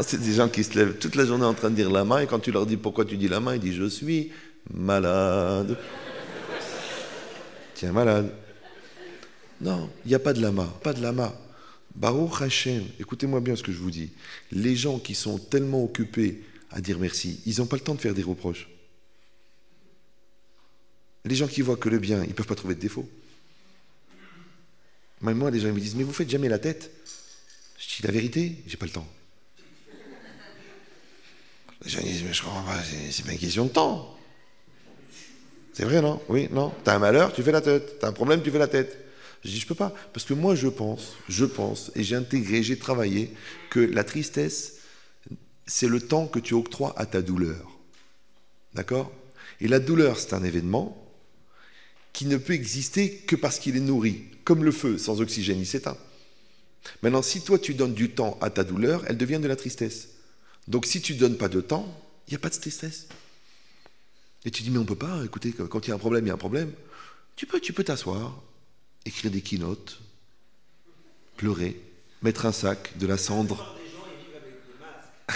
C'est des gens qui se lèvent toute la journée en train de dire lama, et quand tu leur dis pourquoi tu dis lama, ils disent je suis malade. Tiens, malade. Non, il n'y a pas de lama. Baruch Hashem, écoutez-moi bien ce que je vous dis. Les gens qui sont tellement occupés à dire merci, ils n'ont pas le temps de faire des reproches. Les gens qui voient que le bien, ils ne peuvent pas trouver de défaut. Même moi, les gens me disent, mais vous faites jamais la tête. Je dis la vérité, j'ai pas le temps. Les gens disent, mais je comprends pas, c'est pas une question de temps. C'est vrai, non? Oui, non. T'as un malheur, tu fais la tête. T'as un problème, tu fais la tête. Je dis, je peux pas. Parce que moi, je pense, et j'ai intégré, j'ai travaillé, que la tristesse, c'est le temps que tu octroies à ta douleur. D'accord? Et la douleur, c'est un événement qui ne peut exister que parce qu'il est nourri. Comme le feu, sans oxygène, il s'éteint. Maintenant, si toi, tu donnes du temps à ta douleur, elle devient de la tristesse. Donc, si tu ne donnes pas de temps, il n'y a pas de tristesse. Et tu dis, mais on ne peut pas, écoutez, quand il y a un problème, il y a un problème. Tu peux t'asseoir, écrire des keynotes, pleurer, mettre un sac, de la cendre. La plupart des gens, ils vivent avec des masques. À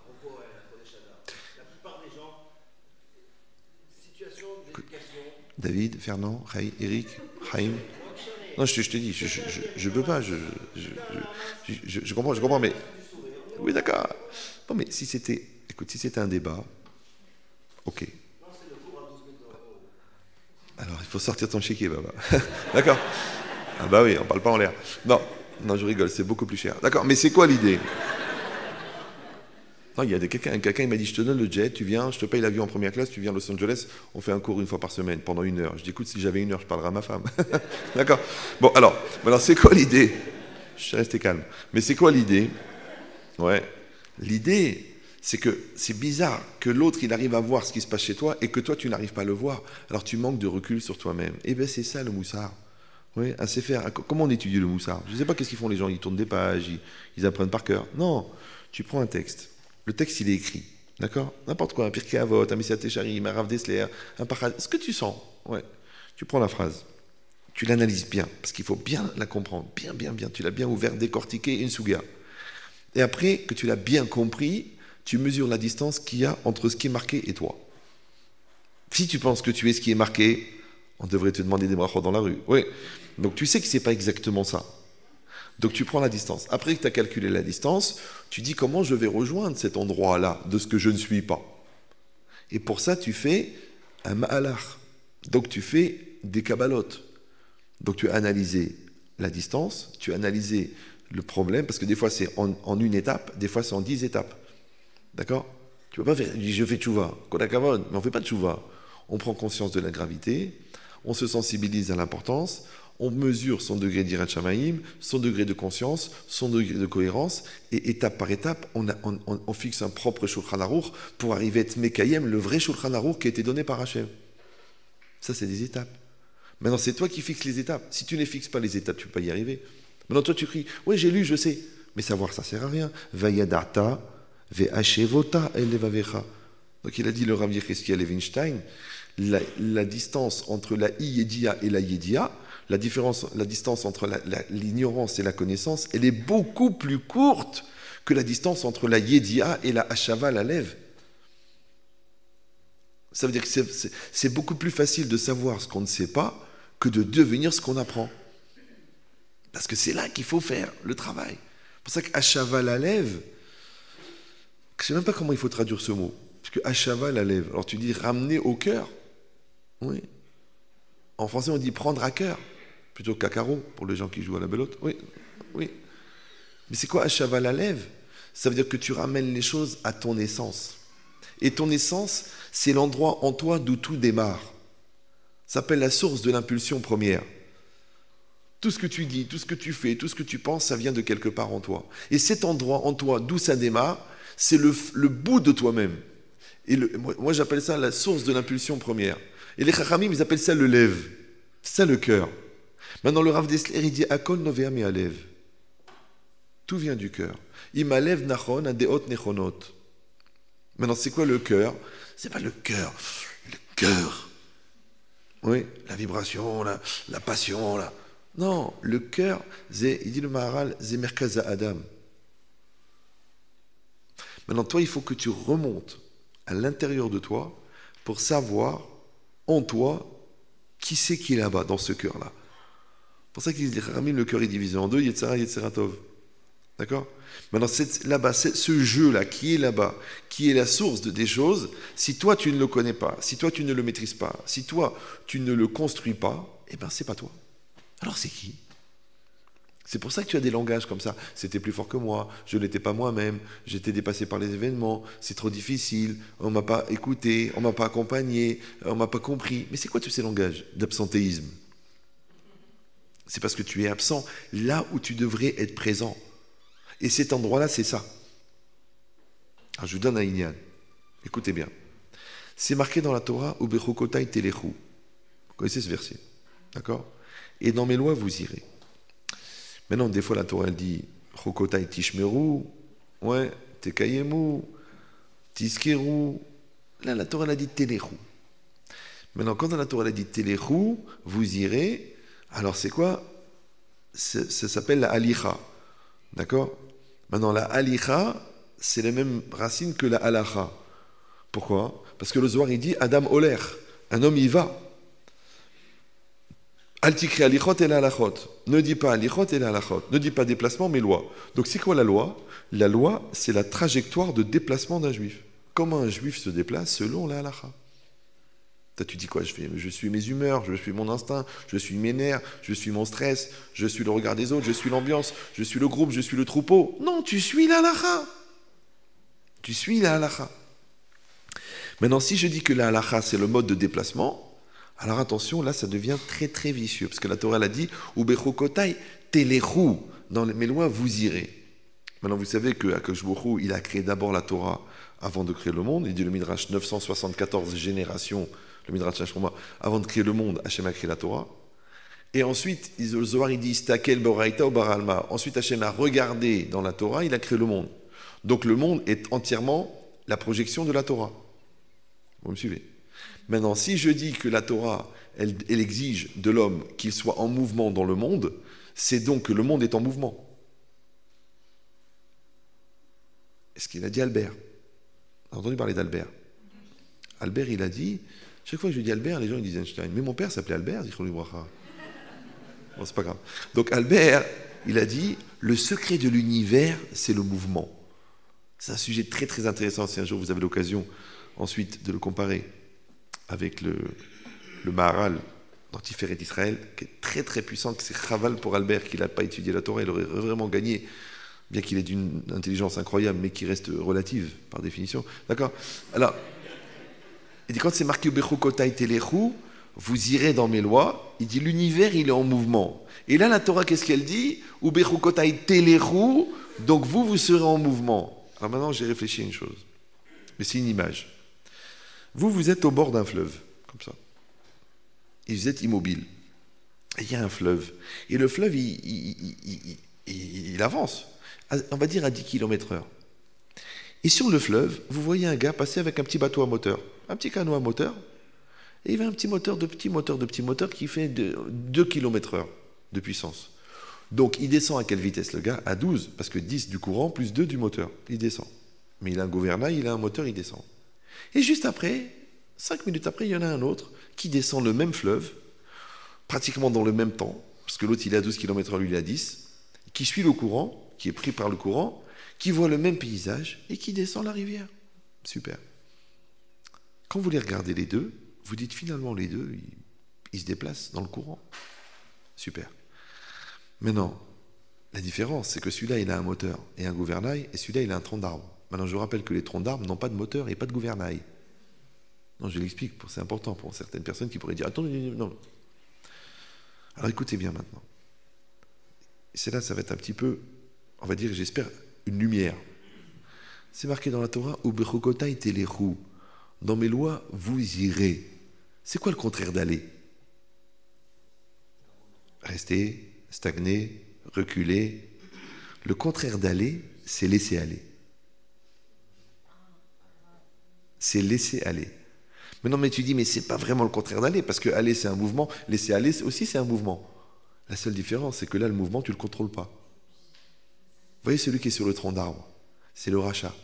propos la plupart des gens, situation d'éducation. David, Fernand, Eric, Haïm. Non, je te dis, je peux pas, je comprends, mais... Oui, d'accord. Non, mais si c'était... Écoute, si c'était un débat, ok. Alors, il faut sortir ton chéquier, Baba. D'accord. Ah bah oui, on parle pas en l'air. Non, non, je rigole, c'est beaucoup plus cher. D'accord, mais c'est quoi l'idée? Non, il y a quelqu'un il m'a dit, je te donne le jet, tu viens, je te paye l'avion en première classe, tu viens à Los Angeles, on fait un cours une fois par semaine, pendant 1 heure. Je dis, écoute, si j'avais 1 heure, je parlerais à ma femme. D'accord. Bon, alors c'est quoi l'idée? Je suis resté calme. Mais c'est quoi l'idée? Ouais. L'idée, c'est que c'est bizarre que l'autre, il arrive à voir ce qui se passe chez toi et que toi, tu n'arrives pas à le voir. Alors tu manques de recul sur toi-même. Eh bien, c'est ça le moussard. Oui, à se faire. Comment on étudie le moussard? Je ne sais pas qu'est-ce qu'ils font les gens. Ils tournent des pages, ils apprennent par cœur. Non, tu prends un texte. Le texte, il est écrit. D'accord? N'importe quoi. Un Pirkei Avot, un Messiat Tesharim, un Rav Dessler, un Parad. Ce que tu sens. Ouais. Tu prends la phrase. Tu l'analyses bien. Parce qu'il faut bien la comprendre. Bien, bien, bien. Tu l'as bien ouvert, décortiqué, une souga. Et après que tu l'as bien compris, tu mesures la distance qu'il y a entre ce qui est marqué et toi. Si tu penses que tu es ce qui est marqué, on devrait te demander des brachot dans la rue. Oui. Donc tu sais que ce n'est pas exactement ça. Donc tu prends la distance. Après que tu as calculé la distance, tu dis comment je vais rejoindre cet endroit-là de ce que je ne suis pas. Et pour ça, tu fais un ma'alar. Donc tu fais des kabbalotes. Donc tu as analysé la distance, tu as analysé le problème, parce que des fois c'est en une étape, des fois c'est en 10 étapes. D'accord? Tu ne peux pas faire, je fais tchouva, kodakavod, mais on ne fait pas de tchouva. On prend conscience de la gravité, on se sensibilise à l'importance, on mesure son degré d'Irat Shamaïm, son degré de conscience, son degré de cohérence, et étape par étape, on fixe un propre Shulchan Aruch pour arriver à être Mekayem, le vrai Shulchan Aruch qui a été donné par Hachem. Ça, c'est des étapes. Maintenant, c'est toi qui fixes les étapes. Si tu ne fixes pas les étapes, tu ne peux pas y arriver. Maintenant, toi, tu cries, oui, j'ai lu, je sais. Mais savoir, ça ne sert à rien. Vayadata, ve'ashevota elevavecha. Donc, il a dit le Rav Yecheskel Levinstein, la distance entre la Yedia et la Yedia, la distance entre l'ignorance et la connaissance, elle est beaucoup plus courte que la distance entre la Yedia et la Hashava, la lève. Ça veut dire que c'est beaucoup plus facile de savoir ce qu'on ne sait pas que de devenir ce qu'on apprend. Parce que c'est là qu'il faut faire le travail. C'est pour ça que Hashava la lève, je ne sais même pas comment il faut traduire ce mot. Parce que Hashava la lève. Alors tu dis ramener au cœur. Oui. En français, on dit prendre à cœur. Plutôt qu'à carreau, pour les gens qui jouent à la belote. Oui. Oui. Mais c'est quoi Hashava la lève? Ça veut dire que tu ramènes les choses à ton essence. Et ton essence, c'est l'endroit en toi d'où tout démarre. Ça s'appelle la source de l'impulsion première. Tout ce que tu dis, tout ce que tu fais, tout ce que tu penses, ça vient de quelque part en toi. Et cet endroit en toi d'où ça démarre, c'est le bout de toi-même. Et moi, j'appelle ça la source de l'impulsion première. Et les chachamim, ils appellent ça le lève. C'est ça le cœur. Maintenant, le Rav Dessler, il dit Akol novea mi alev. Tout vient du cœur. Imalev nachon adeot nechonot. Maintenant, c'est quoi le cœur? C'est pas le cœur. Le cœur. Oui, la vibration, la passion, là. Non, le cœur, il dit le Maharal, c'est Merkaza Adam. Maintenant, toi, il faut que tu remontes à l'intérieur de toi pour savoir en toi qui c'est qui est là-bas, dans ce cœur-là. C'est pour ça qu'il dit, Ramim, le cœur est divisé en deux, Yetzara, Yetzeratov. D'accord? Maintenant, là-bas, ce jeu-là, qui est là-bas, qui est la source des choses, si toi, tu ne le connais pas, si toi, tu ne le maîtrises pas, si toi, tu ne le construis pas, eh bien, c'est pas toi. Alors, c'est qui? C'est pour ça que tu as des langages comme ça. C'était plus fort que moi, je ne l'étais pas moi-même, j'étais dépassé par les événements, c'est trop difficile, on ne m'a pas écouté, on ne m'a pas accompagné, on ne m'a pas compris. Mais c'est quoi tous ces langages d'absentéisme? C'est parce que tu es absent là où tu devrais être présent. Et cet endroit-là, c'est ça. Alors, je vous donne un inyan. Écoutez bien. C'est marqué dans la Torah, Ubechokotai telechu. Vous connaissez ce verset? D'accord? Et dans mes lois, vous irez. Maintenant, des fois, la Torah, elle dit Chokotai tishmeru, ouais, tekayemu, tiskeru. Là, la Torah, elle a dit telechu. Maintenant, quand dans la Torah, elle a dit telechu, vous irez, alors c'est quoi? Ça s'appelle la halicha. D'accord? Maintenant, la halicha, c'est la même racine que la halacha. Pourquoi? Parce que le Zohar, il dit Adam oler, un homme y va. Altikri alichot et la halachot. Ne dis pas alichot et la halachot. Ne dis pas déplacement, mais loi. Donc c'est quoi la loi? La loi, c'est la trajectoire de déplacement d'un juif. Comment un juif se déplace selon la halacha? Toi, tu dis quoi? Je suis mes humeurs, je suis mon instinct, je suis mes nerfs, je suis mon stress, je suis le regard des autres, je suis l'ambiance, je suis le groupe, je suis le troupeau. Non, tu suis la halacha. Tu suis la halacha. Maintenant, si je dis que la halacha, c'est le mode de déplacement, alors attention, là, ça devient très très vicieux, parce que la Torah l'a dit, Ubechokotai telechu, dans mes lois, vous irez. Maintenant, vous savez que Akadosh Baruch Hu, il a créé d'abord la Torah avant de créer le monde. Il dit le Midrash 974 générations, le Midrash Hashkoma, avant de créer le monde, Hachem a créé la Torah. Et ensuite, le Zohar, il dit Stakel Boraita ou Baralma. Ensuite, Hachem a regardé dans la Torah, il a créé le monde. Donc le monde est entièrement la projection de la Torah. Vous me suivez? Maintenant, si je dis que la Torah, elle exige de l'homme qu'il soit en mouvement dans le monde, c'est donc que le monde est en mouvement. Est-ce qu'il a dit Albert? On a entendu parler d'Albert. Albert, il a dit, chaque fois que je dis Albert, les gens ils disent Einstein. Mais mon père s'appelait Albert, bon, c'est pas grave. Donc Albert, il a dit, le secret de l'univers, c'est le mouvement. C'est un sujet très très intéressant. Si un jour vous avez l'occasion ensuite de le comparer avec le Maharal d'Antiferet d'Israël, qui est très très puissant, que c'est Chaval pour Albert, qui n'a pas étudié la Torah, il aurait vraiment gagné, bien qu'il ait d'une intelligence incroyable, mais qui reste relative par définition. D'accord? Alors, il dit quand c'est marqué Ubechokotai telechu, vous irez dans mes lois, il dit l'univers il est en mouvement. Et là la Torah qu'est-ce qu'elle dit? Ubechokotai telechu, donc vous serez en mouvement. Alors maintenant j'ai réfléchi à une chose, mais c'est une image. Vous êtes au bord d'un fleuve, comme ça. Et vous êtes immobile. Et il y a un fleuve. Et le fleuve, il avance, on va dire à 10 km/h. Et sur le fleuve, vous voyez un gars passer avec un petit bateau à moteur, un petit canot à moteur, et il va un petit moteur qui fait 2 km/h de puissance. Donc il descend à quelle vitesse le gars? À 12, parce que 10 du courant plus 2 du moteur. Il descend. Mais il a un gouvernail, il a un moteur, il descend. Et juste après, 5 minutes après, il y en a un autre qui descend le même fleuve, pratiquement dans le même temps, parce que l'autre il est à 12 km/h, lui il est à 10, qui suit le courant, qui est pris par le courant, qui voit le même paysage et qui descend la rivière. Super. Quand vous les regardez les deux, vous dites finalement les deux, ils se déplacent dans le courant. Super. Maintenant, la différence, c'est que celui-là, il a un moteur et un gouvernail, et celui-là, il a un tronc d'arbre. Maintenant, je vous rappelle que les troncs d'arbres n'ont pas de moteur et pas de gouvernail. Non, je l'explique, c'est important pour certaines personnes qui pourraient dire « Attendez, non. » Alors écoutez bien maintenant. C'est là, ça va être un petit peu, on va dire, j'espère, une lumière. C'est marqué dans la Torah « Ubechokotai telechu » dans mes lois, vous irez. C'est quoi le contraire d'aller? Rester, stagner, reculer. Le contraire d'aller, c'est laisser aller. C'est laisser aller. Mais non, mais tu dis, mais c'est pas vraiment le contraire d'aller, parce que aller c'est un mouvement, laisser aller aussi c'est un mouvement. La seule différence, c'est que là, le mouvement, tu le contrôles pas. Vous voyez celui qui est sur le tronc d'arbre, c'est le rachat,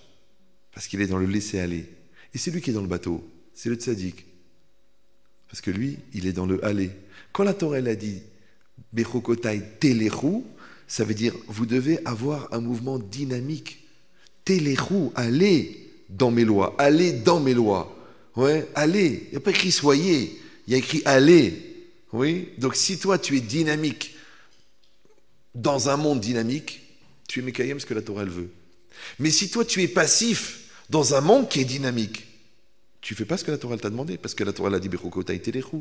parce qu'il est dans le laisser aller. Et celui qui est dans le bateau, c'est le tzaddik, parce que lui, il est dans le aller. Quand la Torah elle a dit Bechokotai telechu, ça veut dire vous devez avoir un mouvement dynamique. Telechu, allez dans mes lois, allez dans mes lois. Ouais, allez. Il n'y a pas écrit soyez, il y a écrit allez. Oui. Donc si toi tu es dynamique dans un monde dynamique, tu es Mekayem ce que la Torah elle veut. Mais si toi tu es passif dans un monde qui est dynamique, tu ne fais pas ce que la Torah t'a demandé, parce que la Torah l'a dit Bechokotai telechu.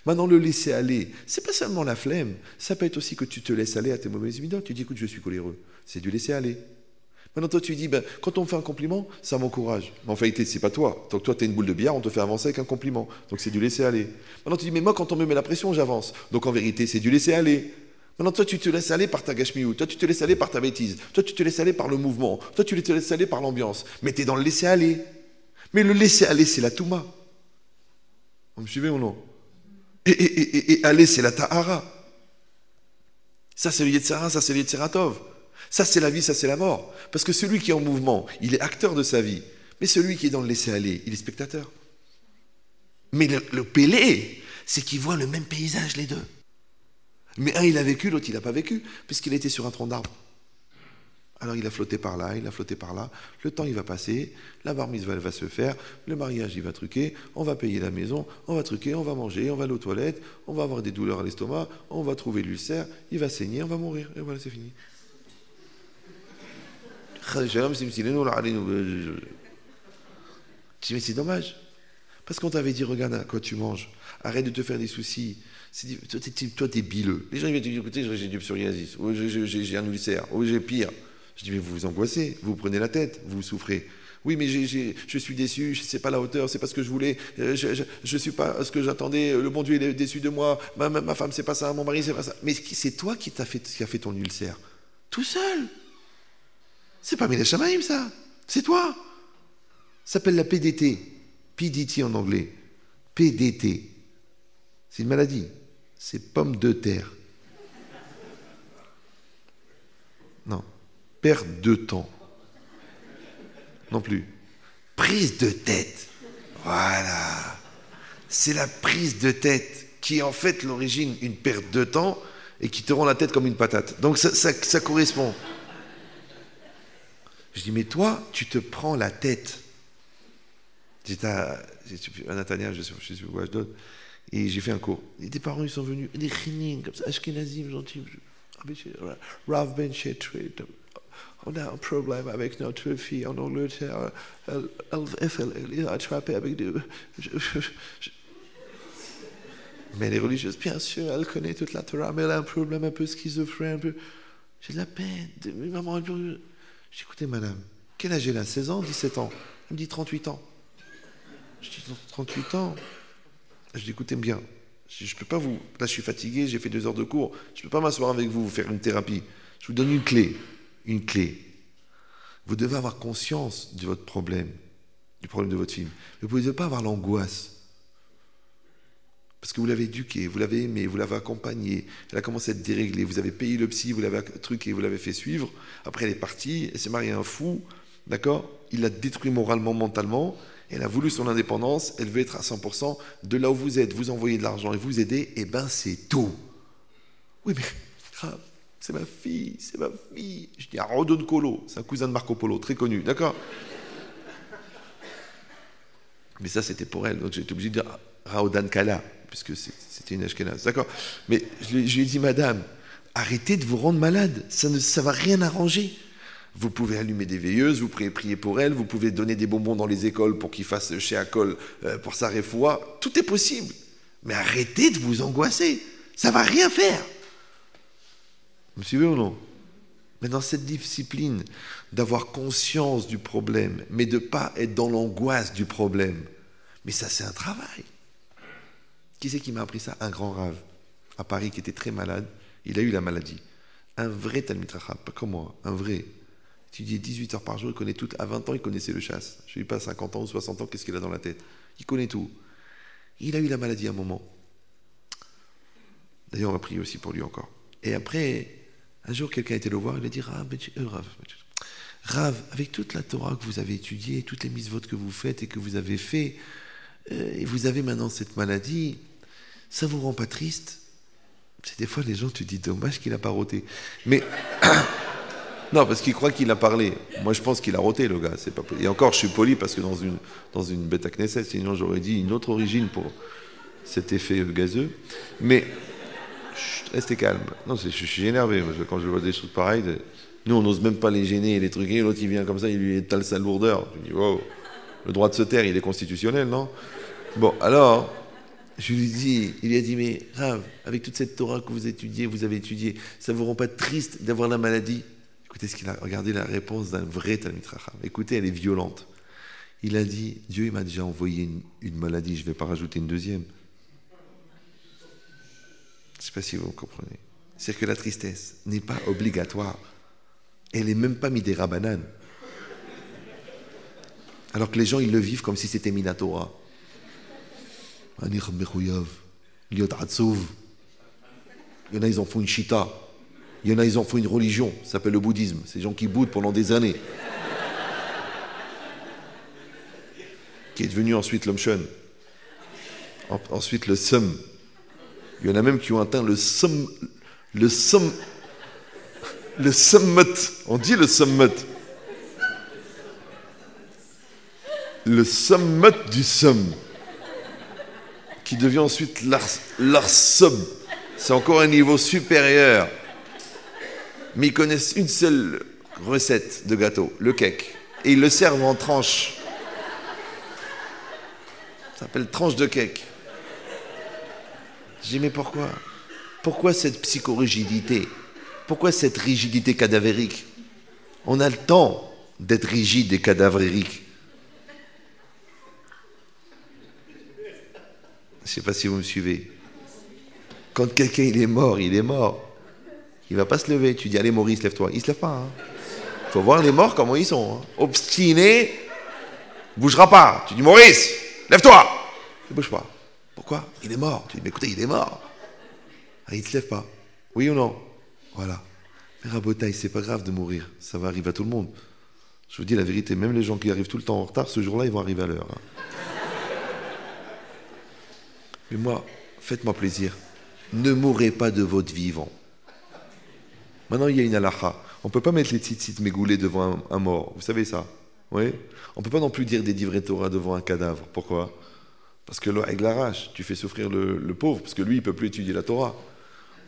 Maintenant, le laisser aller, c'est pas seulement la flemme, ça peut être aussi que tu te laisses aller à tes mauvaises midotes. Tu dis, écoute, je suis coléreux. C'est du laisser aller. Maintenant, toi, tu dis, quand on me fait un compliment, ça m'encourage. Mais en réalité, c'est pas toi. Donc, toi, tu es une boule de billard, on te fait avancer avec un compliment. Donc, c'est du laisser aller. Maintenant, tu dis, mais moi, quand on me met la pression, j'avance. Donc, en vérité, c'est du laisser aller. Maintenant, toi, tu te laisses aller par ta gashmiou. Toi, tu te laisses aller par ta bêtise. Toi, tu te laisses aller par le mouvement. Toi, tu te laisses aller par l'ambiance. Mais tu es dans le laisser aller. Mais le laisser aller, c'est la touma. Vous me suivez ou non? Et aller, c'est la tahara. Ça, c'est le Yetzara, ça, c'est le Yetzeratov. Ça, c'est la vie, ça, c'est la mort. Parce que celui qui est en mouvement, il est acteur de sa vie. Mais celui qui est dans le laisser-aller, il est spectateur. Mais le pélé, c'est qu'il voit le même paysage, les deux. Mais un, il a vécu, l'autre, il n'a pas vécu, puisqu'il était sur un tronc d'arbre. Alors il a flotté par là, il a flotté par là, le temps il va passer, la bar mitzvah elle va se faire, le mariage il va truquer, on va payer la maison, on va truquer, on va manger, on va aller aux toilettes, on va avoir des douleurs à l'estomac, on va trouver l'ulcère, il va saigner, on va mourir, et voilà c'est fini. Mais c'est dommage, parce qu'on t'avait dit regarde à quoi tu manges, arrête de te faire des soucis. Toi t'es bileux. Les gens ils viennent te dire écoutez j'ai du psoriasis, ou j'ai un ulcère, ou j'ai pire. Je dis, mais vous vous angoissez, vous prenez la tête, vous souffrez. Oui, mais je suis déçu, c'est pas la hauteur, c'est pas ce que je voulais, je suis pas ce que j'attendais, le bon Dieu il est déçu de moi, ma femme c'est pas ça, mon mari c'est pas ça. Mais c'est toi qui a fait ton ulcère. Tout seul. C'est pas Mina Shamaim ça, c'est toi. Ça s'appelle la PDT, PDT en anglais. PDT. C'est une maladie, c'est pomme de terre. Non. Perte de temps. Non plus. Prise de tête. Voilà. C'est la prise de tête qui est en fait l'origine, une perte de temps et qui te rend la tête comme une patate. Donc ça correspond. Je dis, mais toi, tu te prends la tête. J'étais à Natania, je sais où je donne, et j'ai fait un cours. Et des parents, ils sont venus, des chinim, comme ça, ashkenazim, gentils. Rav Ben Chetri. On a un problème avec notre fille en Angleterre. Elle a attrapé avec des... Mais les religieuses, bien sûr, elle connaît toute la Torah, mais elle a un problème un peu schizophrène. Un peu... J'ai de la peine. Maman, j'ai dit, écoutez, madame, quel âge elle a 16 ans, 17 ans? Elle me dit 38 ans. Je dis 38 ans. Je dis écoutez bien. Je ne peux pas vous... Là, je suis fatigué, j'ai fait 2 heures de cours. Je ne peux pas m'asseoir avec vous, faire une thérapie. Je vous donne une clé. Une clé. Vous devez avoir conscience de votre problème, du problème de votre fille. Mais vous ne devez pas avoir l'angoisse. Parce que vous l'avez éduquée, vous l'avez aimée, vous l'avez accompagnée. Elle a commencé à être déréglée. Vous avez payé le psy, vous l'avez truqué, vous l'avez fait suivre. Après, elle est partie, elle s'est mariée à un fou. D'accord? Il l'a détruit moralement, mentalement. Elle a voulu son indépendance. Elle veut être à 100% de là où vous êtes. Vous envoyez de l'argent et vous aider. Eh bien, c'est tout. Oui, mais grave. C'est ma fille, c'est ma fille. Je dis à Rodon Colo, c'est un cousin de Marco Polo, très connu, d'accord? Mais ça, c'était pour elle, donc j'étais obligé de dire Raodan Kala, puisque c'était une ashkénaze, d'accord? Mais je lui ai dit, madame, arrêtez de vous rendre malade, ça ne va rien arranger. Vous pouvez allumer des veilleuses, vous pouvez prier pour elle, vous pouvez donner des bonbons dans les écoles pour qu'ils fassent chez Akol pour sa réfoua, tout est possible. Mais arrêtez de vous angoisser, ça ne va rien faire. Vous me suivez ou non? Mais dans cette discipline d'avoir conscience du problème, mais de ne pas être dans l'angoisse du problème. Mais ça, c'est un travail. Qui c'est qui m'a appris ça? Un grand rave à Paris qui était très malade. Il a eu la maladie. Un vrai Talmid Racham, pas comme moi, un vrai. Il étudiait 18 heures par jour, il connaît tout. À 20 ans, il connaissait le chasse. Je ne sais pas, 50 ans ou 60 ans, qu'est-ce qu'il a dans la tête? Il connaît tout. Il a eu la maladie à un moment. D'ailleurs, on va prier aussi pour lui encore. Et après... Un jour, quelqu'un était le voir, il a dit Rav, avec toute la Torah que vous avez étudiée, toutes les mitzvot que vous faites et que vous avez fait, et vous avez maintenant cette maladie, ça vous rend pas triste? C'est des fois, les gens te disent dommage qu'il n'a pas roté. Mais non, parce qu'il croit qu'il a parlé. Moi, je pense qu'il a roté, le gars. C'est pas... Et encore, je suis poli parce que dans une bêta Knesset, sinon j'aurais dit une autre origine pour cet effet gazeux. Mais restez calme. Non, je suis énervé quand je vois des choses pareilles. Nous, on n'ose même pas les gêner et les truquer. L'autre, il vient comme ça, il lui étale sa lourdeur. Je dis, wow, le droit de se taire, il est constitutionnel, non? Bon, alors, je lui dis, il lui a dit, mais Rav, avec toute cette Torah que vous étudiez, vous avez étudié, ça ne vous rend pas triste d'avoir la maladie? Écoutez ce qu'il a. Regardez la réponse d'un vrai Talmid Racham. Écoutez, elle est violente. Il a dit, Dieu, il m'a déjà envoyé une maladie, je ne vais pas rajouter une deuxième. Je ne sais pas si vous comprenez. C'est que la tristesse n'est pas obligatoire. Elle n'est même pas midera banane. Alors que les gens, ils le vivent comme si c'était Minatora. Il y en a, ils en font une chita. Il y en a, ils en font une religion. Ça s'appelle le bouddhisme. C'est des gens qui boudent pendant des années. Qui est devenu ensuite l'Om Shun. Ensuite le Sum. Il y en a même qui ont atteint le Le summit, on dit le summit. Le summit du somme, qui devient ensuite l'arsum. C'est encore un niveau supérieur. Mais ils connaissent une seule recette de gâteau, le cake. Et ils le servent en tranches. Ça s'appelle tranche de cake. Je dis, mais pourquoi? Pourquoi cette psychorigidité? Pourquoi cette rigidité cadavérique? On a le temps d'être rigide et cadavérique. Je ne sais pas si vous me suivez. Quand quelqu'un il est mort, il est mort. Il ne va pas se lever. Tu dis, allez Maurice, lève-toi. Il ne se lève pas. Il faut voir les morts comment ils sont. Hein. Obstiné, ne bougera pas. Tu dis, Maurice, lève-toi. Il ne bouge pas. Pourquoi? Il est mort. Tu dis, mais écoutez, il est mort. Ah, il ne se lève pas. Oui ou non? Voilà. Mais Rabotaï, c'est pas grave de mourir. Ça va arriver à tout le monde. Je vous dis la vérité, même les gens qui arrivent tout le temps en retard, ce jour-là, ils vont arriver à l'heure. Hein. Mais moi, faites-moi plaisir. Ne mourrez pas de votre vivant. Maintenant, il y a une halakha. On ne peut pas mettre les tzitzit mégoulés devant un mort. Vous savez ça? Oui. On ne peut pas non plus dire des divrei Torah devant un cadavre. Pourquoi? Parce que là, avec la rage, tu fais souffrir le pauvre, parce que lui, il ne peut plus étudier la Torah.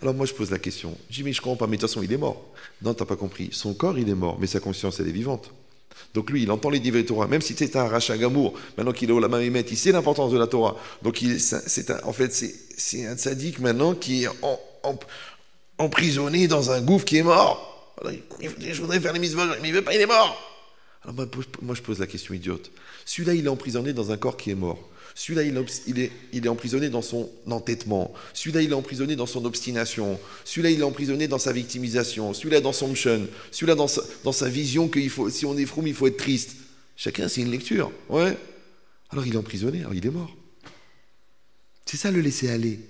Alors moi, je pose la question. Je dis, mais je ne comprends pas, mais de toute façon, il est mort. Non, tu n'as pas compris. Son corps, il est mort, mais sa conscience, elle est vivante. Donc lui, il entend les divrei Torah, même si c'est un rachat gamour, maintenant qu'il est au lama mémet, il sait l'importance de la Torah. Donc en fait, c'est un tzaddik maintenant qui est emprisonné dans un gouffre qui est mort. Alors, je voudrais faire les mitzvot, mais il ne veut pas, il est mort. Alors moi, je pose la question idiote. Celui-là, il est emprisonné dans un corps qui est mort. Celui-là, il est emprisonné dans son entêtement. Celui-là, il est emprisonné dans son obstination. Celui-là, il est emprisonné dans sa victimisation. Celui-là, dans son mshon. Celui-là, dans sa vision qu'il faut, si on est froum, il faut être triste. Chacun, c'est une lecture. Ouais. Alors, il est emprisonné. Alors, il est mort. C'est ça, le laisser aller.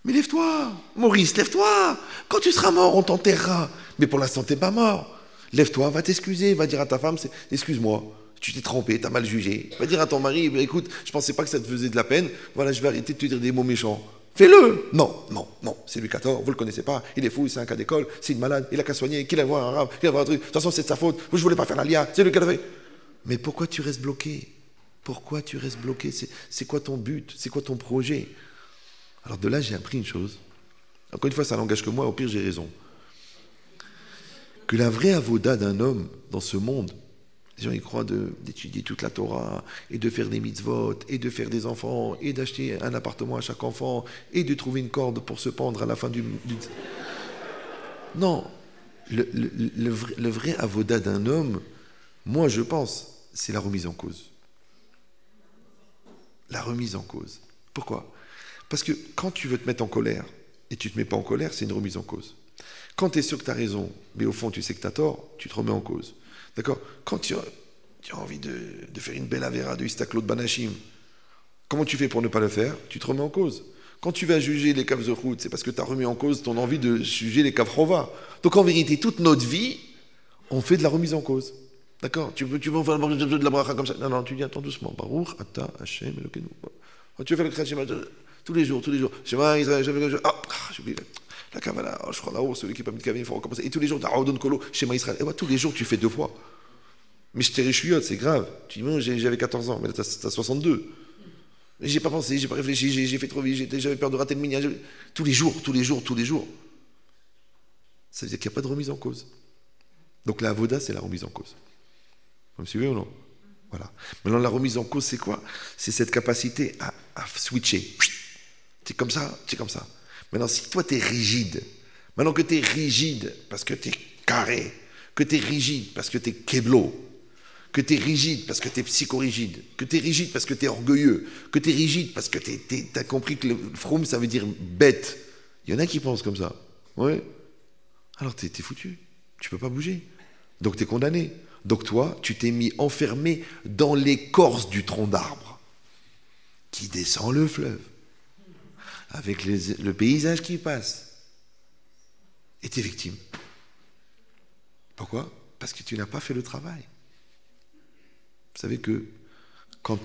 Mais lève-toi, Maurice, lève-toi. Quand tu seras mort, on t'enterrera. Mais pour l'instant, t'es pas mort. Lève-toi, va t'excuser, va dire à ta femme, excuse-moi. Tu t'es trompé, t'as mal jugé. Va dire à ton mari, écoute, je pensais pas que ça te faisait de la peine. Voilà, je vais arrêter de te dire des mots méchants. Fais-le. Non, c'est lui qui a tort, vous le connaissez pas. Il est fou, c'est un cas d'école, c'est une malade, il a qu'à soigner, qu'il a voir un arabe, qu'il a voir un truc. De toute façon, c'est de sa faute. Je voulais pas faire la lia, c'est lui qui l'a fait. Mais pourquoi tu restes bloqué? Pourquoi tu restes bloqué? C'est quoi ton but? C'est quoi ton projet? Alors de là, j'ai appris une chose. Encore une fois, ça n'engage que moi, au pire, j'ai raison. Que la vraie avoda d'un homme dans ce monde, les gens ils croient d'étudier toute la Torah, et de faire des mitzvot, et de faire des enfants, et d'acheter un appartement à chaque enfant, et de trouver une corde pour se pendre à la fin du... Non, le vrai avoda d'un homme, moi je pense, c'est la remise en cause. La remise en cause. Pourquoi? Parce que quand tu veux te mettre en colère, et tu ne te mets pas en colère, c'est une remise en cause. Quand tu es sûr que tu as raison, mais au fond tu sais que tu as tort, tu te remets en cause. D'accord? Quand tu as envie de faire une belle avéra de Istaklo de Banachim, comment tu fais pour ne pas le faire? Tu te remets en cause. Quand tu vas juger les caves Zechout, c'est parce que tu as remis en cause ton envie de juger les caves Rova. Donc en vérité, toute notre vie, on fait de la remise en cause. D'accord? Tu veux faire de la bracha comme ça? Non, tu dis attends doucement. Baruch, Ata, Hashem, Elokeinu. Tu veux faire le Kriyat Shema tous les jours. Shema, Israël, j'ai oublié. La Kavala, je crois là-haut, celui qui n'est pas mis de Kavin, il faut recommencer. Et tous les jours, Aodon Kolo, Shema Israël. Et voilà, tous les jours, tu fais 2 fois. Mais je t'ai réchouillotte, c'est grave. Tu dis, bon, j'avais 14 ans, mais là, t'as 62. Et j'ai pas pensé, j'ai pas réfléchi, j'ai fait trop vite, j'avais peur de rater le minyan. Tous les jours. Ça veut dire qu'il n'y a pas de remise en cause. Donc la avoda, c'est la remise en cause. Vous me suivez ou non? Voilà. Maintenant, la remise en cause, c'est quoi? C'est cette capacité à switcher. C'est comme ça. Maintenant, si toi, tu es rigide, maintenant que tu es rigide parce que tu es carré, que tu es rigide parce que tu es keblo, que tu es rigide parce que tu es psychorigide, que tu es rigide parce que tu es orgueilleux, que tu es rigide parce que tu as compris que le froum, ça veut dire bête. Il y en a qui pensent comme ça. Ouais. Alors, tu es foutu. Tu peux pas bouger. Donc, tu es condamné. Donc, toi, tu t'es mis enfermé dans l'écorce du tronc d'arbre qui descend le fleuve, avec le paysage qui passe. Et tu es victime. Pourquoi? Parce que tu n'as pas fait le travail. Vous savez que quand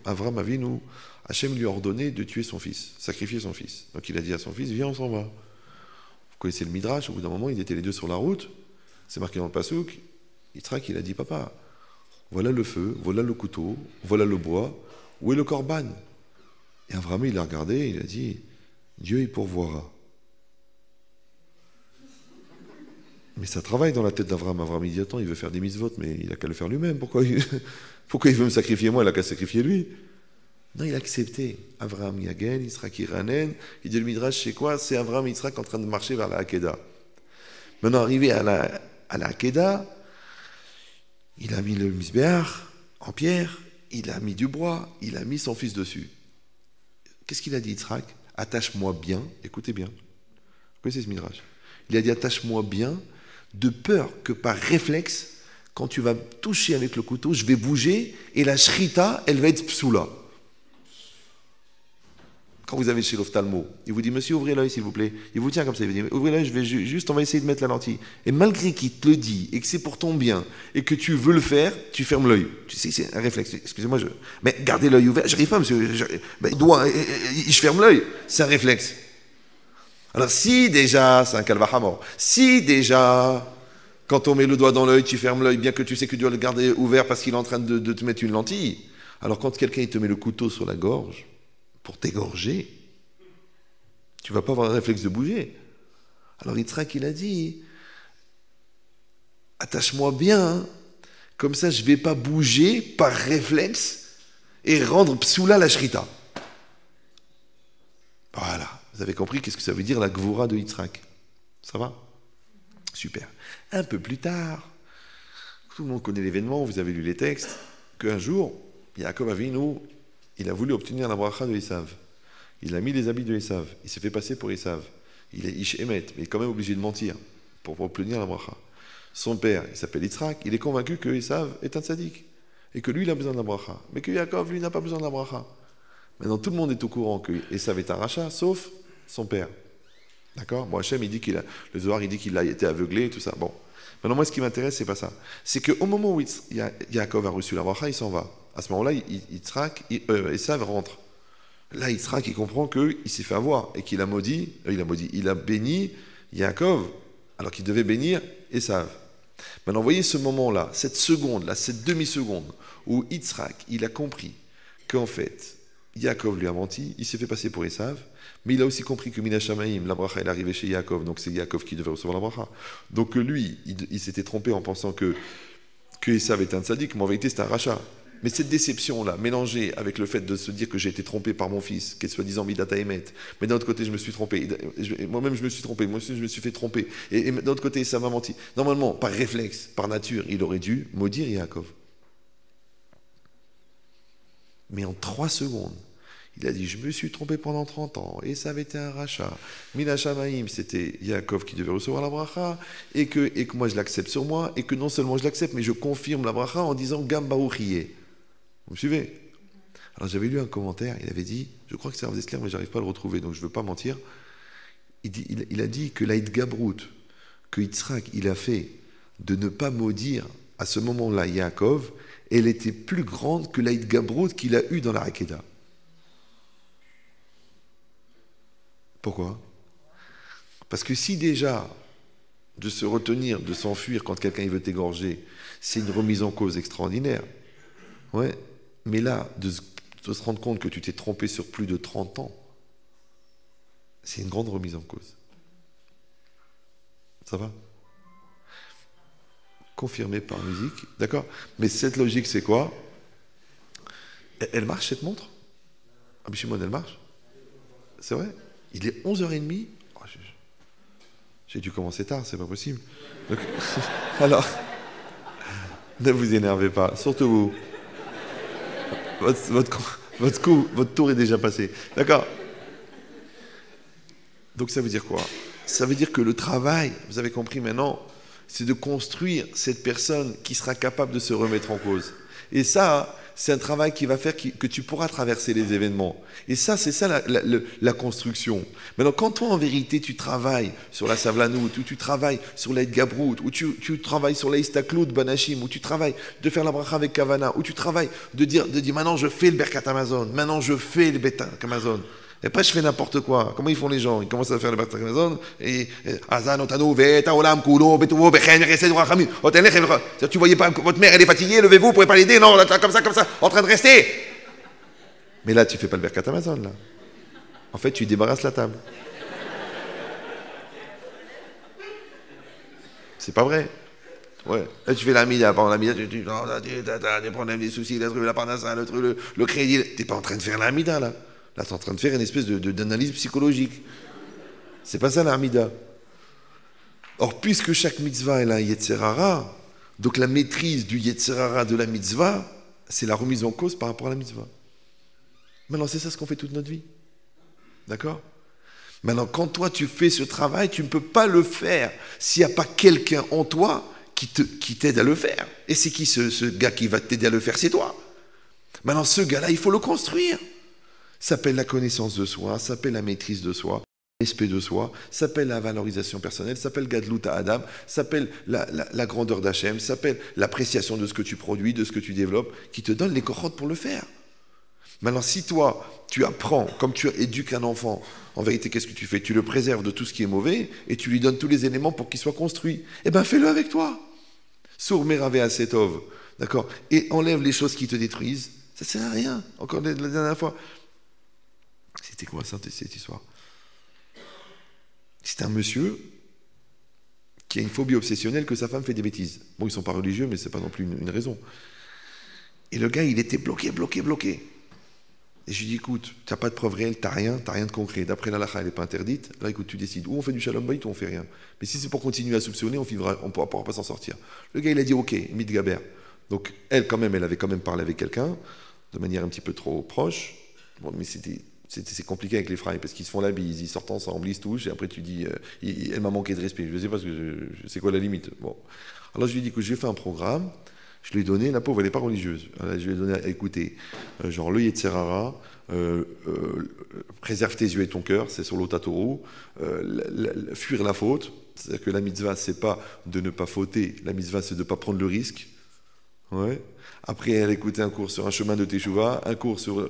Avram Avinu, Hachem lui a ordonné de tuer son fils, sacrifier son fils. Donc il a dit à son fils, viens, on s'en va. connaissez le Midrash, au bout d'un moment, ils étaient les deux sur la route. C'est marqué dans le Passouk. Yitzhak, il a dit, papa, voilà le feu, voilà le couteau, voilà le bois, où est le korban? Et Avram, il a regardé, il a dit, Dieu, il pourvoira. Mais ça travaille dans la tête d'Avram. Avram, il dit, attends, il veut faire des mitzvot, mais il a qu'à le faire lui-même. Pourquoi il veut me sacrifier moi? Il a qu'à sacrifier lui. Non, il a accepté. Avram Yagen, Yitzhak Iranen. Il dit, le Midrash, c'est quoi? C'est Avram Yitzhak en train de marcher vers la Hakeda. Maintenant, arrivé à la Hakeda, il a mis le misbéach en pierre, il a mis du bois, il a mis son fils dessus. Qu'est-ce qu'il a dit, Yitzhak? Attache-moi bien, écoutez bien. Vous connaissez ce Midrash? Il a dit, attache-moi bien, de peur que par réflexe, quand tu vas me toucher avec le couteau, je vais bouger et la shrita, elle va être psoula. Quand vous avez chez l'ophtalmo, il vous dit, monsieur, ouvrez l'œil s'il vous plaît. Il vous tient comme ça, il vous dit, ouvrez l'œil, je vais juste, on va essayer de mettre la lentille. Et malgré qu'il te le dit et que c'est pour ton bien et que tu veux le faire, tu fermes l'œil. Tu sais, c'est un réflexe. Excusez-moi, mais gardez l'œil ouvert. J'arrive pas, monsieur. Je ferme l'œil. C'est un réflexe. Alors si déjà, c'est un calvaha mort. Si déjà, quand on met le doigt dans l'œil, tu fermes l'œil, bien que tu sais que tu dois le garder ouvert parce qu'il est en train de te mettre une lentille. Alors quand quelqu'un il te met le couteau sur la gorge, pour t'égorger, tu ne vas pas avoir le réflexe de bouger. Alors Yitzhak, il a dit, attache-moi bien, comme ça je ne vais pas bouger par réflexe et rendre psoula la shrita. Voilà, vous avez compris qu'est-ce que ça veut dire la gvoura de Yitzhak. Ça va? Super. Un peu plus tard, tout le monde connaît l'événement, vous avez lu les textes, qu'un jour, Yaakov Avinu, il a voulu obtenir la bracha de Esav. Il a mis les habits de Esav. Il s'est fait passer pour Esav. Il est Ish Emet, mais il est quand même obligé de mentir pour obtenir la bracha. Son père, il s'appelle Yitzhak, il est convaincu que Esav est un tzaddik et que lui, il a besoin de la bracha. Mais que Yaakov, lui, n'a pas besoin de la bracha. Maintenant, tout le monde est au courant que Esav est un rachat, sauf son père. D'accord? Bon, Hachem, il dit le Zohar, il dit qu'il a été aveuglé, tout ça. Bon. Maintenant, moi, ce qui m'intéresse, c'est pas ça. C'est qu'au moment où Yaakov a reçu la bracha, il s'en va. À ce moment-là, Esav rentre. Là, Yitzhak, il comprend qu'il s'est fait avoir et qu'il a maudit, il a béni Yaakov, alors qu'il devait bénir Esav. Maintenant, voyez ce moment-là, cette seconde-là, cette demi-seconde, où Yitzhak, il a compris qu'en fait, Yaakov lui a menti, il s'est fait passer pour Esav, mais il a aussi compris que Mina Shamaim, la bracha, elle est arrivée chez Yaakov, donc c'est Yaakov qui devait recevoir la bracha. Donc lui, il s'était trompé en pensant que Esav était un tzaddik, mais en vérité, c'était un rachat. Mais cette déception-là, mélangée avec le fait de se dire que j'ai été trompé par mon fils, qui est soi-disant Midata Emet, mais d'un autre côté, je me suis trompé, moi-même je me suis trompé, moi aussi je me suis fait tromper, et d'un autre côté, ça m'a menti. Normalement, par réflexe, par nature, il aurait dû maudire Yaakov. Mais en 3 secondes, il a dit, je me suis trompé pendant 30 ans, et ça avait été un rachat. Mina Shamaim, c'était Yaakov qui devait recevoir la bracha, et que moi je l'accepte sur moi, et que non seulement je l'accepte, mais je confirme la bracha en disant Gam Baruchiyeh. Vous me suivez? Alors j'avais lu un commentaire, il avait dit, je crois que c'est Rav Dessler, mais je n'arrive pas à le retrouver, donc je ne veux pas mentir. Il a dit que l'Aïd Gabrout, que Yitzhak, il a fait de ne pas maudire à ce moment-là Yaakov, elle était plus grande que l'Aïd Gabrout qu'il a eu dans la Hakeda. Pourquoi? Parce que si déjà, de se retenir, de s'enfuir quand quelqu'un veut t'égorger, c'est une remise en cause extraordinaire. Ouais. Mais là, de se rendre compte que tu t'es trompé sur plus de 30 ans, c'est une grande remise en cause. Ça va? Confirmé par musique, d'accord? Mais cette logique, c'est quoi? Elle marche, cette montre? Ah, Shimon, elle marche? C'est vrai? Il est 11h30? Oh, j'ai dû commencer tard, c'est pas possible. Donc, alors, ne vous énervez pas, surtout vous. Votre tour est déjà passé. D'accord? Donc ça veut dire quoi? Ça veut dire que le travail, vous avez compris maintenant, c'est de construire cette personne qui sera capable de se remettre en cause. Et ça, c'est un travail qui va faire que tu pourras traverser les événements. Et ça, c'est ça la construction. Maintenant, quand toi, en vérité, tu travailles sur la Savlanout, ou tu travailles sur l'Aïd Gabrout, ou tu travailles sur l'Aïstaklout Banachim, ou tu travailles de faire la bracha avec Kavana, ou tu travailles de dire maintenant je fais le Berkat Amazon, maintenant je fais le Berkat Amazon. Et pas je fais n'importe quoi. Comment ils font les gens? Ils commencent à faire le Birkat Hamazon et tu voyez pas votre mère elle est fatiguée, levez-vous, vous pouvez pas l'aider, non, comme ça, en train de rester. Mais là tu fais pas le Birkat Hamazon là. En fait tu débarrasses la table. C'est pas vrai. Ouais. Là, tu fais l'amida, pendant l'amida, tu as des problèmes, des soucis, le truc, la parnassa, le crédit. T'es pas en train de faire l'amida, là. Là, t'es en train de faire une espèce d'analyse psychologique. C'est pas ça, l'amida. Or, puisque chaque mitzvah, elle a un Yetzerara, donc la maîtrise du Yetzerara de la mitzvah, c'est la remise en cause par rapport à la mitzvah. Maintenant, c'est ça ce qu'on fait toute notre vie. D'accord ? Maintenant, quand toi, tu fais ce travail, tu ne peux pas le faire s'il n'y a pas quelqu'un en toi qui t'aide à le faire. Et c'est qui ce gars qui va t'aider à le faire? C'est toi. Maintenant, ce gars-là, il faut le construire. Ça s'appelle la connaissance de soi, ça s'appelle la maîtrise de soi, le respect de soi, ça s'appelle la valorisation personnelle, ça s'appelle Gadlut à Adam, ça s'appelle la grandeur d'Hachem, ça s'appelle l'appréciation de ce que tu produis, de ce que tu développes, qui te donne les cohortes pour le faire. Maintenant, si toi, tu apprends, comme tu éduques un enfant, en vérité, qu'est-ce que tu fais? Tu le préserves de tout ce qui est mauvais et tu lui donnes tous les éléments pour qu'il soit construit. Eh bien, fais-le avec toi. Sour merave asetov, d'accord? Et enlève les choses qui te détruisent. Ça ne sert à rien. Encore la dernière fois. C'était quoi ça, cette histoire? C'est un monsieur qui a une phobie obsessionnelle que sa femme fait des bêtises. Bon, ils ne sont pas religieux, mais ce n'est pas non plus une raison. Et le gars, il était bloqué. Et je lui dis, écoute, tu n'as pas de preuve réelle, tu n'as rien de concret. D'après la halakha, elle n'est pas interdite. Là, écoute, tu décides. Ou on fait du shalom bayit, ou on fait rien. Mais si c'est pour continuer à soupçonner, on ne pourra pas s'en sortir. Le gars, il a dit, ok, mitgaber. Donc, elle, quand même, elle avait quand même parlé avec quelqu'un, de manière un petit peu trop proche. Bon, mais c'est compliqué avec les frères, parce qu'ils se font la bise, ils sortent ensemble, ils se touchent, et après tu dis, elle m'a manqué de respect. Je ne sais pas, c'est quoi la limite. Bon. Alors, je lui ai dit que j'ai fait un programme. Je lui ai donné, la pauvre, elle n'est pas religieuse. Alors, je lui ai donné à écouter, genre le Yetzerara, préserve tes yeux et ton cœur, c'est sur l'Otatoru, fuir la faute, c'est-à-dire que la mitzvah, c'est pas de ne pas fauter, la mitzvah, c'est de ne pas prendre le risque. Ouais. Après, elle a écouté un cours sur un chemin de Teshuvah, un cours sur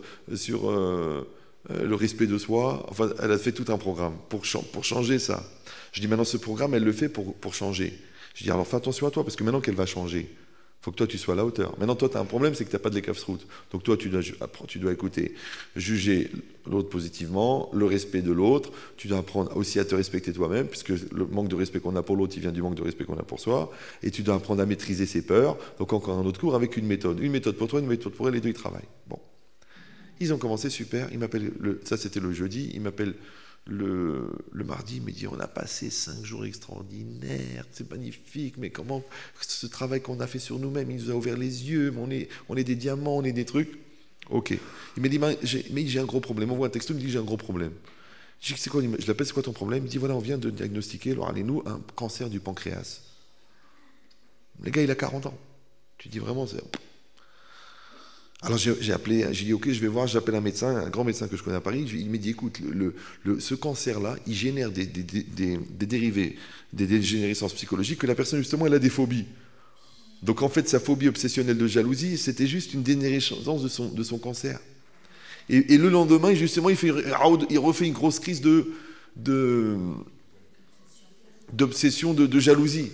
le respect de soi. Enfin, elle a fait tout un programme pour changer ça. Je dis maintenant, ce programme, elle le fait pour changer. Je dis alors fais attention à toi, parce que maintenant qu'elle va changer, il faut que toi, tu sois à la hauteur. Maintenant, toi, tu as un problème, c'est que tu n'as pas de l'écafsroute. Donc, toi, tu dois écouter, juger l'autre positivement, le respect de l'autre. Tu dois apprendre aussi à te respecter toi-même, puisque le manque de respect qu'on a pour l'autre, il vient du manque de respect qu'on a pour soi. Et tu dois apprendre à maîtriser ses peurs. Donc, encore un autre cours avec une méthode. Une méthode pour toi, une méthode pour elle, les deux, ils travaillent. Bon. Ils ont commencé super. Il m'appelle, ça, c'était le jeudi. Il m'appelle le mardi, il me dit on a passé 5 jours extraordinaires, c'est magnifique, mais comment ce travail qu'on a fait sur nous-mêmes, il nous a ouvert les yeux, on est des diamants, on est des trucs. Ok. Il me dit mais j'ai un gros problème. On voit un texto, il me dit j'ai un gros problème. Je dis c'est quoi? Je l'appelle, c'est quoi ton problème? Il me dit voilà, on vient de diagnostiquer, alors allez-nous, un cancer du pancréas. Le gars il a 40 ans. Tu dis vraiment c'est... Alors j'ai dit ok, je vais voir, j'appelle un médecin, un grand médecin que je connais à Paris, il m'a dit écoute, ce cancer-là, il génère des dérivés, des dégénérescences psychologiques que la personne justement elle a des phobies. Donc en fait sa phobie obsessionnelle de jalousie, c'était juste une dégénérescence de son cancer. Et le lendemain, justement, il refait une grosse crise d'obsession de jalousie.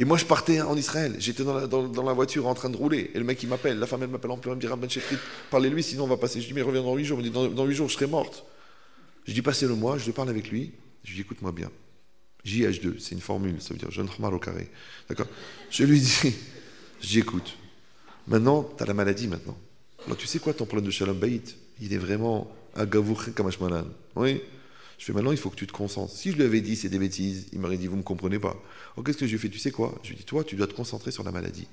Et moi, je partais en Israël. J'étais dans la voiture en train de rouler. Et le mec, il m'appelle. La femme, elle m'appelle en pleurant. Elle me dit Rabban Shechrit, parlez-lui, sinon on va passer. Je dis mais reviens dans 8 jours. Il me dit dans 8 jours, je serai morte. Je dis passez-le moi. Je parle avec lui. Je lui dis écoute-moi bien. JH2, c'est une formule. Ça veut dire jeune normal au carré. D'accord? Je lui dis j'écoute. Maintenant, tu as la maladie maintenant. Alors tu sais quoi ton problème de Shalom Bayit? Il est vraiment à Gavour Kamashmalan. Oui? Je fais maintenant, il faut que tu te concentres. Si je lui avais dit c'est des bêtises, il m'aurait dit vous ne me comprenez pas. Alors qu'est-ce que je lui ai fait? Tu sais quoi? Je lui ai dit toi, tu dois te concentrer sur la maladie.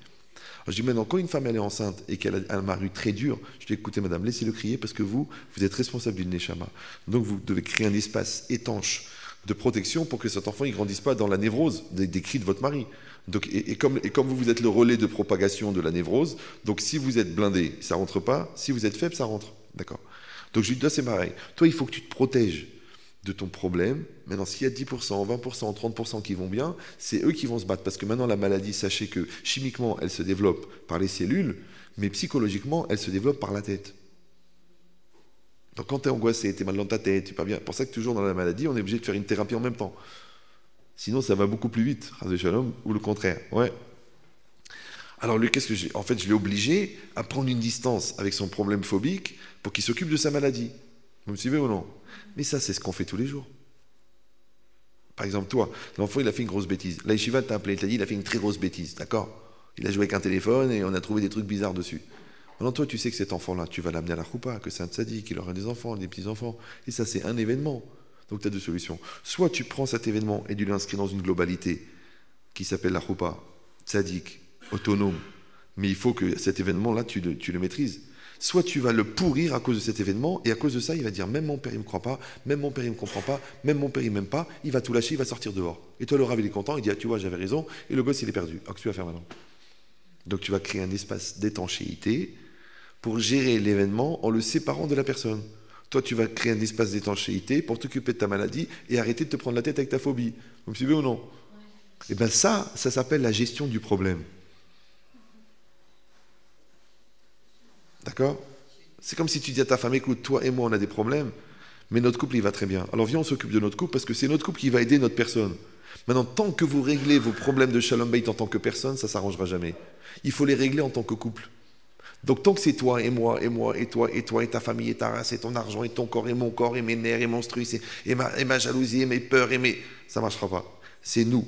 Alors, je dis maintenant, quand une femme elle est enceinte et qu'elle a un mari très dur, je dis écoutez madame, laissez-le crier parce que vous êtes responsable d'une neshama. Donc vous devez créer un espace étanche de protection pour que cet enfant ne grandisse pas dans la névrose des cris de votre mari. Donc, et comme vous êtes le relais de propagation de la névrose, donc si vous êtes blindé, ça rentre pas. Si vous êtes faible, ça rentre. D'accord? Donc je lui dis toi c'est pareil. Toi il faut que tu te protèges de ton problème. Maintenant, s'il y a 10%, 20%, 30% qui vont bien, c'est eux qui vont se battre. Parce que maintenant, la maladie, sachez que chimiquement, elle se développe par les cellules, mais psychologiquement, elle se développe par la tête. Donc quand tu es angoissé, tu es mal dans ta tête, tu pas bien. C'est pour ça que toujours dans la maladie, on est obligé de faire une thérapie en même temps. Sinon, ça va beaucoup plus vite, Chazé Shalom, ou le contraire. Ouais. Alors lui, qu'est-ce que j'ai? En fait, je l'ai obligé à prendre une distance avec son problème phobique pour qu'il s'occupe de sa maladie. Vous me suivez ou non? Mais ça, c'est ce qu'on fait tous les jours. Par exemple, toi, l'enfant, il a fait une grosse bêtise. La yeshiva t'a appelé, t'a dit, il a fait une très grosse bêtise, d'accord? Il a joué avec un téléphone et on a trouvé des trucs bizarres dessus. Maintenant, toi, tu sais que cet enfant-là, tu vas l'amener à la choupa, que c'est un tzaddik, qu'il aura des enfants, des petits-enfants. Et ça, c'est un événement. Donc, tu as deux solutions. Soit tu prends cet événement et tu l'inscris dans une globalité qui s'appelle la choupa, tzaddik, autonome. Mais il faut que cet événement-là, tu le maîtrises. Soit tu vas le pourrir à cause de cet événement, et à cause de ça, il va dire, même mon père, il ne me croit pas, même mon père, il ne me comprend pas, même mon père, il ne m'aime pas, il va tout lâcher, il va sortir dehors. Et toi, le rav, il est content, il dit, ah, tu vois, j'avais raison, et le gosse, il est perdu. Alors, que tu vas faire maintenant? Donc, tu vas créer un espace d'étanchéité pour gérer l'événement en le séparant de la personne. Toi, tu vas créer un espace d'étanchéité pour t'occuper de ta maladie et arrêter de te prendre la tête avec ta phobie. Vous me suivez ou non? Eh bien, ça s'appelle la gestion du problème. D'accord? C'est comme si tu dis à ta femme, écoute, toi et moi, on a des problèmes, mais notre couple, il va très bien. Alors viens, on s'occupe de notre couple, parce que c'est notre couple qui va aider notre personne. Maintenant, tant que vous réglez vos problèmes de Shalom Bayit en tant que personne, ça ne s'arrangera jamais. Il faut les régler en tant que couple. Donc tant que c'est toi, et moi, et toi, et ta famille, et ta race, et ton argent, et ton corps, et mes nerfs, et mon stress, et ma jalousie, et mes peurs, ça ne marchera pas. C'est nous.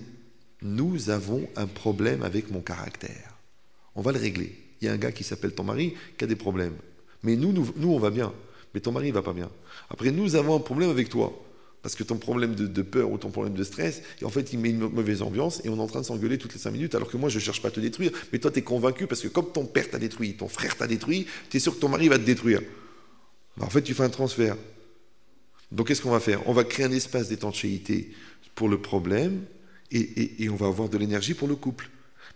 Nous avons un problème avec mon caractère. On va le régler. Il y a un gars qui s'appelle ton mari qui a des problèmes. Mais nous, on va bien. Mais ton mari, il va pas bien. Après, nous avons un problème avec toi. Parce que ton problème de peur ou ton problème de stress, et en fait, il met une mauvaise ambiance et on est en train de s'engueuler toutes les 5 minutes, alors que moi, je ne cherche pas à te détruire. Mais toi, tu es convaincu parce que comme ton père t'a détruit, ton frère t'a détruit, tu es sûr que ton mari va te détruire. En fait, tu fais un transfert. Donc, qu'est-ce qu'on va faire? On va créer un espace d'étanchéité pour le problème et on va avoir de l'énergie pour le couple.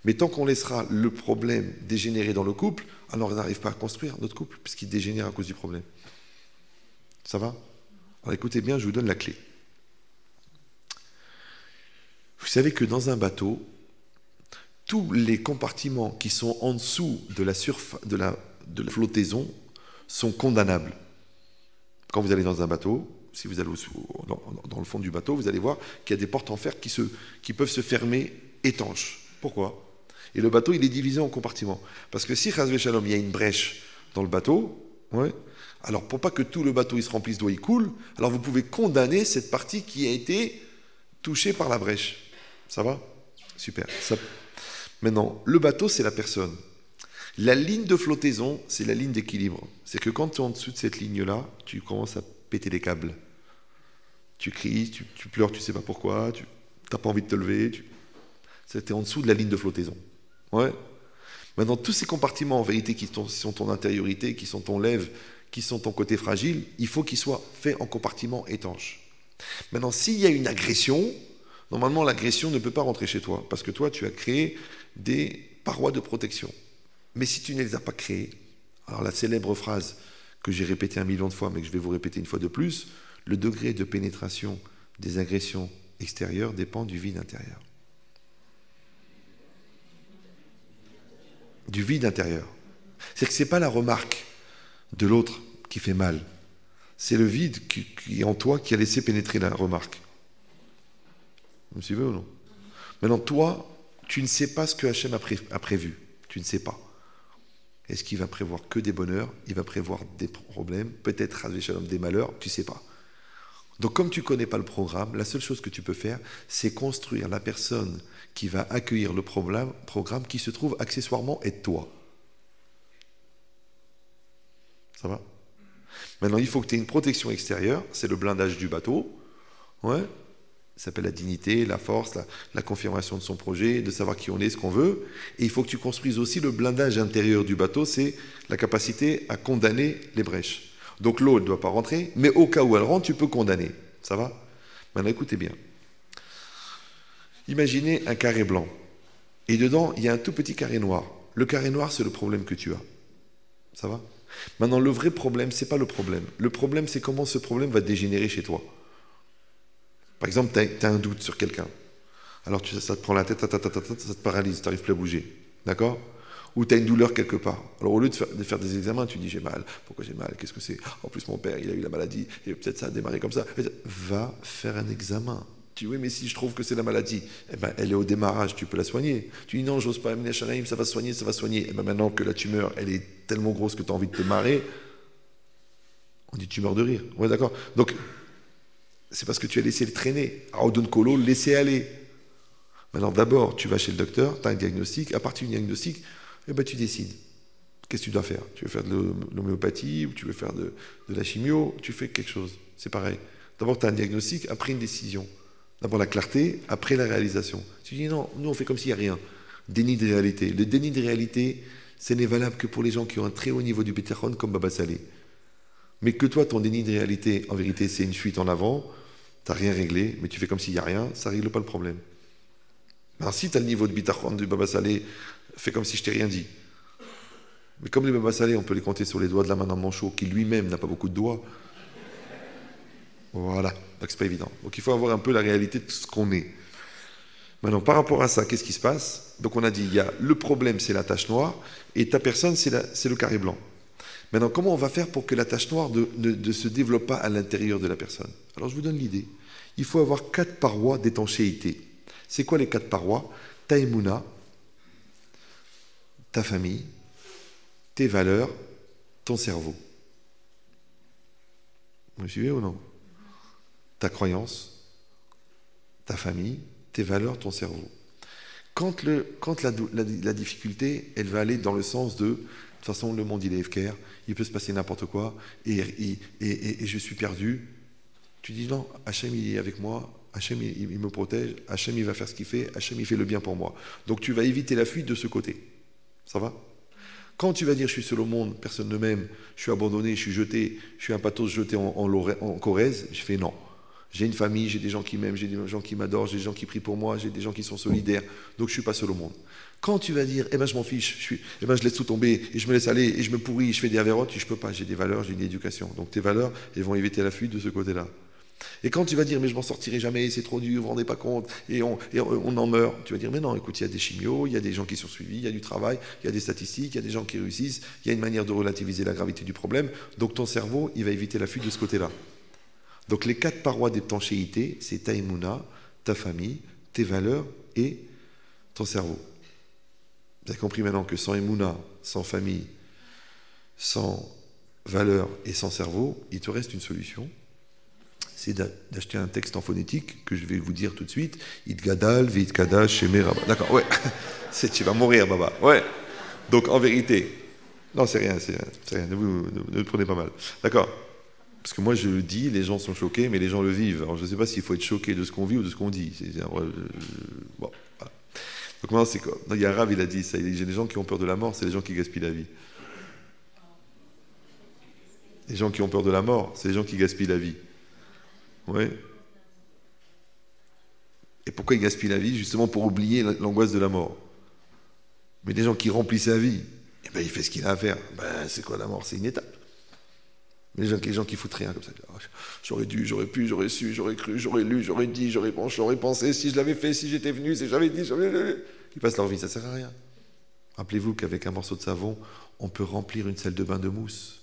Mais tant qu'on laissera le problème dégénérer dans le couple, alors on n'arrive pas à construire notre couple, puisqu'il dégénère à cause du problème. Ça va? Alors écoutez bien, je vous donne la clé. Vous savez que dans un bateau, tous les compartiments qui sont en dessous de la flottaison sont condamnables. Quand vous allez dans un bateau, si vous allez dans le fond du bateau, vous allez voir qu'il y a des portes en fer qui peuvent se fermer étanches. Pourquoi? Et le bateau, il est divisé en compartiments. Parce que si, Chazvé Shalom, il y a une brèche dans le bateau, ouais, alors pour pas que tout le bateau il se remplisse d'eau, il coule, alors vous pouvez condamner cette partie qui a été touchée par la brèche. Ça va? Super. Maintenant, le bateau, c'est la personne. La ligne de flottaison, c'est la ligne d'équilibre. C'est que quand tu es en dessous de cette ligne-là, tu commences à péter les câbles. Tu cries, tu pleures, tu sais pas pourquoi, tu n'as pas envie de te lever. C'était en dessous de la ligne de flottaison. Ouais. Maintenant, tous ces compartiments, en vérité, qui sont ton intériorité, qui sont ton lèvre, qui sont ton côté fragile, il faut qu'ils soient faits en compartiments étanches. Maintenant, s'il y a une agression, normalement, l'agression ne peut pas rentrer chez toi, parce que toi, tu as créé des parois de protection. Mais si tu ne les as pas créées, alors la célèbre phrase que j'ai répétée 1 million de fois, mais que je vais vous répéter une fois de plus, le degré de pénétration des agressions extérieures dépend du vide intérieur. Du vide intérieur. C'est que ce n'est pas la remarque de l'autre qui fait mal. C'est le vide qui est en toi qui a laissé pénétrer la remarque. Vous me suivez ou non? Maintenant, toi, tu ne sais pas ce que Hachem a prévu. Tu ne sais pas. Est-ce qu'il va prévoir que des bonheurs? Il va prévoir des problèmes, peut-être des malheurs, tu ne sais pas. Donc comme tu ne connais pas le programme, la seule chose que tu peux faire, c'est construire la personne qui va accueillir le programme qui se trouve accessoirement être toi. Ça va? Maintenant, il faut que tu aies une protection extérieure, c'est le blindage du bateau. Ouais. Ça s'appelle la dignité, la force, la confirmation de son projet, de savoir qui on est, ce qu'on veut. Et il faut que tu construises aussi le blindage intérieur du bateau, c'est la capacité à condamner les brèches. Donc l'eau ne doit pas rentrer, mais au cas où elle rentre, tu peux condamner. Ça va? Maintenant, écoutez bien. Imaginez un carré blanc. Et dedans, il y a un tout petit carré noir. Le carré noir, c'est le problème que tu as. Ça va? Maintenant, le vrai problème, ce n'est pas le problème. Le problème, c'est comment ce problème va dégénérer chez toi. Par exemple, tu as un doute sur quelqu'un. Alors ça te prend la tête, ça te paralyse, tu n'arrives plus à bouger. D'accord? ou tu as une douleur quelque part. Alors au lieu de faire des examens, tu dis j'ai mal, pourquoi j'ai mal, qu'est-ce que c'est? En plus mon père il a eu la maladie, et peut-être ça a démarré comme ça. Va faire un examen. Tu dis oui mais si je trouve que c'est la maladie, eh ben, elle est au démarrage, tu peux la soigner. Tu dis non j'ose pas amener Shanaïm, ça va se soigner, ça va se soigner. Eh ben, maintenant que la tumeur elle est tellement grosse que tu as envie de te marrer, on dit tumeur de rire. Ouais d'accord. Donc c'est parce que tu as laissé le traîner. À Odon Kolo, laisser aller. Maintenant, d'abord, tu vas chez le docteur, tu as un diagnostic. À partir du diagnostic, eh ben, tu décides. Qu'est-ce que tu dois faire? Tu veux faire de l'homéopathie ou tu veux faire de la chimio? Tu fais quelque chose. C'est pareil. D'abord, tu as un diagnostic, après une décision. D'abord la clarté, après la réalisation. Tu dis non, nous on fait comme s'il n'y a rien. Déni de réalité. Le déni de réalité, ce n'est valable que pour les gens qui ont un très haut niveau du Bitachon comme Baba Salé. Mais que toi, ton déni de réalité, en vérité, c'est une fuite en avant. Tu n'as rien réglé, mais tu fais comme s'il n'y a rien, ça ne règle pas le problème. Alors si tu as le niveau de bitachon du Baba Salé, fais comme si je t'ai rien dit. Mais comme les Baba Salé, on peut les compter sur les doigts de la main d'un manchot, qui lui-même n'a pas beaucoup de doigts. Voilà, donc c'est pas évident. Donc il faut avoir un peu la réalité de ce qu'on est. Maintenant, par rapport à ça, qu'est-ce qui se passe? Donc on a dit, il y a le problème, c'est la tache noire, et ta personne, c'est le carré blanc. Maintenant, comment on va faire pour que la tache noire ne se développe pas à l'intérieur de la personne? Alors, je vous donne l'idée. Il faut avoir 4 parois d'étanchéité. C'est quoi les 4 parois? Ta émouna, ta famille, tes valeurs, ton cerveau. Vous me suivez ou non? Ta croyance, ta famille, tes valeurs, ton cerveau. Quand la difficulté, elle va aller dans le sens de toute façon, le monde, il est FKR, il peut se passer n'importe quoi, et je suis perdu. Tu dis non, Hachem, il est avec moi, Hachem, il me protège, Hachem, il va faire ce qu'il fait, Hachem, il fait le bien pour moi. Donc tu vas éviter la fuite de ce côté. Ça va? Quand tu vas dire, je suis seul au monde, personne ne m'aime, je suis abandonné, je suis jeté, je suis un pathos jeté en Corrèze, je fais non. J'ai une famille, j'ai des gens qui m'aiment, j'ai des gens qui m'adorent, j'ai des gens qui prient pour moi, j'ai des gens qui sont solidaires, donc je ne suis pas seul au monde. Quand tu vas dire, eh ben je m'en fiche, je laisse tout tomber, et je me laisse aller, et je me pourris, je fais des avérotes, je ne peux pas, j'ai des valeurs, j'ai une éducation. Donc tes valeurs, elles vont éviter la fuite de ce côté-là. Et quand tu vas dire, mais je m'en sortirai jamais, c'est trop dur, vous vous rendez pas compte, et on en meurt, tu vas dire, mais non, écoute, il y a des chimios, il y a des gens qui sont suivis, il y a du travail, il y a des statistiques, il y a des gens qui réussissent, il y a une manière de relativiser la gravité du problème, donc ton cerveau, il va éviter la fuite de ce côté-là. Donc les 4 parois d'étanchéité, c'est ta émouna, ta famille, tes valeurs et ton cerveau. Vous avez compris maintenant que sans émouna, sans famille, sans valeurs et sans cerveau, il te reste une solution. C'est d'acheter un texte en phonétique que je vais vous dire tout de suite. Idgadal, Vidkada, Shemé, Rabba. D'accord, ouais. Tu vas mourir, Baba. Ouais. Donc en vérité, non, c'est rien. Ne le prenez pas mal. D'accord. Parce que moi, je le dis, les gens sont choqués, mais les gens le vivent. Alors, je ne sais pas s'il faut être choqué de ce qu'on vit ou de ce qu'on dit. Bon, voilà. Donc, maintenant, c'est quoi? Il y a un rave, il a dit ça. J'ai des gens qui ont peur de la mort, c'est les gens qui gaspillent la vie. Les gens qui ont peur de la mort, c'est les gens qui gaspillent la vie. Oui. Et pourquoi ils gaspillent la vie? Justement pour oublier l'angoisse de la mort. Mais les gens qui remplissent sa vie, eh ben, il fait ce qu'il a à faire. Ben, c'est quoi la mort? C'est une étape. Mais les gens qui foutent rien comme ça. Oh, j'aurais dû, j'aurais pu, j'aurais su, j'aurais cru, j'aurais lu, j'aurais dit, j'aurais pensé, si je l'avais fait, si j'étais venu, si j'avais dit, Ils passent leur vie, ça ne sert à rien. Rappelez-vous qu'avec un morceau de savon, on peut remplir une salle de bain de mousse.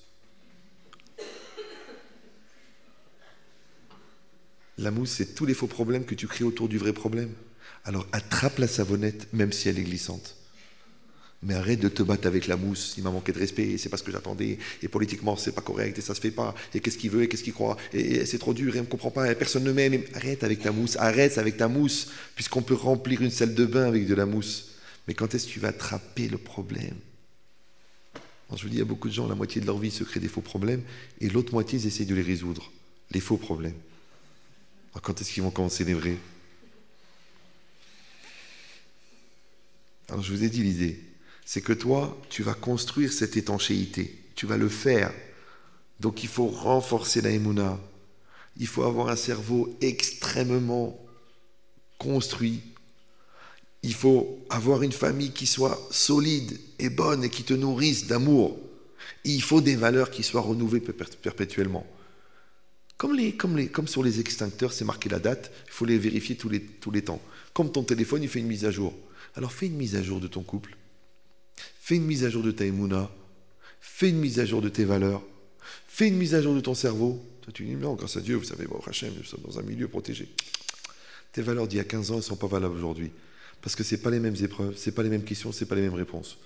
La mousse, c'est tous les faux problèmes que tu crées autour du vrai problème. Alors attrape la savonnette, même si elle est glissante. Mais arrête de te battre avec la mousse, il m'a manqué de respect, c'est pas ce que j'attendais, et politiquement c'est pas correct, et ça se fait pas, et qu'est-ce qu'il veut, et qu'est-ce qu'il croit, et c'est trop dur, et on ne comprend pas, et personne ne m'aime. Arrête avec ta mousse, puisqu'on peut remplir une salle de bain avec de la mousse. Mais quand est-ce que tu vas attraper le problème? Alors, je vous dis, il y a beaucoup de gens, la moitié de leur vie se crée des faux problèmes, et l'autre moitié, ils essayent de les résoudre, les faux problèmes. Alors, quand est-ce qu'ils vont commencer les vrais? Alors je vous ai dit l'idée. C'est que toi, tu vas construire cette étanchéité. Tu vas le faire. Donc il faut renforcer la émouna. Il faut avoir un cerveau extrêmement construit. Il faut avoir une famille qui soit solide et bonne et qui te nourrisse d'amour. Il faut des valeurs qui soient renouvelées perpétuellement. Comme sur les extincteurs, c'est marqué la date, il faut les vérifier tous les temps. Comme ton téléphone, il fait une mise à jour. Alors fais une mise à jour de ton couple. Fais une mise à jour de ta émouna. Fais une mise à jour de tes valeurs. Fais une mise à jour de ton cerveau. Toi, tu dis, non, grâce à Dieu, vous savez, bon, Hachem, nous sommes dans un milieu protégé. Tes valeurs d'il y a 15 ans, elles ne sont pas valables aujourd'hui. Parce que ce n'est pas les mêmes épreuves, ce n'est pas les mêmes questions, ce n'est pas les mêmes réponses.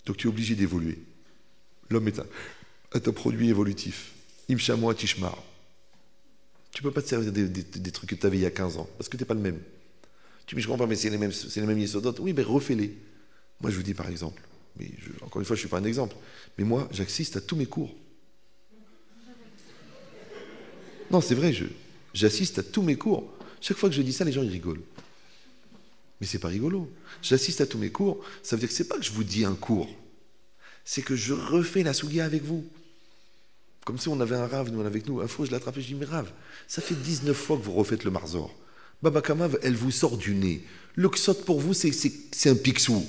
Donc tu es obligé d'évoluer. L'homme est un produit évolutif. Imshamoa tishmar. Tu ne peux pas te servir des trucs que tu avais il y a 15 ans, parce que tu n'es pas le même. Tu me dis, je comprends pas, mais c'est les mêmes yesodotes. Oui, mais refais-les. Moi, je vous dis par exemple, mais encore une fois, je ne suis pas un exemple, mais moi, j'assiste à tous mes cours. Non, c'est vrai, j'assiste à tous mes cours. Chaque fois que je dis ça, les gens, ils rigolent. Mais c'est pas rigolo. J'assiste à tous mes cours, ça veut dire que c'est pas que je vous dis un cours, c'est que je refais la sougia avec vous. Comme si on avait un rave, nous, avec nous. Un fois, je l'ai attrapé, je dis, mais rave, ça fait 19 fois que vous refaites le marzor. Baba Kamav, elle vous sort du nez. Le ksot pour vous, c'est un pixou.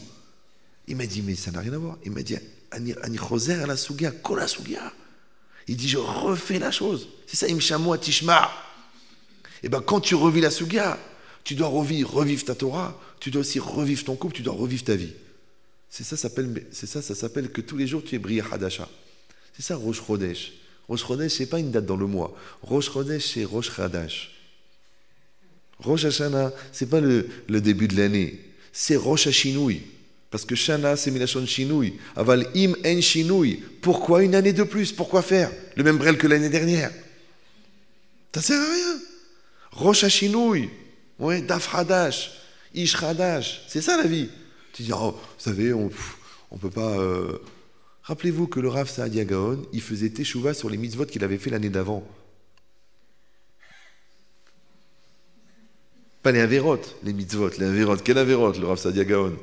Il m'a dit, mais ça n'a rien à voir. Il m'a dit, Ani Choser à la sougia, kol la sougia. Il dit, je refais la chose. C'est ça, Imshamoa Tishma. Et bien, quand tu revis la sougia, tu dois revivre ta Torah, tu dois aussi revivre ton couple, tu dois revivre ta vie. Ça s'appelle que tous les jours, tu es Bria Hadasha. C'est ça, Rosh Chodesh. Rosh Chodesh, ce n'est pas une date dans le mois. Rosh Chodesh, c'est Rosh Hadash. Rosh Hashanah, ce n'est pas le début de l'année. C'est Rosh Hashinui. Parce que Shana, c'est Milachon Shinui. Aval im en Shinui. Pourquoi une année de plus? Pourquoi faire le même brel que l'année dernière? Ça ne sert à rien. Rosh Hashinui. Ouais, Daf Hadash. Ish Hadash. C'est ça la vie. Tu dis, oh, vous savez, on ne peut pas... Rappelez-vous que le Rav Saadia Gaon, il faisait teshuva sur les mitzvot qu'il avait fait l'année d'avant. Pas les averot, les mitzvot. Les averot, quel averot, le Rav Saadia Gaon?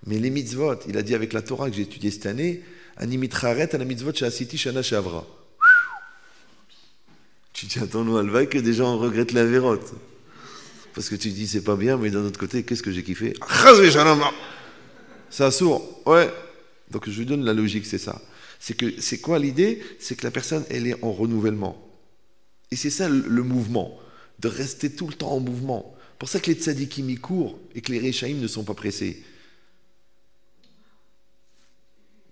Mais les mitzvot, il a dit avec la Torah que j'ai étudiée cette année, Animitraret à la mitzvot sha'asiti shana she'avra. Tu dis, attends, nous, alvaï, que des gens regrettent la vérote. Parce que tu dis, c'est pas bien, mais d'un autre côté, qu'est-ce que j'ai kiffé? C'est sourd. Ouais. Donc je lui donne la logique, c'est ça. C'est quoi l'idée? C'est que la personne, elle est en renouvellement. Et c'est ça le mouvement, de rester tout le temps en mouvement. Pour ça que les tzadikim y courent et que les réchaïm ne sont pas pressés.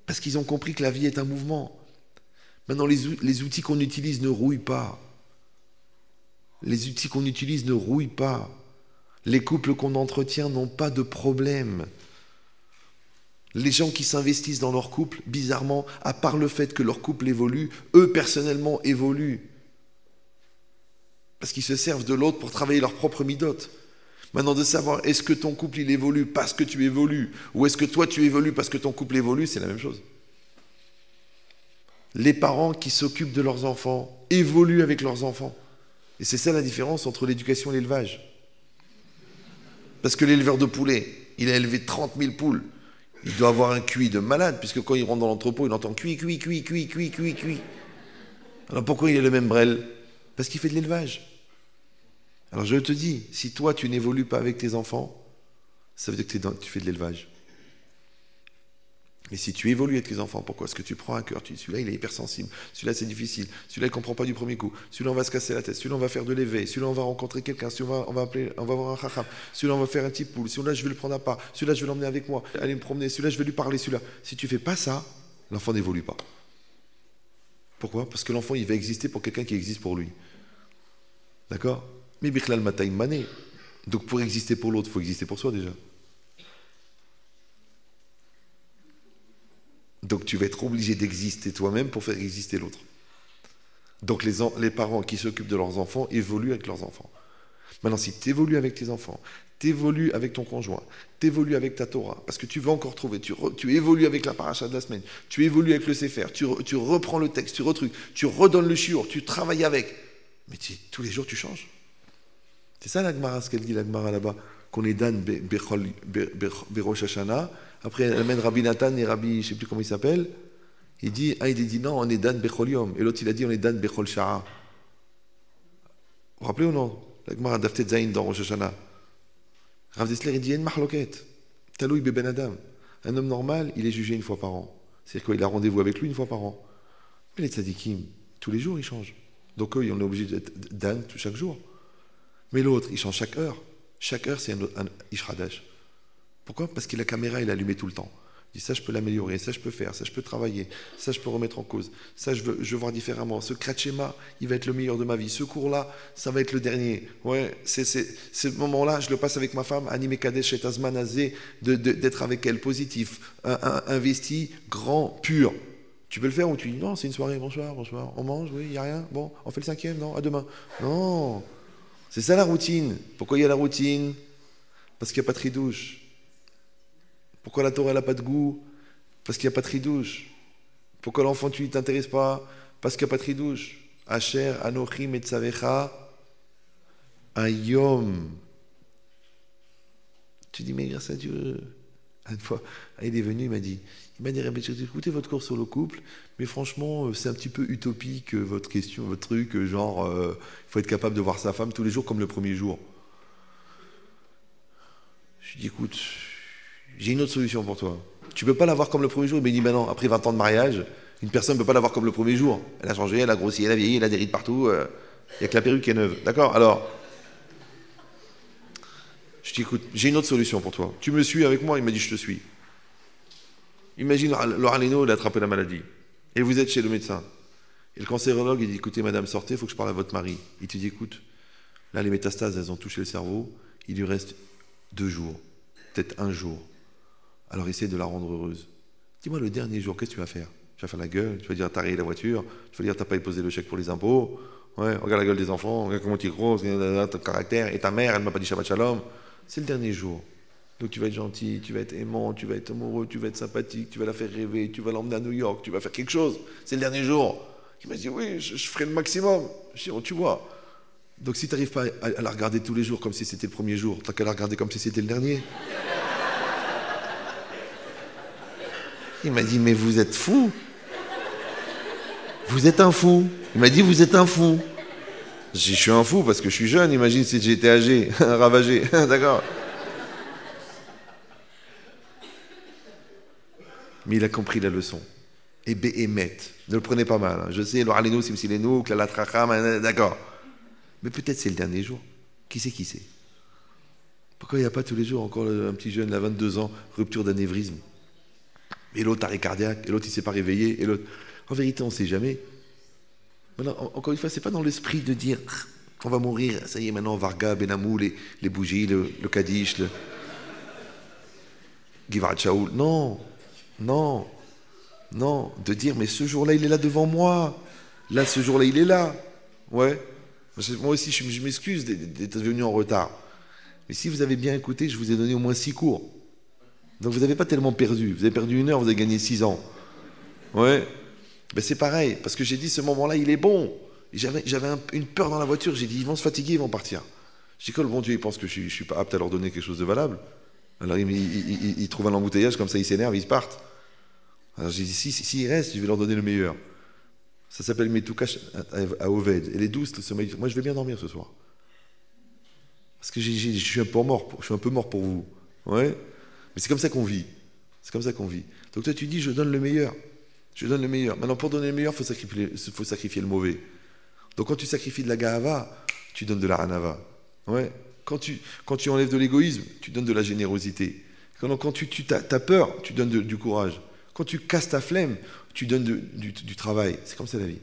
Parce qu'ils ont compris que la vie est un mouvement. Maintenant, les outils qu'on utilise ne rouillent pas. Les outils qu'on utilise ne rouillent pas. Les couples qu'on entretient n'ont pas de problème. Les gens qui s'investissent dans leur couple, bizarrement, à part le fait que leur couple évolue, eux, personnellement, évoluent. Parce qu'ils se servent de l'autre pour travailler leur propre midote. Maintenant, de savoir, est-ce que ton couple, il évolue parce que tu évolues, ou est-ce que toi, tu évolues parce que ton couple évolue, c'est la même chose. Les parents qui s'occupent de leurs enfants évoluent avec leurs enfants. Et c'est ça la différence entre l'éducation et l'élevage. Parce que l'éleveur de poulets, il a élevé 30 000 poules. Il doit avoir un QI de malade, puisque quand il rentre dans l'entrepôt, il entend cuit, cuit, cuit, cuit, cuit, cuit, cuit. Alors pourquoi il est le même brel? Parce qu'il fait de l'élevage. Alors je te dis, si toi tu n'évolues pas avec tes enfants, ça veut dire que tu fais de l'élevage. Mais si tu évolues avec tes enfants, pourquoi? Parce que tu prends à cœur, tu dis celui-là il est hypersensible, celui-là c'est difficile, celui-là il ne comprend pas du premier coup, celui-là on va se casser la tête, celui-là on va faire de l'éveil, celui-là on va rencontrer quelqu'un, celui-là on va voir un chacham, celui-là on va faire un petit poule, celui-là je vais le prendre à part, celui-là je vais l'emmener avec moi, aller me promener, celui-là je vais lui parler, celui-là. Si tu ne fais pas ça, l'enfant n'évolue pas. Pourquoi? Parce que l'enfant il va exister pour quelqu'un qui existe pour lui. D'accord? Mais Bichlal Mataïm Mané. Donc pour exister pour l'autre, il faut exister pour soi déjà. Donc tu vas être obligé d'exister toi-même pour faire exister l'autre. Donc les parents qui s'occupent de leurs enfants évoluent avec leurs enfants. Maintenant, si tu évolues avec tes enfants, tu évolues avec ton conjoint, tu évolues avec ta Torah, parce que tu vas encore trouver, tu évolues avec la paracha de la semaine, tu évolues avec le Sefer, tu reprends le texte, tu redonnes le shiur, tu travailles avec. Mais tous les jours, tu changes. C'est ça la Gemara, ce qu'elle dit la Gemara là-bas, qu'on est Dan Berosh Hashanah. Après, elle amène Rabbi Nathan et Rabbi, je ne sais plus comment il s'appelle. Il dit non, on est Dan Bechol Yom. Et l'autre, il a dit, on est Dan Bechol Sha'a. Vous vous rappelez ou non? La Gemara d'Aftet Zayin dans Rosh Hashanah. Rav Dessler, il dit, en mahloket. Taloui be ben Adam. Un homme normal, il est jugé une fois par an. C'est-à-dire quoi? Il a rendez-vous avec lui une fois par an. Mais les tzadikim, tous les jours, ils changent. Donc eux, on est obligé d'être Dan chaque jour. Mais l'autre, il change chaque heure. Chaque heure, c'est un Ish Hadash. Pourquoi? Parce que la caméra, elle est allumée tout le temps. Il dit ça, je peux l'améliorer, ça, je peux faire, ça, je peux travailler, ça, je peux remettre en cause, ça, je veux voir différemment. Ce kratchema, il va être le meilleur de ma vie. Ce cours-là, ça va être le dernier. Ouais, ce moment-là, je le passe avec ma femme, animé Kadesh et Azman Azé, d'être avec elle, positif, investi, grand, pur. Tu peux le faire ou tu dis non, c'est une soirée, bonsoir, bonsoir, on mange, oui, il n'y a rien, bon, on fait le 5e, non, à demain. Non, c'est ça la routine. Pourquoi il y a la routine? Parce qu'il n'y a pas de tridouche. Pourquoi la Torah n'a pas de goût? Parce qu'il n'y a pas de tridouche. Pourquoi l'enfant, tu ne t'intéresses pas? Parce qu'il n'y a pas de tridouche. Asher, Anochim et Tzavecha, Ayom. Tu dis, mais grâce à Dieu. Une fois, il est venu, il m'a dit, Rabbi, j'ai écouté votre cours sur le couple, mais franchement, c'est un petit peu utopique, votre question, votre truc, genre, il faut être capable de voir sa femme tous les jours comme le premier jour. Je lui dis, écoute, j'ai une autre solution pour toi. Tu ne peux pas la voir comme le premier jour. Il m'a dit, ben non, après 20 ans de mariage, une personne ne peut pas la voir comme le premier jour. Elle a changé, elle a grossi, elle a vieilli, elle a des rides partout. Il n'y a que la perruque qui est neuve. D'accord? Alors, je dis, écoute, j'ai une autre solution pour toi. Tu me suis avec moi? Il m'a dit, je te suis. Imagine, Laura Leno, il a attrapé la maladie. Et vous êtes chez le médecin. Et le cancérologue, il dit, écoutez, madame, sortez, il faut que je parle à votre mari. Il te dit, écoute, là, les métastases, elles ont touché le cerveau. Il lui reste 2 jours, peut-être 1 jour. Alors essaie de la rendre heureuse. Dis-moi, le dernier jour, qu'est-ce que tu vas faire? Tu vas faire la gueule, tu vas dire t'as rayé la voiture, tu vas dire t'as pas déposé le chèque pour les impôts, ouais, regarde la gueule des enfants, regarde comment tu es gros, ton caractère, et ta mère, elle m'a pas dit Shabbat Shalom. C'est le dernier jour. Donc tu vas être gentil, tu vas être aimant, tu vas être amoureux, tu vas être sympathique, tu vas la faire rêver, tu vas l'emmener à New York, tu vas faire quelque chose. C'est le dernier jour. Il m'a dit oui, je ferai le maximum. Je dis, oh, tu vois. Donc si tu n'arrives pas à la regarder tous les jours comme si c'était le premier jour, t'as qu'à la regarder comme si c'était le dernier. Il m'a dit, mais vous êtes fou. Vous êtes un fou. Il m'a dit, vous êtes un fou. J'ai dit, je suis un fou parce que je suis jeune. Imagine si j'étais âgé, ravagé. D'accord. Mais il a compris la leçon. Et Béhémet. Ne le prenez pas mal. Hein. Je sais, l'Oraleno, Simsileno, Klalatracham, d'accord. Mais peut-être c'est le dernier jour. Qui c'est? Pourquoi il n'y a pas tous les jours encore un petit jeune, là, 22 ans, rupture d'anévrisme? Et l'autre arrêt cardiaque, et l'autre il ne s'est pas réveillé, et l'autre... En vérité, on ne sait jamais. Maintenant, encore une fois, ce n'est pas dans l'esprit de dire on va mourir, ça y est, maintenant, Varga, Benamou, les bougies, le Kaddish, le Givat Shaoul. Non, de dire mais ce jour-là, il est là devant moi. Là, ce jour-là, il est là. Ouais. Moi aussi, je m'excuse d'être venu en retard. Mais si vous avez bien écouté, je vous ai donné au moins 6 cours. Donc vous n'avez pas tellement perdu. Vous avez perdu 1 heure, vous avez gagné 6 ans. Ouais. Ben c'est pareil, parce que j'ai dit ce moment-là, il est bon. J'avais une peur dans la voiture, j'ai dit ils vont se fatiguer, ils vont partir. J'ai dit que le bon Dieu, il pense que je ne suis pas apte à leur donner quelque chose de valable. Alors il trouve un embouteillage, comme ça ils s'énervent, ils se partent. Alors j'ai dit si ils restent, je vais leur donner le meilleur. Ça s'appelle Metoukash à Oved. Elle est douce, le sommeil. Moi je vais bien dormir ce soir. Parce que je suis un peu mort pour vous. Ouais. Mais c'est comme ça qu'on vit. Donc toi, tu dis, je donne le meilleur. Maintenant, pour donner le meilleur, il faut sacrifier le mauvais. Donc quand tu sacrifies de la gahava, tu donnes de la hanava. Ouais. Quand tu enlèves de l'égoïsme, tu donnes de la générosité. Quand tu as peur, tu donnes du courage. Quand tu casses ta flemme, tu donnes du travail. C'est comme ça la vie.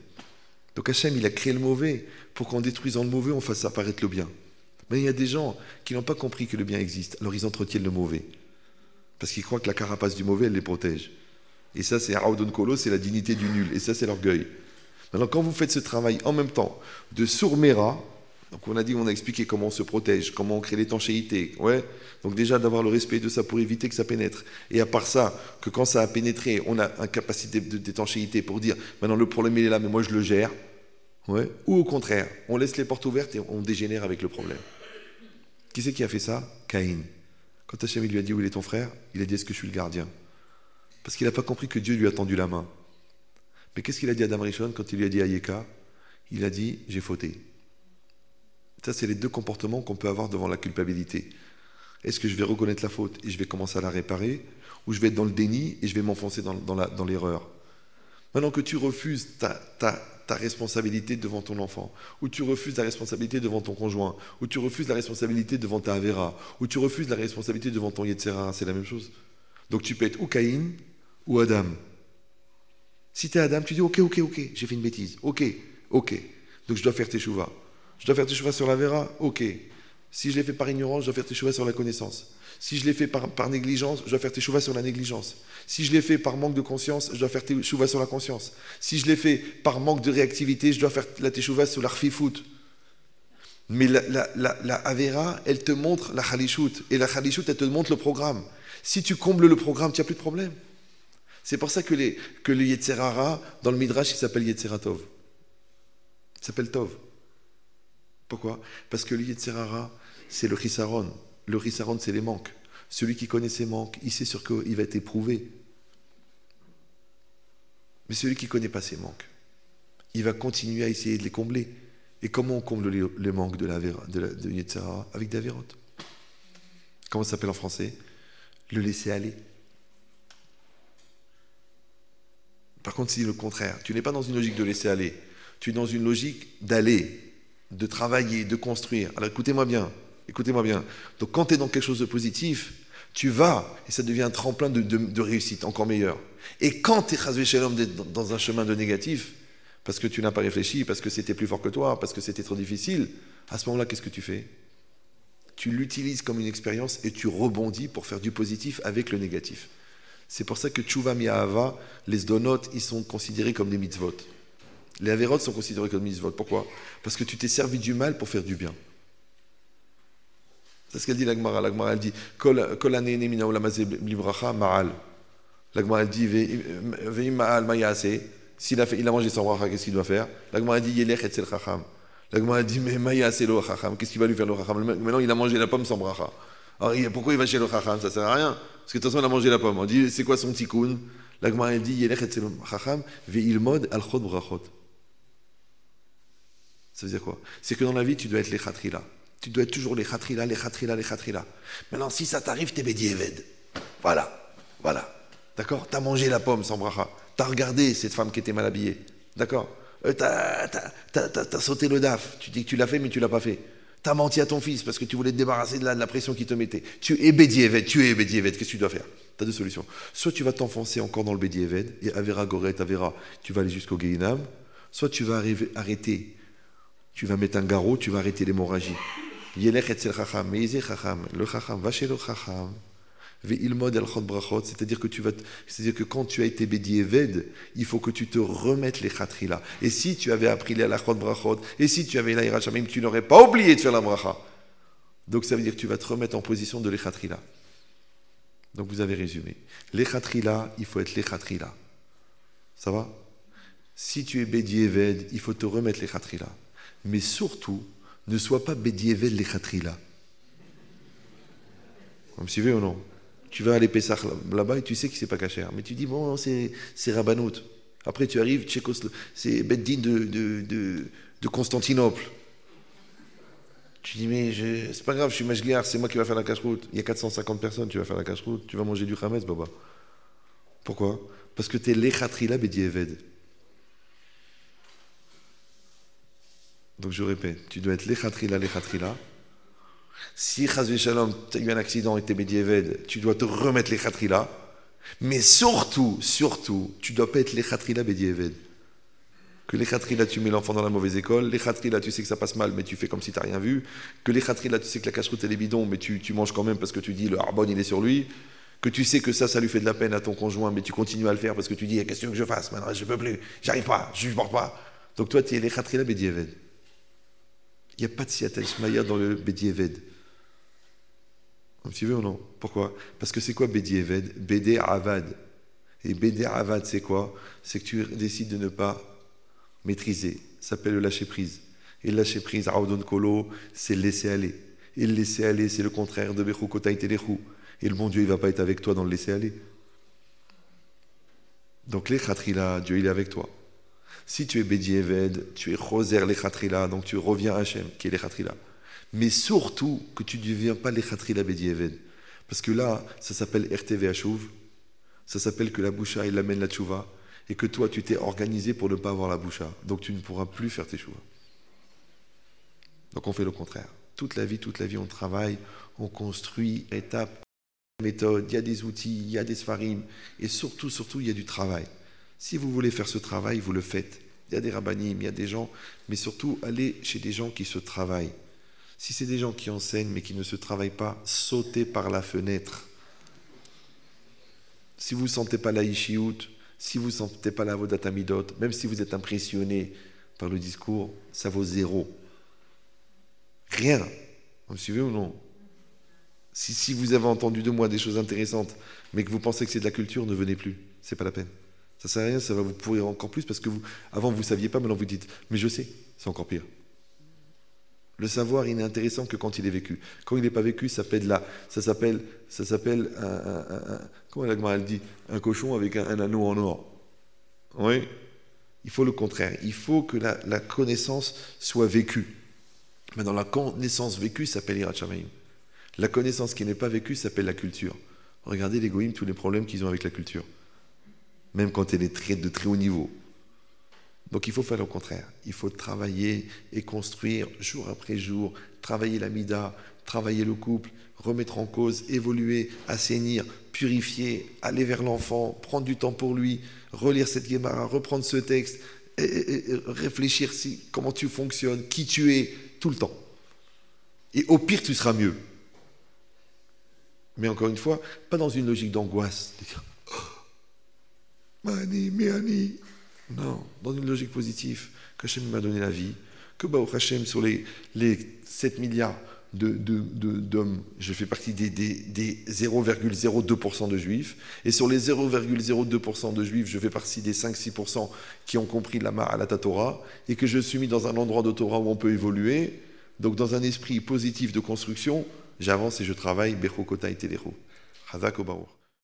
Donc Hachem, il a créé le mauvais pour qu'en détruisant le mauvais, on fasse apparaître le bien. Mais il y a des gens qui n'ont pas compris que le bien existe. Alors ils entretiennent le mauvais. Parce qu'ils croient que la carapace du mauvais, elle les protège. Et ça, c'est Araudon Kolo, c'est la dignité du nul. Et ça, c'est l'orgueil. Maintenant, quand vous faites ce travail en même temps de sourmera, donc on a expliqué comment on se protège, comment on crée l'étanchéité. Ouais. Donc déjà, d'avoir le respect de ça pour éviter que ça pénètre. Et à part ça, que quand ça a pénétré, on a une capacité d'étanchéité pour dire, maintenant le problème il est là, mais moi je le gère. Ouais. Ou au contraire, on laisse les portes ouvertes et on dégénère avec le problème. Qui c'est qui a fait ça? Caïn. Quand Hachem lui a dit où il est ton frère, il a dit est-ce que je suis le gardien? Parce qu'il n'a pas compris que Dieu lui a tendu la main. Mais qu'est-ce qu'il a dit à Adam Rishon quand il lui a dit Ayeka? Il a dit j'ai fauté. Ça, c'est les 2 comportements qu'on peut avoir devant la culpabilité. Est-ce que je vais reconnaître la faute et je vais commencer à la réparer, ou je vais être dans le déni et je vais m'enfoncer dans l'erreur? Maintenant que tu refuses ta responsabilité devant ton enfant, ou tu refuses la responsabilité devant ton conjoint, ou tu refuses la responsabilité devant ta Avera, ou tu refuses la responsabilité devant ton Yetzera, c'est la même chose. Donc tu peux être ou Caïn ou Adam. Si tu es Adam, tu dis ok, j'ai fait une bêtise, ok, donc je dois faire teshuva. Je dois faire teshuva sur la Avera, ok. Si je l'ai fait par ignorance, je dois faire teshuva sur la connaissance. Si je l'ai fait par négligence, je dois faire teshuva sur la négligence. Si je l'ai fait par manque de conscience, je dois faire teshuva sur la conscience. Si je l'ai fait par manque de réactivité, je dois faire la teshuva sur la rfifout. Mais la Avera, elle te montre la Khalishut. Et la Khalishut, elle te montre le programme. Si tu combles le programme, tu n'as plus de problème. C'est pour ça que le Yetzer Hara, dans le Midrash, il s'appelle Yetzer Tov. Il s'appelle Tov. Pourquoi? Parce que le Yetzer Hara, c'est le Chisaron. Le Chisaron, c'est les manques. Celui qui connaît ses manques, il sait sur quoi il va être éprouvé. Mais celui qui ne connaît pas ses manques, il va continuer à essayer de les combler. Et comment on comble les manques de Yetzer Hara? Avec des Averot. Comment ça s'appelle en français? Le laisser aller. Par contre, c'est le contraire. Tu n'es pas dans une logique de laisser aller. Tu es dans une logique d'aller, de travailler, de construire. Alors écoutez-moi bien. Donc quand tu es dans quelque chose de positif, tu vas, et ça devient un tremplin de réussite encore meilleur. Et quand tu es chasvé shalom dans un chemin de négatif, parce que tu n'as pas réfléchi, parce que c'était plus fort que toi, parce que c'était trop difficile, à ce moment-là, qu'est-ce que tu fais? Tu l'utilises comme une expérience et tu rebondis pour faire du positif avec le négatif. C'est pour ça que Tshuva Mi'ahava, les Sdonot, ils sont considérés comme des mitzvot. Les Averot sont considérés comme des mitzvot. Pourquoi? Parce que tu t'es servi du mal pour faire du bien. C'est ce qu'elle dit l'Agmara. L'Agmara, elle dit Kol haneheneh min ha'olam hazeh bli bracha ma'al. L'Agmara, elle dit Ve'im ma'al ma ya'aseh. S'il a mangé sans bracha, qu'est-ce qu'il doit faire? L'Agmara, elle dit Yelech etzel chacham. L'Agmara, elle dit Mais ma ya'aseh lo chacham. Qu'est-ce qu'il va lui faire le chacham? Maintenant, il a mangé la pomme sans bracha. Alors, pourquoi il va chez le chacham? Ça ne sert à rien. Parce que de toute façon, il a mangé la pomme. On dit C'est quoi son tikkun? L'Agmara, elle dit Yelech etzel chacham ve'ilmod al chod brachot. Ça veut dire quoi? C'est que dans la vie, tu dois être les khatrila. Tu dois être toujours les khatrila. Maintenant, si ça t'arrive, t'es Bedieved. Voilà. D'accord? T'as mangé la pomme sans bracha. T'as regardé cette femme qui était mal habillée. D'accord? T'as sauté le daf. Tu dis que tu l'as fait, mais tu l'as pas fait. T'as menti à ton fils parce que tu voulais te débarrasser de la pression qu'il te mettait. Tu es Bedieved. Qu'est-ce que tu dois faire? T'as deux solutions. Soit tu vas t'enfoncer encore dans le Bedieved, et Avera Goret, Avera, tu vas aller jusqu'au Gehinam. Soit tu vas arrêter. Tu vas mettre un garrot, tu vas arrêter l'hémorragie. Yelech etzel chacham, meizeh chacham, le chacham, va chez le chacham, ve'ilmod el chod brachot, c'est-à-dire que quand tu as été Bedieved, il faut que tu te remettes les chatrila. Et si tu avais appris la chod brachot, et si tu avais la hirat shamim, tu n'aurais pas oublié de faire la bracha. Donc ça veut dire que tu vas te remettre en position de l'echatrila. Donc vous avez résumé. L'echatrila, il faut être l'echatrila. Ça va? Si tu es Bedieved, il faut te remettre l'echatrila. Mais surtout, ne sois pas Bedieved l'echatrila. Vous me suivez ou non? Tu vas aller Pessah là-bas et tu sais que c'est pas cachère. Mais tu dis, bon, c'est Rabbanout. Après, tu arrives, c'est Beddin de Constantinople. Tu dis, mais c'est pas grave, je suis Mashgiar, c'est moi qui va faire la cache-route. Il y a 450 personnes, tu vas faire la cache-route, tu vas manger du Hametz, Baba. Pourquoi? Parce que tu es l'echatrila Bedieved. Donc je répète, tu dois être l'echatrila. Si chas shalom, tu as eu un accident et tu es Bedieved, tu dois te remettre l'echatrila. Mais surtout, tu ne dois pas être l'echatrila Bedieved. Que l'echatrila, tu mets l'enfant dans la mauvaise école. L'echatrila, tu sais que ça passe mal, mais tu fais comme si tu n'as rien vu. Que l'echatrila, tu sais que la cache-route, elle est bidon, mais tu manges quand même parce que tu dis le harbon, il est sur lui. Que tu sais que ça lui fait de la peine à ton conjoint, mais tu continues à le faire parce que tu dis, qu'est-ce que je fasse maintenant? Je ne peux plus, j'arrive pas, je ne supporte pas. Donc toi, tu es l'echatrila Bedieved. Il n'y a pas de Siyata Ishmaïa dans le Bedieved. Vous me suivez ou non? Pourquoi? Parce que c'est quoi Bedieved? Bédé Avad. Et Bédé Avad, c'est quoi? C'est que tu décides de ne pas maîtriser. Ça s'appelle le lâcher-prise. Et le lâcher-prise, Aoudon Kolo, c'est le laisser aller. Et le laisser aller, c'est le contraire de Bechou Kotaï Telechou. Et le bon Dieu, il ne va pas être avec toi dans le laisser aller. Donc les Khatrila, Dieu, il est avec toi. Si tu es Bedieved, tu es Choser l'Echatrila, donc tu reviens à Hachem, qui est l'Echatrila. Mais surtout que tu ne deviens pas l'Echatrila Bedieved. Parce que là, ça s'appelle RTV Hashuv, ça s'appelle que la boucha, il amène la tchouva, et que toi, tu t'es organisé pour ne pas avoir la boucha. Donc tu ne pourras plus faire tes choix. Donc on fait le contraire. Toute la vie, on travaille, on construit, étape, méthode, il y a des outils, il y a des sfarim, et surtout, il y a du travail. Si vous voulez faire ce travail, vous le faites. Il y a des rabbinim, il y a des gens, mais surtout, allez chez des gens qui se travaillent. Si c'est des gens qui enseignent, mais qui ne se travaillent pas, sautez par la fenêtre. Si vous ne sentez pas la ishiout, si vous ne sentez pas la vodat amidot, même si vous êtes impressionné par le discours, ça vaut zéro. Rien. Vous me suivez ou non? Si vous avez entendu de moi des choses intéressantes, mais que vous pensez que c'est de la culture, ne venez plus. C'est pas la peine. Ça sert à rien, ça va vous pourrir encore plus parce que avant vous ne saviez pas, maintenant vous dites, mais je sais, c'est encore pire. Le savoir, il n'est intéressant que quand il est vécu. Quand il n'est pas vécu, ça s'appelle comment la Gemara dit, un cochon avec un anneau en or. Oui. Il faut le contraire. Il faut que la connaissance soit vécue. Mais dans la connaissance vécue, ça s'appelle Yirat Shamayim. La connaissance qui n'est pas vécue s'appelle la culture. Regardez les goïms, tous les problèmes qu'ils ont avec la culture. Même quand elle est de très haut niveau. Donc il faut faire le contraire. Il faut travailler et construire jour après jour, travailler la mida, travailler le couple, remettre en cause, évoluer, assainir, purifier, aller vers l'enfant, prendre du temps pour lui, relire cette Gemara, reprendre ce texte, et réfléchir comment tu fonctionnes, qui tu es, tout le temps. Et au pire, tu seras mieux. Mais encore une fois, pas dans une logique d'angoisse. Mani. Non, dans une logique positive, qu'Hachem m'a donné la vie, que Baruch Hashem, sur les 7 milliards d'hommes, je fais partie des 0,02% de juifs, et sur les 0,02% de juifs, je fais partie des 5-6% qui ont compris la Ma'alat Torah, et que je suis mis dans un endroit de Torah où on peut évoluer, donc dans un esprit positif de construction, j'avance et je travaille, Bechokota et Telecho. Hazak Baruch.